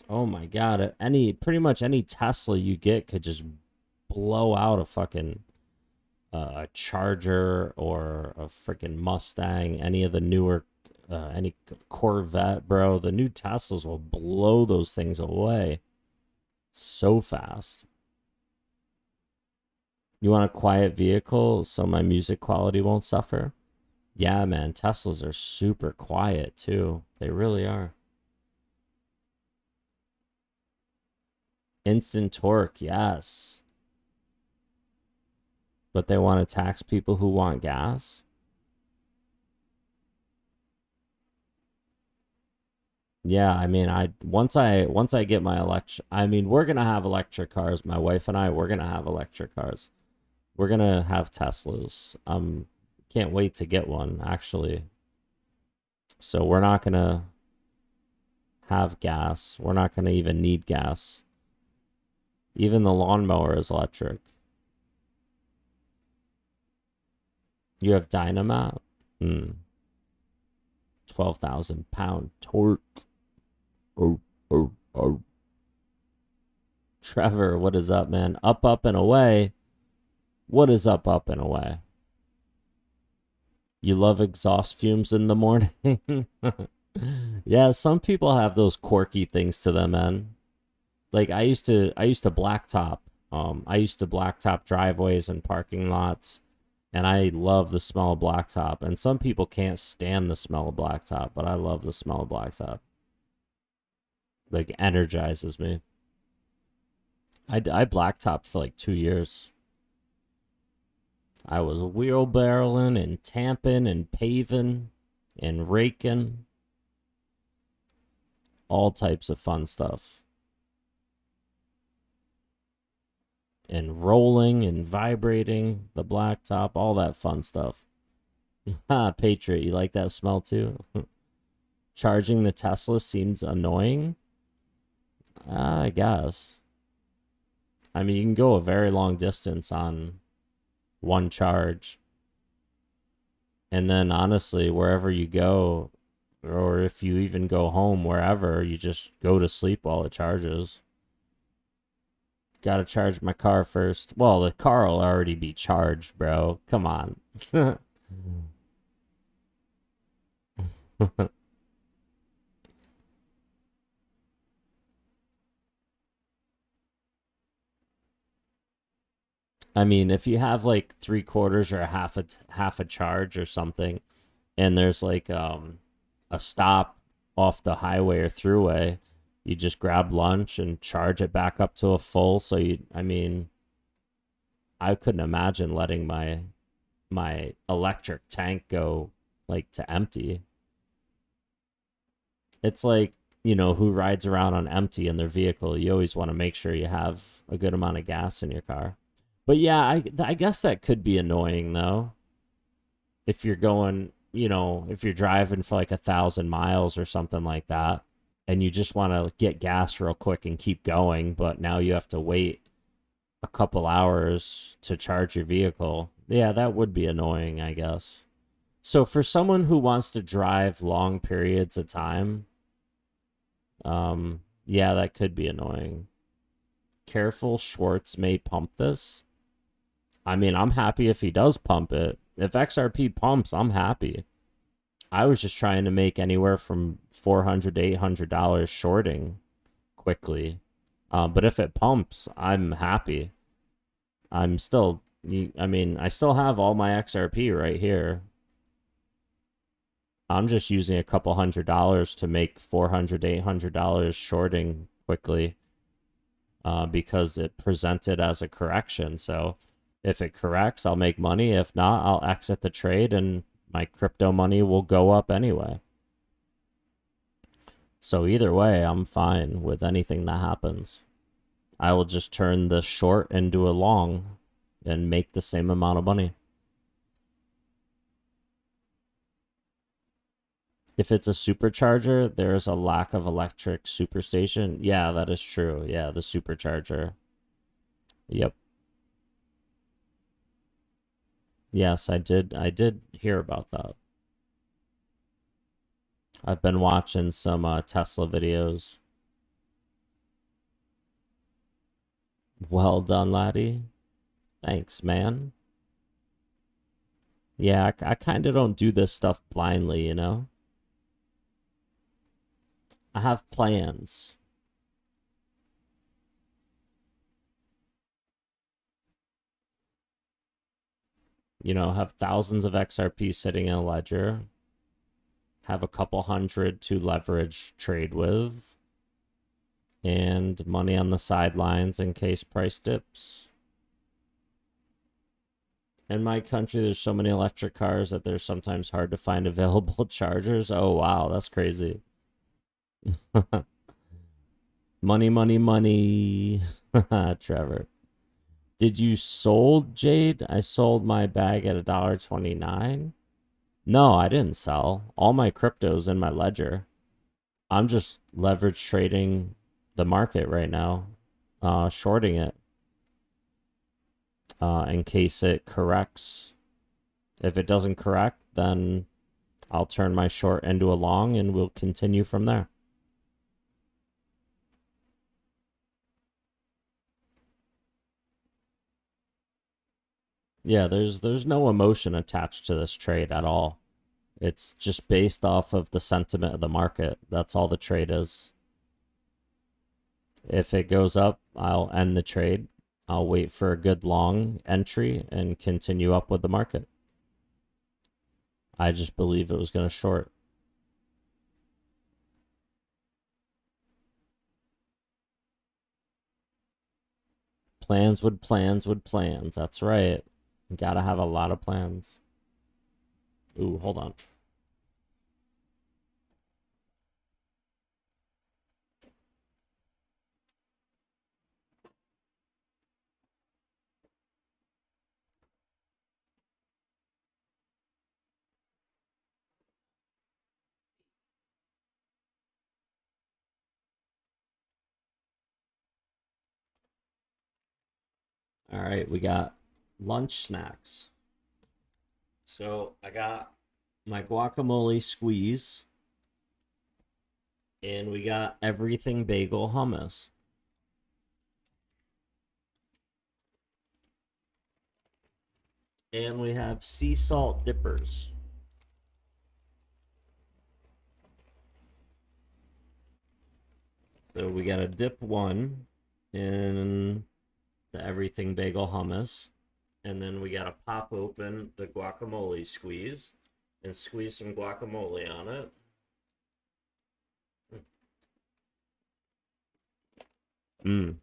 Oh my God. Pretty much any Tesla you get could just blow out a fucking a Charger or a freaking Mustang, any of the newer, any Corvette, bro. The new Teslas will blow those things away so fast. You want a quiet vehicle so my music quality won't suffer? Yeah, man. Teslas are super quiet too. They really are. Instant torque, yes. But they want to tax people who want gas? Yeah, I mean, once I get my electric, I mean, we're gonna have electric cars. My wife and I, we're gonna have electric cars. We're gonna have Teslas. Can't wait to get one, actually. So we're not gonna have gas. We're not gonna even need gas. Even the lawnmower is electric. You have Dynamat? 12,000 pound torque. Oh. Trevor, what is up, man? Up, and away. What is up, and away? You love exhaust fumes in the morning? Yeah, some people have those quirky things to them, man. Like I used to blacktop. I used to blacktop driveways and parking lots. And I love the smell of blacktop. And some people can't stand the smell of blacktop, but I love the smell of blacktop. Like, energizes me. I blacktopped for like 2 years. I was wheelbarrowing and tamping and paving and raking. All types of fun stuff. And rolling and vibrating the blacktop, all that fun stuff. Patriot, you like that smell too? Charging the Tesla seems annoying. I guess. I mean, you can go a very long distance on one charge. And then honestly, wherever you go, or if you even go home, wherever, you just go to sleep while it charges. Gotta charge my car first. Well, the car will already be charged, bro. Come on. I mean, if you have like 3/4 or half a charge or something, and there's like a stop off the highway or throughway, you just grab lunch and charge it back up to a full. So I mean, I couldn't imagine letting my electric tank go like to empty. It's like, you know, who rides around on empty in their vehicle? You always want to make sure you have a good amount of gas in your car. But yeah, I guess that could be annoying though. If you're going, you know, if you're driving for like 1,000 miles or something like that, and you just want to get gas real quick and keep going, but now you have to wait a couple hours to charge your vehicle. Yeah, that would be annoying, I guess. So for someone who wants to drive long periods of time, yeah, that could be annoying. Careful, Schwartz may pump this. I mean, I'm happy if he does pump it. If XRP pumps, I'm happy. I was just trying to make anywhere from $400 to $800 shorting quickly. But if it pumps, I'm happy. I'm still, I mean, I still have all my XRP right here. I'm just using a couple $100 to make $400 to $800 shorting quickly because it presented as a correction. So if it corrects, I'll make money. If not, I'll exit the trade and my crypto money will go up anyway. So either way, I'm fine with anything that happens. I will just turn the short into a long and make the same amount of money. If it's a supercharger, there is a lack of electric superstation. Yeah, that is true. Yeah, the supercharger. Yep. Yes, I did hear about that. I've been watching some Tesla videos. Well done, laddie. Thanks, man. Yeah, I kind of don't do this stuff blindly, you know? I have plans. You know, have thousands of XRP sitting in a ledger. Have a couple hundred to leverage trade with. And money on the sidelines in case price dips. In my country, there's so many electric cars that there's sometimes hard to find available chargers. Oh, wow, that's crazy. Money, money, money. Trevor. Did you sold, Jade? I sold my bag at $1.29. No, I didn't sell. All my crypto's in my ledger. I'm just leverage trading the market right now. Shorting it. In case it corrects. If it doesn't correct, then I'll turn my short into a long and we'll continue from there. Yeah, there's no emotion attached to this trade at all. It's just based off of the sentiment of the market. That's all the trade is. If it goes up, I'll end the trade. I'll wait for a good long entry and continue up with the market. I just believe it was going to short. Plans with plans with plans. That's right. You gotta have a lot of plans. Ooh, hold on. All right, we got lunch snacks. So I got my guacamole squeeze, and we got everything bagel hummus. And we have sea salt dippers. So we got a dip one in the everything bagel hummus. And then we gotta pop open the guacamole squeeze and squeeze some guacamole on it. Mmm.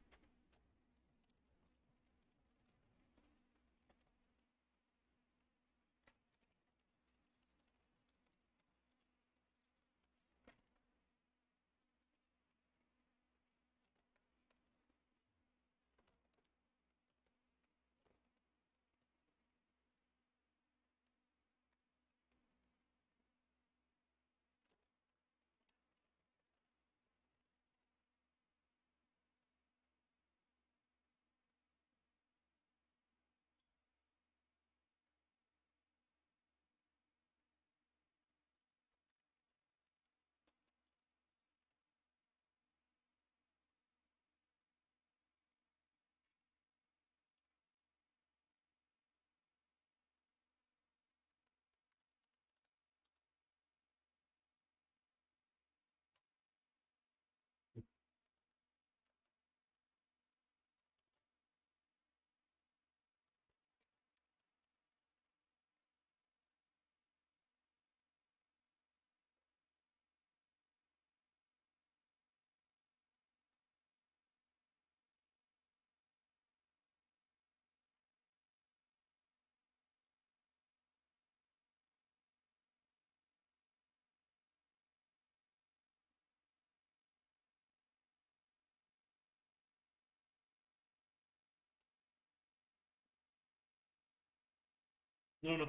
No, no.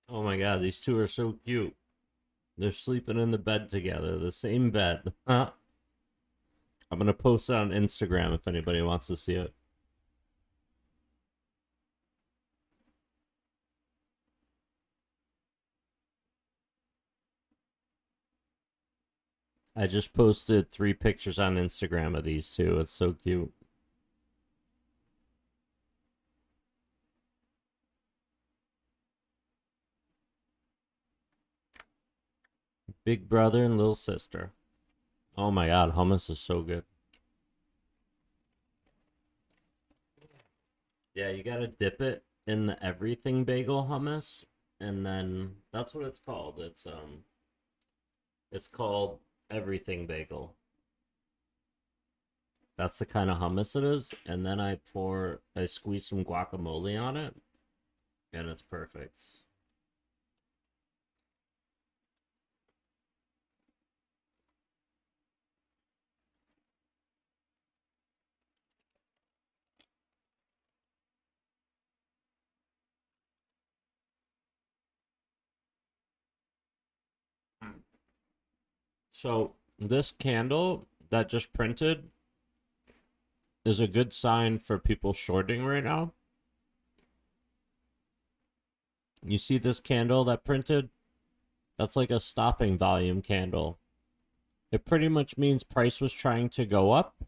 Oh my god, these two are so cute. They're sleeping in the bed together, the same bed. I'm gonna post it on Instagram if anybody wants to see it. I just posted 3 pictures on Instagram of these two. It's so cute. Big brother and little sister. Oh my god, hummus is so good. Yeah, you gotta dip it in the everything bagel hummus, and then that's what it's called. It's called everything bagel. That's the kind of hummus it is, and then I squeeze some guacamole on it, and it's perfect. So this candle that just printed is a good sign for people shorting right now. You see this candle that printed? That's like a stopping volume candle. It pretty much means price was trying to go up,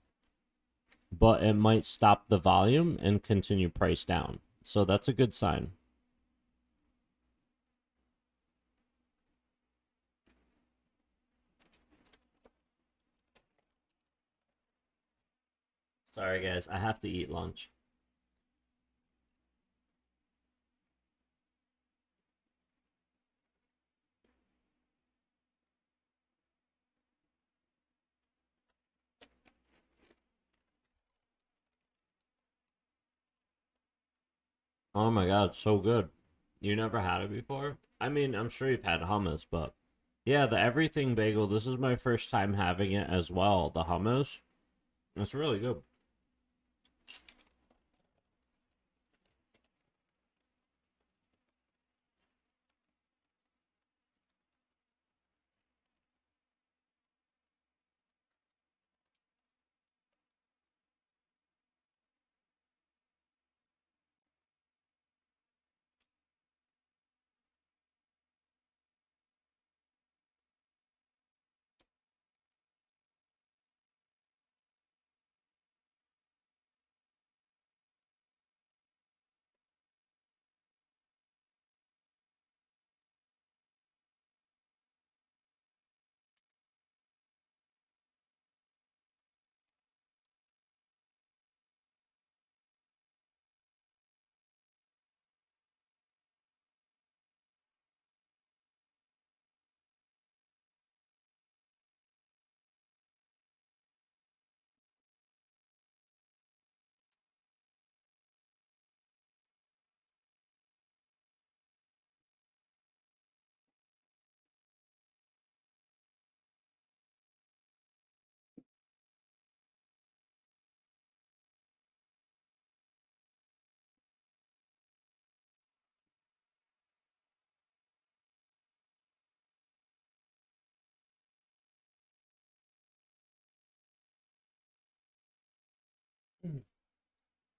but it might stop the volume and continue price down. So that's a good sign. Sorry guys, I have to eat lunch. Oh my god, so good. You never had it before? I mean, I'm sure you've had hummus, but yeah, the everything bagel, this is my first time having it as well. The hummus, it's really good.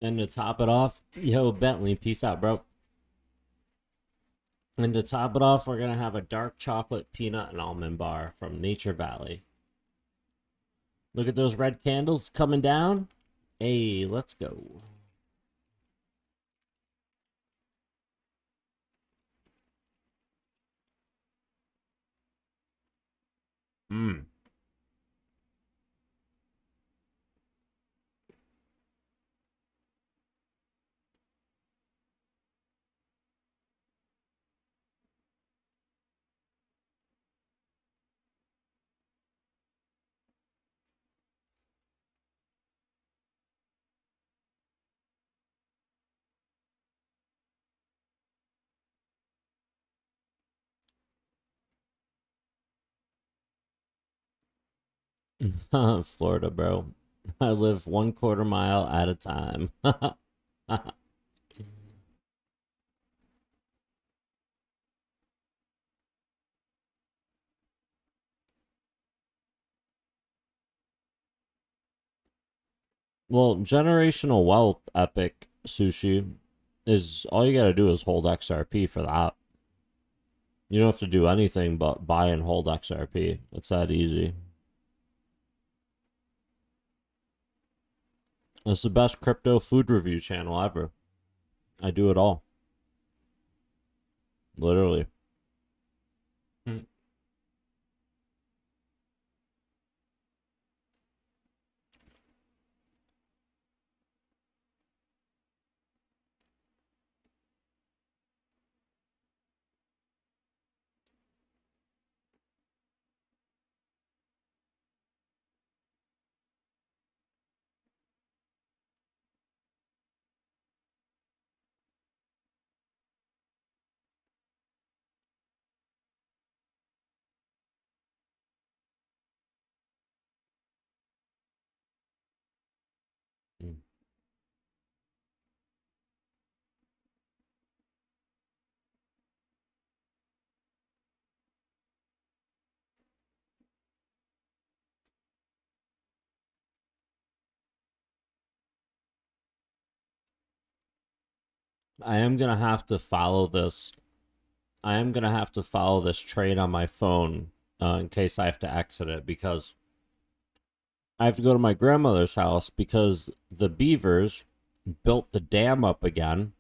And to top it off, yo, Bentley, peace out, bro. And to top it off, we're going to have a dark chocolate peanut and almond bar from Nature Valley. Look at those red candles coming down. Hey, let's go. Mmm. Florida, bro. I live 1/4 mile at a time. Well, generational wealth, epic sushi, is all you gotta do is hold XRP for that. You don't have to do anything but buy and hold XRP. It's that easy. It's the best crypto food review channel ever. I do it all. Literally. Hmm. Hmm. I am gonna have to follow this. I am gonna have to follow this trade on my phone in case I have to exit it because I have to go to my grandmother's house because the beavers built the dam up again,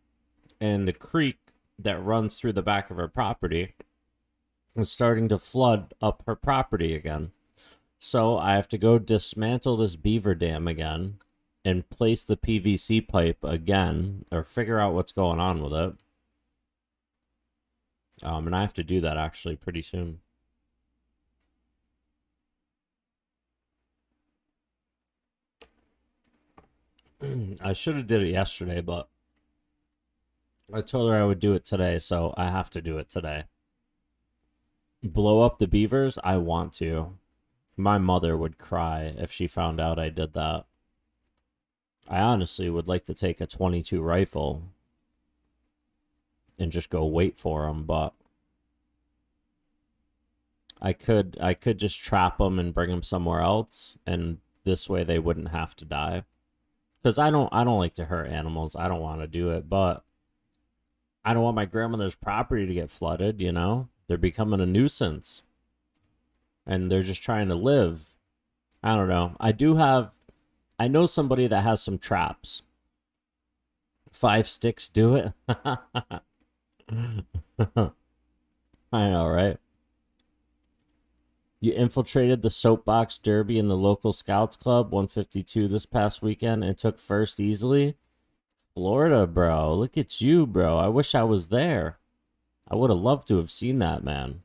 and the creek that runs through the back of her property is starting to flood up her property again. So I have to go dismantle this beaver dam again and place the PVC pipe again, or figure out what's going on with it. And I have to do that actually pretty soon. I should have did it yesterday, but I told her I would do it today, so I have to do it today. Blow up the beavers? I want to. My mother would cry if she found out I did that. I honestly would like to take a 22 rifle and just go wait for them, but I could just trap them and bring them somewhere else, and this way they wouldn't have to die. Because I don't like to hurt animals. I don't want to do it, but I don't want my grandmother's property to get flooded, you know? They're becoming a nuisance. And they're just trying to live. I don't know. I know somebody that has some traps. 5 sticks do it. I know, right? You infiltrated the soapbox derby in the local Scouts Club 152 this past weekend and took first easily. Florida, bro. Look at you, bro. I wish I was there. I would have loved to have seen that, man.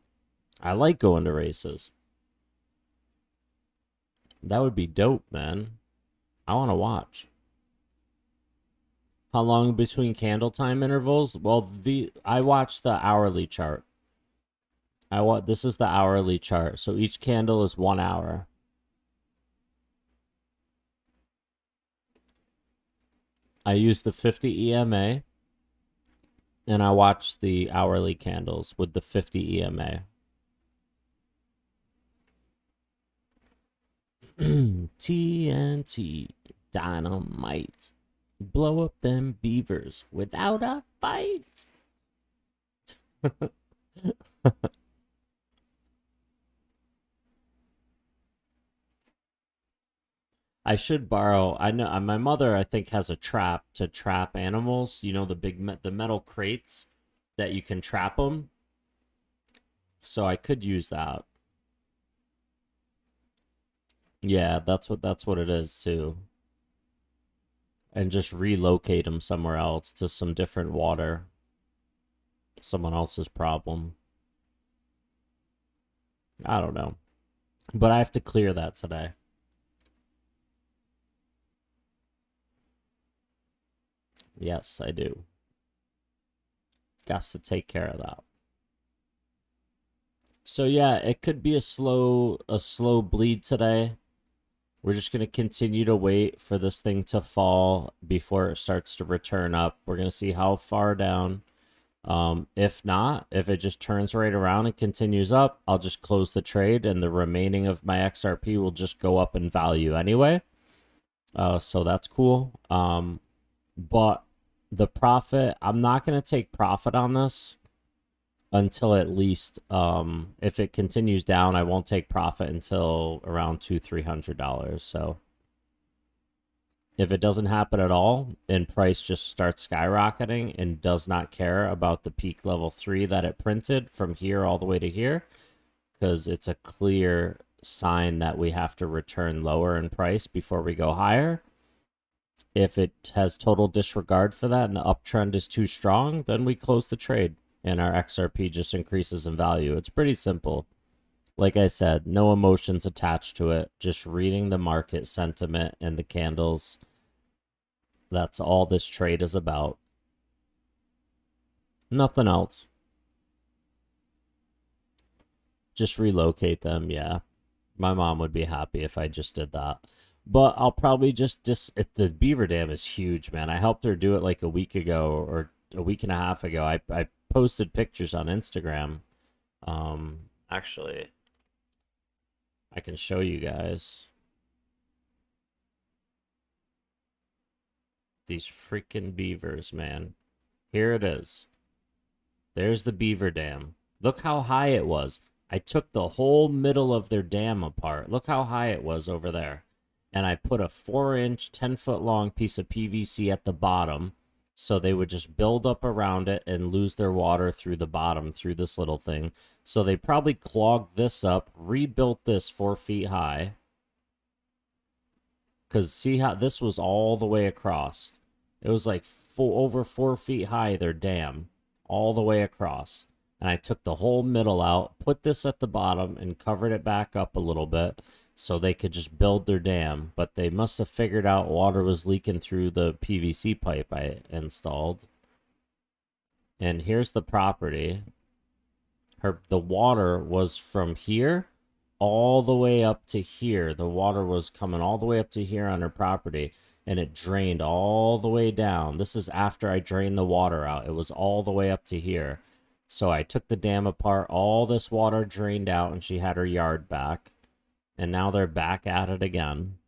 I like going to races. That would be dope, man. I want to watch. How long between candle time intervals? Well, I watch the hourly chart. This is the hourly chart. So each candle is 1 hour. I use the 50 EMA. And I watch the hourly candles with the 50 EMA. TNT dynamite. Blow up them beavers without a fight. I should borrow. I know my mother, I think, has a trap to trap animals. You know, the metal crates that you can trap them. So I could use that. Yeah, that's what it is too. And just relocate them somewhere else to some different water. Someone else's problem. I don't know. But I have to clear that today. Yes, I do. Got to take care of that. So yeah, it could be a slow bleed today. We're just going to continue to wait for this thing to fall before it starts to return up. We're going to see how far down. If not, if it just turns right around and continues up, I'll just close the trade and the remaining of my XRP will just go up in value anyway. So that's cool. But the profit, I'm not going to take profit on this until at least, if it continues down, I won't take profit until around $200-300. So if it doesn't happen at all and price just starts skyrocketing and does not care about the peak level 3 that it printed from here all the way to here, because it's a clear sign that we have to return lower in price before we go higher. If it has total disregard for that and the uptrend is too strong, then we close the trade and our XRP just increases in value. It's pretty simple. Like I said, no emotions attached to it. Just reading the market sentiment and the candles. That's all this trade is about. Nothing else. Just relocate them, yeah. My mom would be happy if I just did that. But I'll probably just the beaver dam is huge, man. I helped her do it like a week ago or a week and a half ago. I posted pictures on Instagram. Actually, I can show you guys. These freaking beavers, man. Here it is. There's the beaver dam. Look how high it was. I took the whole middle of their dam apart. Look how high it was over there. And I put a 4-inch, 10-foot long piece of PVC at the bottom so they would just build up around it and lose their water through the bottom, through this little thing. So they probably clogged this up, rebuilt this 4 feet high. Because see how this was all the way across. It was like over 4 feet high, their dam, all the way across. And I took the whole middle out, put this at the bottom, and covered it back up a little bit so they could just build their dam. But they must have figured out water was leaking through the PVC pipe I installed. And here's the property. The water was from here all the way up to here. The water was coming all the way up to here on her property, and it drained all the way down. This is after I drained the water out. It was all the way up to here. So I took the dam apart. All this water drained out, and she had her yard back. And now they're back at it again.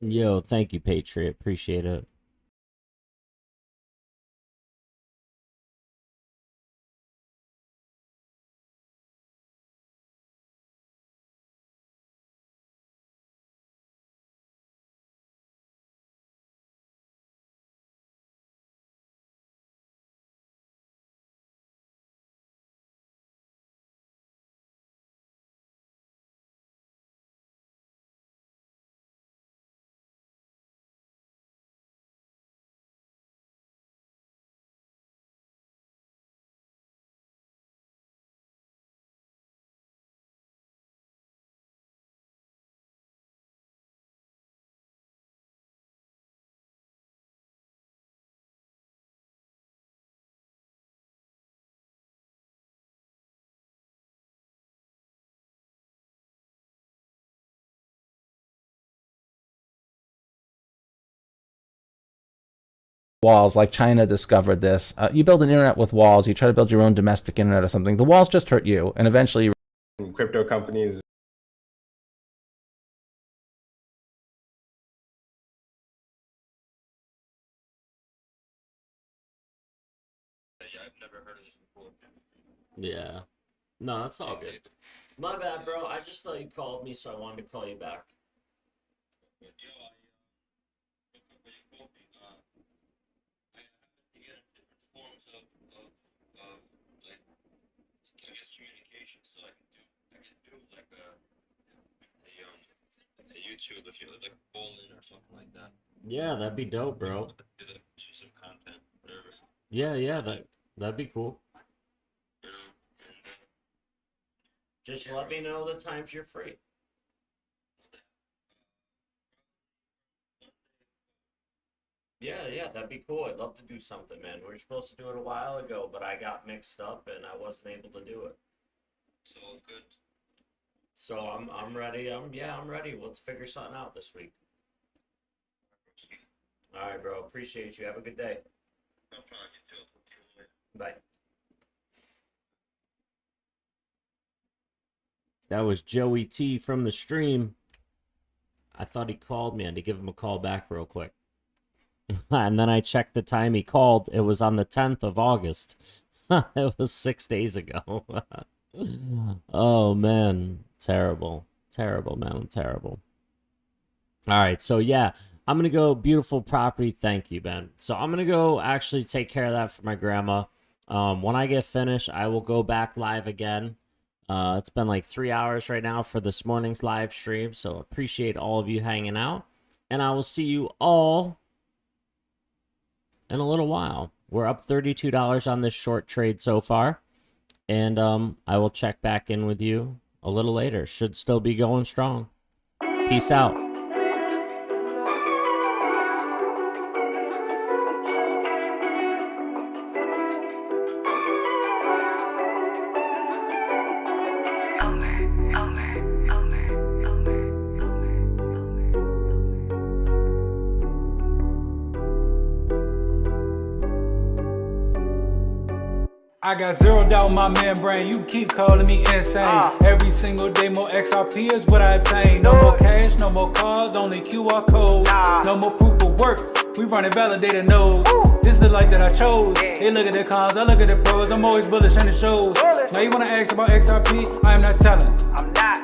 Yo, thank you, Patriot. Appreciate it. Walls, like China discovered this. You build an internet with walls, you try to build your own domestic internet or something, the walls just hurt you, and eventually crypto companies. Yeah, I've never heard of this before. Yeah. No, that's all good. My bad, bro. I just thought you called me, so I wanted to call you back. But yo, when you called me, I happened to get different forms of like, I guess communication, so I can do like a YouTube if you like call in or something like that. Yeah, that'd be dope, bro. Do some content, whatever. Yeah, that'd be cool. You know, and Just let me know the times you're free. Yeah, that'd be cool. I'd love to do something, man. We were supposed to do it a while ago, but I got mixed up and I wasn't able to do it. it's all good. So I'm ready. I'm ready. Let's figure something out this week. All right, bro. Appreciate you. Have a good day. No problem. You too. I'll talk to you later. Bye. That was Joey T from the stream. I thought he called me. I had to give him a call back real quick. And then I checked the time he called. It was on the 10th of August. It was 6 days ago. Oh, man. Terrible. Terrible, man. Terrible. All right. So, yeah, I'm going to go beautiful property. Thank you, Ben. So I'm going to go actually take care of that for my grandma. When I get finished, I will go back live again. It's been like 3 hours right now for this morning's live stream. So appreciate all of you hanging out. And I will see you all in a little while. We're up $32 on this short trade so far. And I will check back in with you a little later. Should still be going strong. Peace out. I got zero doubt in my membrane, you keep calling me insane. Every single day more XRP is what I obtain. No more cash, no more cars, only QR codes. No more proof of work, we running validated nodes. This is the life that I chose. They look at the cons, I look at the pros. I'm always bullish in the shows. Now you wanna ask about XRP, I am not telling.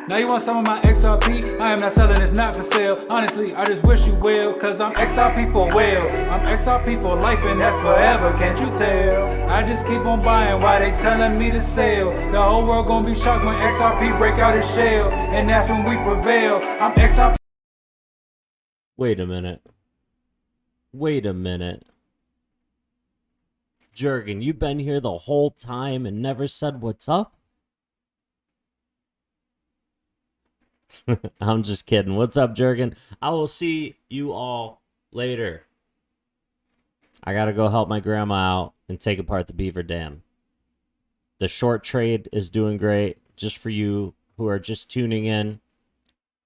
Now you want some of my XRP, I am not selling, it's not for sale. Honestly, I just wish you well, cause I'm XRP for well. I'm XRP for life and that's forever, can't you tell? I just keep on buying while they telling me to sell. The whole world gonna be shocked when XRP break out its shell, and that's when we prevail. I'm XRP. Wait a minute. Wait a minute. Jurgen, you've been here the whole time and never said what's up? I'm just kidding. What's up, Jurgen? I will see you all later. I gotta go help my grandma out and take apart the beaver dam. The short trade is doing great. Just for you who are just tuning in.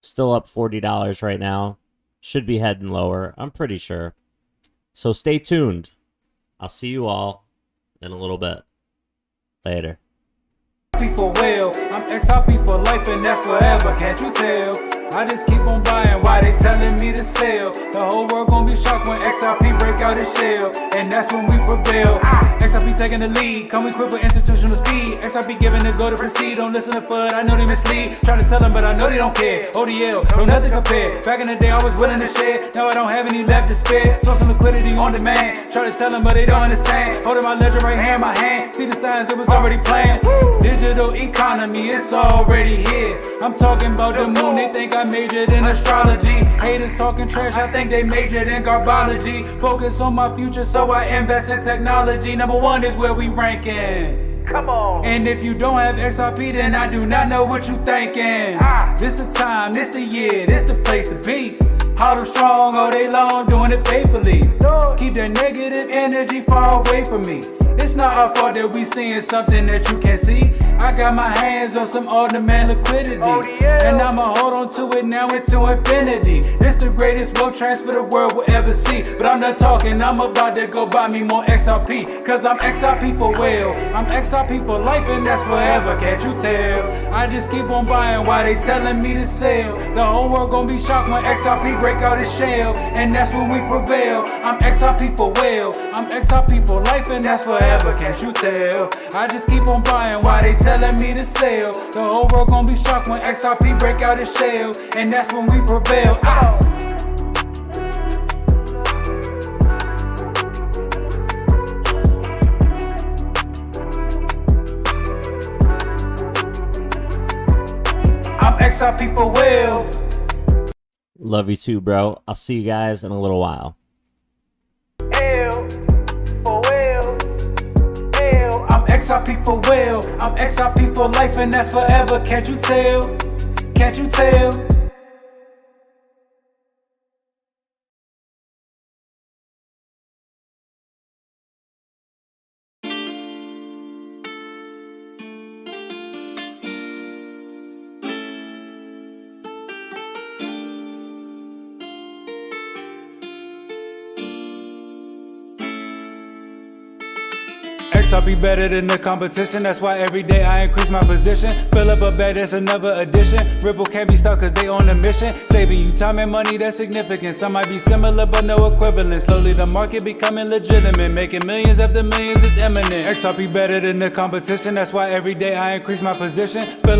Still up $40 right now. Should be heading lower, I'm pretty sure. So stay tuned. I'll see you all in a little bit. Later. For well, I'm XRP for life and that's forever, can't you tell? I just keep on buying while they telling me to sell. The whole world gonna be shocked when XRP break out its shell, and that's when we prevail. XRP taking the lead, come equipped with institutional speed. XRP giving the go to proceed, don't listen to FUD, I know they mislead. Try to tell them but I know they don't care. ODL, no nothing compared. Back in the day I was willing to share, now I don't have any left to spare. Source some liquidity on demand, try to tell them but they don't understand. Holding my ledger right here in my hand, see the signs it was already planned. Digital economy, it's already here. I'm talking about the moon, they think I majored in astrology. Haters talking trash, I think they majored in garbology. Focus on my future, so I invest in technology. Number one is where we ranking. Come on. And if you don't have XRP, then I do not know what you thinking. This the time, this the year, this the place to be. Hard and strong all day long, doing it faithfully. Keep that negative energy far away from me. It's not our fault that we seeing something that you can't see. I got my hands on some on-demand liquidity, and I'ma hold on to it now into infinity. This the greatest wealth transfer the world will ever see. But I'm not talking, I'm about to go buy me more XRP, cause I'm XRP for well. I'm XRP for life and that's forever, can't you tell? I just keep on buying while they telling me to sell. The whole world gonna be shocked when XRP break out its shell, and that's when we prevail. I'm XRP for well. I'm XRP for life and that's forever, can't you tell? I just keep on buying while they telling me to sell. The whole world gonna be shocked when XRP break out its shell, and that's when we prevail. I'm XRP for well. Love you too, bro. I'll see you guys in a little while. I'm XRP for well. I'm XRP for life and that's forever, can't you tell? Can't you tell? XRP better than the competition, that's why every day I increase my position. Fill up a bed, that's another addition. Ripple can't be stuck cause they on a mission. Saving you time and money, that's significant. Some might be similar but no equivalent. Slowly the market becoming legitimate. Making millions after millions is imminent. XRP better than the competition, that's why every day I increase my position. Fill